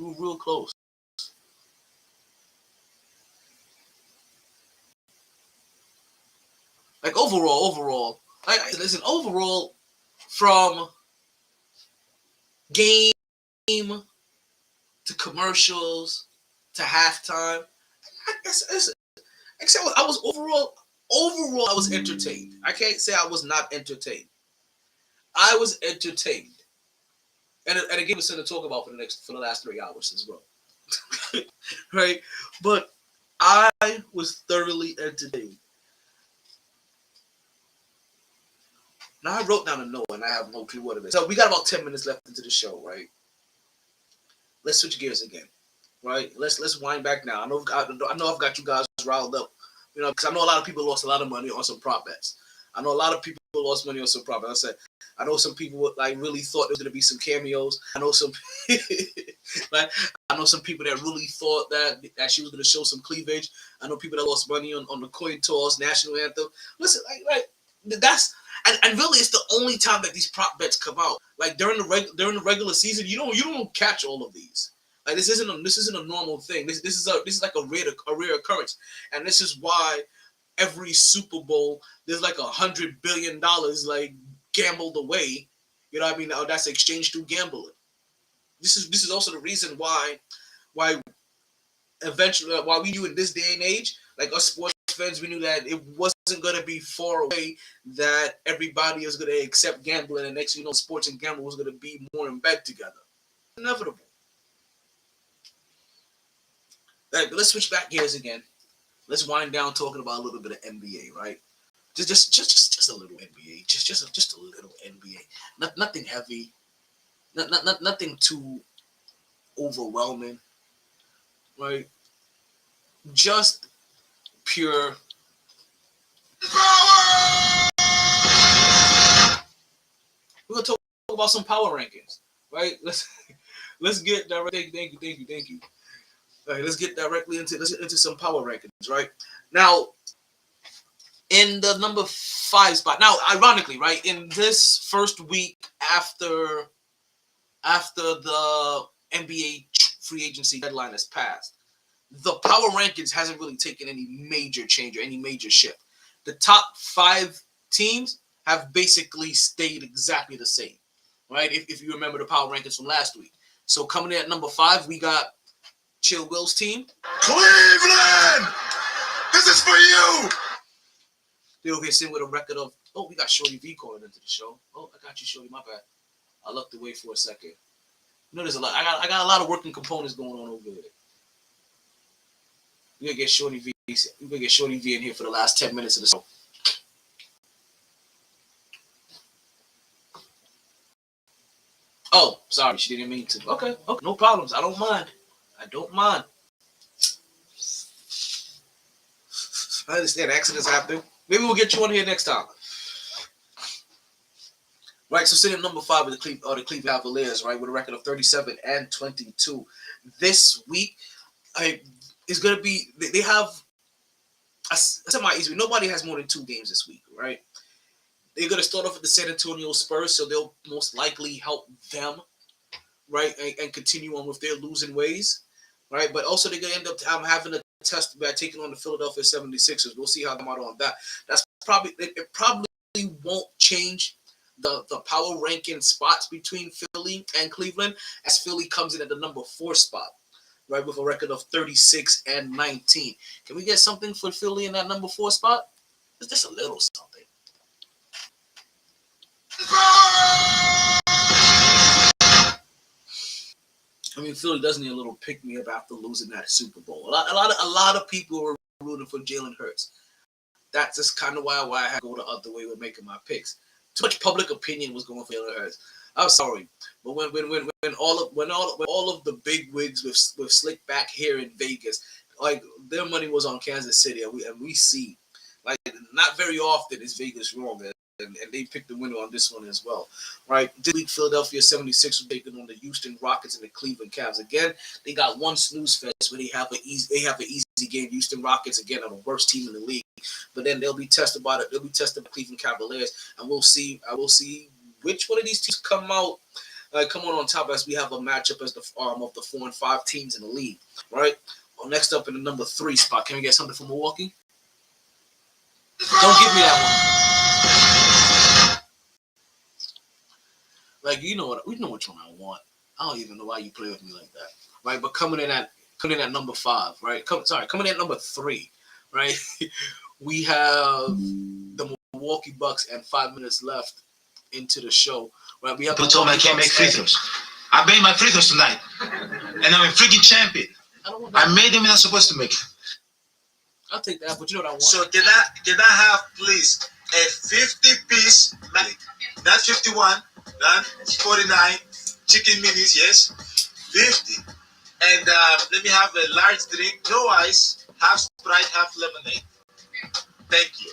Like overall, overall, from game to commercials to halftime, except I was overall, I was entertained. I can't say I was not entertained. I was entertained. And again, we're going to talk about for the last 3 hours as well. Right? But I was thoroughly entertained. Now I wrote down a note and I have no clue what it is. So we got about 10 minutes left into the show, right? Let's switch gears again. Right? Let's wind back now. I know I've got you guys riled up. You know, because I know a lot of people lost a lot of money on some prop bets. I know a lot of people lost money on some prop bets. I know some people like really thought there was gonna be some cameos. I know some people that really thought that she was gonna show some cleavage. I know people that lost money on the coin toss, national anthem. Listen, like that's and really it's the only time that these prop bets come out. Like during the regular season, you don't catch all of these. Like this isn't a normal thing. This is like a rare occurrence, and this is why every Super Bowl there's like $100 billion like gambled away. You know what I mean? Now that's exchanged through gambling. This is also the reason why eventually why we knew in this day and age, like us sports fans, we knew that it wasn't going to be far away that everybody is going to accept gambling, and next thing you know, sports and gambling was going to be more in bed together. Inevitable. Right, but let's switch back gears again. Let's wind down talking about a little bit of NBA, right? Just a little NBA, just a little NBA. Nothing heavy, nothing too overwhelming, right? Just pure. We're gonna talk about some power rankings, right? Let's get direct. Thank you. All right, let's get directly into some power rankings, right? Now, in the number 5 spot. Now, ironically, right, in this first week after the NBA free agency deadline has passed, the power rankings hasn't really taken any major change or any major shift. The top 5 teams have basically stayed exactly the same, right? If you remember the power rankings from last week. So coming in at number 5, we got Chill Will's team. Cleveland! This is for you! They'll get sent with a record of, we got Shorty V calling into the show. Oh, I got you, Shorty, my bad. I looked away for a second. You know, there's a lot. I got a lot of working components going on over there. We're gonna get Shorty V. We're gonna get Shorty V in here for the last 10 minutes of the show. Oh, sorry, she didn't mean to. Okay, no problems. I don't mind. I understand accidents happen. Maybe we'll get you on here next time. Right, so sitting at number 5 with the Cleveland Cavaliers, right, with a record of 37-22. This week, it's gonna be they have a semi-easy. Nobody has more than 2 games this week, right? They're gonna start off with the San Antonio Spurs, so they'll most likely help them, right, and continue on with their losing ways, right? But also they're gonna end up having a test by taking on the Philadelphia 76ers. We'll see how them out on that. That's probably it. Probably won't change the power ranking spots between Philly and Cleveland, as Philly comes in at the number 4 spot, right, with a record of 36-19. Can we get something for Philly in that number 4 spot? It's just a little something. I mean, Philly does need a little pick me up after losing that Super Bowl. A lot of people were rooting for Jalen Hurts. That's just kind of why I had to go the other way with making my picks. Too much public opinion was going for Jalen Hurts. I'm sorry, but when all of the big wigs with slick back hair in Vegas, like their money was on Kansas City, and we see, like, not very often is Vegas wrong. And they picked the winner on this one as well, right? This week, Philadelphia 76 were taking on the Houston Rockets and the Cleveland Cavs. Again, they got one snooze fest where they have an easy game. Houston Rockets, again, are the worst team in the league, but then they'll be tested by Cleveland Cavaliers, and we'll see. I will see which one of these teams come on top as we have a matchup as the of the 4 and 5 teams in the league, right? Well, next up in the number 3 spot, can we get something from Milwaukee? Don't give me that one. Like, we know which one I want. I don't even know why you play with me like that, right? But coming in at number 5, right? Coming in at number 3, right? we have the Milwaukee Bucks and 5 minutes left into the show. Right, we have People told me I can't make free throws. I made my free throws tonight, and I'm a freaking champion. I made them and I'm supposed to make them. I'll take that, but you know what I want. So can I have please a 50-piece, not 51, not 49 chicken minis, yes, 50, and let me have a large drink, no ice, half Sprite, half lemonade. Thank you.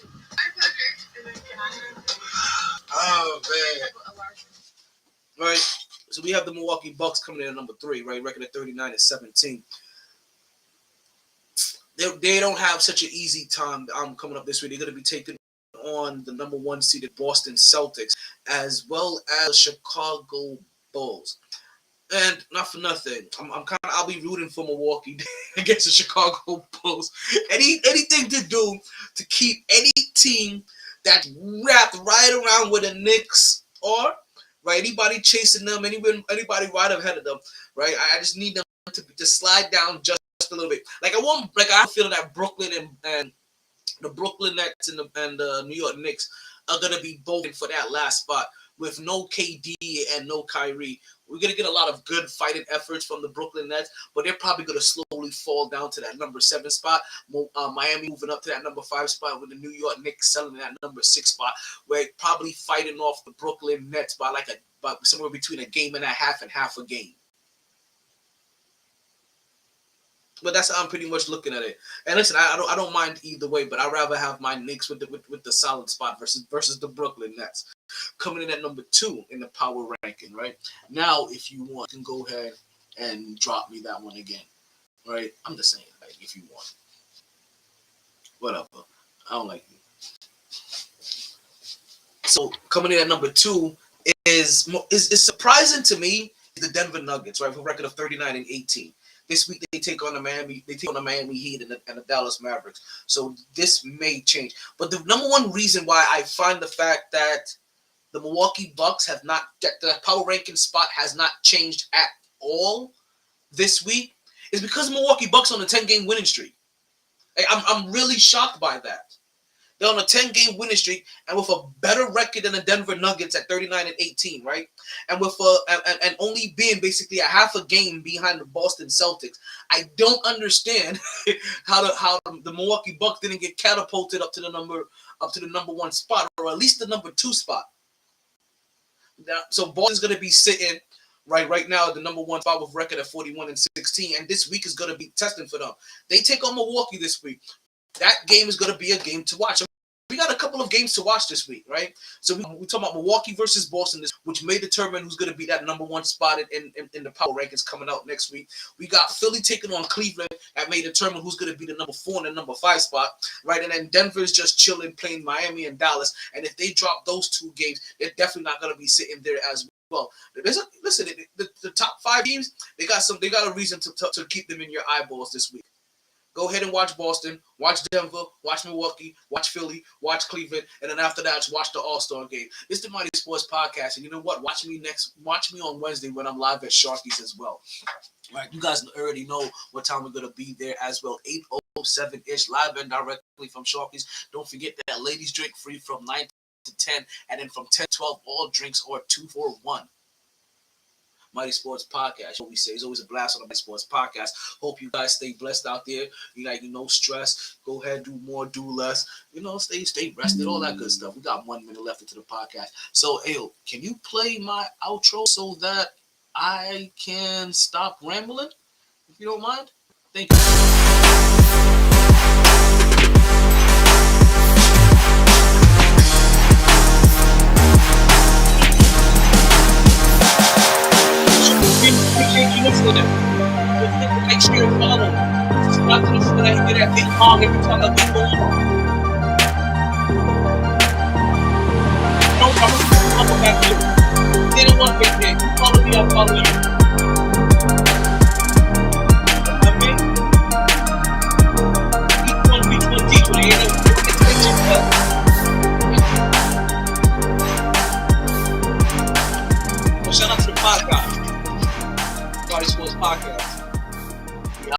Oh man. Right, so we have the Milwaukee Bucks coming in at number 3, right? Record at 39-17. They don't have such an easy time coming up this week. They're going to be taking on the number 1 seeded Boston Celtics as well as Chicago Bulls. And not for nothing, I'll be rooting for Milwaukee against the Chicago Bulls. Anything to do to keep any team that's wrapped right around where the Knicks are, right? Anybody chasing them, anybody right ahead of them, right? I just need them to just slide down just a little bit. I feel that Brooklyn and the Brooklyn Nets and the New York Knicks are gonna be voting for that last spot with no KD and no Kyrie. We're gonna get a lot of good fighting efforts from the Brooklyn Nets, but they're probably gonna slowly fall down to that number 7 spot. Miami moving up to that number 5 spot, with the New York Knicks selling that number 6 spot. We're probably fighting off the Brooklyn Nets by somewhere between a game and a half a game. But that's how I'm pretty much looking at it. And listen, I don't mind either way, but I'd rather have my Knicks with the solid spot versus the Brooklyn Nets. Coming in at number 2 in the power ranking, right? Now, if you want, you can go ahead and drop me that one again, right? I'm just saying, like, if you want. Whatever. I don't like you. So, coming in at number 2 is surprising to me, the Denver Nuggets, right? With a record of 39-18. This week they take on the Miami Heat and the Dallas Mavericks. So this may change. But the number one reason why I find the fact that the Milwaukee Bucks the power ranking spot has not changed at all this week is because the Milwaukee Bucks on a 10-game winning streak. I'm really shocked by that. They're on a 10-game winning streak and with a better record than the Denver Nuggets at 39-18, right? And with and only being basically a half a game behind the Boston Celtics. I don't understand how the Milwaukee Bucks didn't get catapulted up to the number 1 spot, or at least the number 2 spot. So Boston's going to be sitting right now at the number 1 spot with a record at 41-16, and this week is going to be testing for them. They take on Milwaukee this week. That game is going to be a game to watch. We got a couple of games to watch this week, right? So we're talking about Milwaukee versus Boston, which may determine who's going to be that number 1 spot in the power rankings coming out next week. We got Philly taking on Cleveland. That may determine who's going to be the number 4 and the number 5 spot, right? And then Denver's just chilling, playing Miami and Dallas. And if they drop those 2 games, they're definitely not going to be sitting there as well. Listen, the top 5 teams, they got a reason to keep them in your eyeballs this week. Go ahead and watch Boston, watch Denver, watch Milwaukee, watch Philly, watch Cleveland, and then after that, just watch the All-Star game. It's the MyT Sports Podcast, and you know what? Watch me on Wednesday when I'm live at Sharky's as well. Right, you guys already know what time we're gonna be there as well. 8:07-ish, live and directly from Sharky's. Don't forget that ladies drink free from 9 to 10, and then from 10 to 12, all drinks are 2 for 1. MyT Sports Podcast. What we say is always a blast on the MyT Sports Podcast. Hope you guys stay blessed out there. No stress. Go ahead, do more, do less. Stay rested, all that good stuff. We got 1 minute left into the podcast. So, Ayo, can you play my outro so that I can stop rambling? If you don't mind. Thank you. Appreciate you listening. Make sure you follow. Subscribe to the show that you get that big bong every time I get going. I'm back here. Anyone can pick. Follow me, I'll follow you. Each one teach one. Shout out to the podcast. MyT Sports Podcast.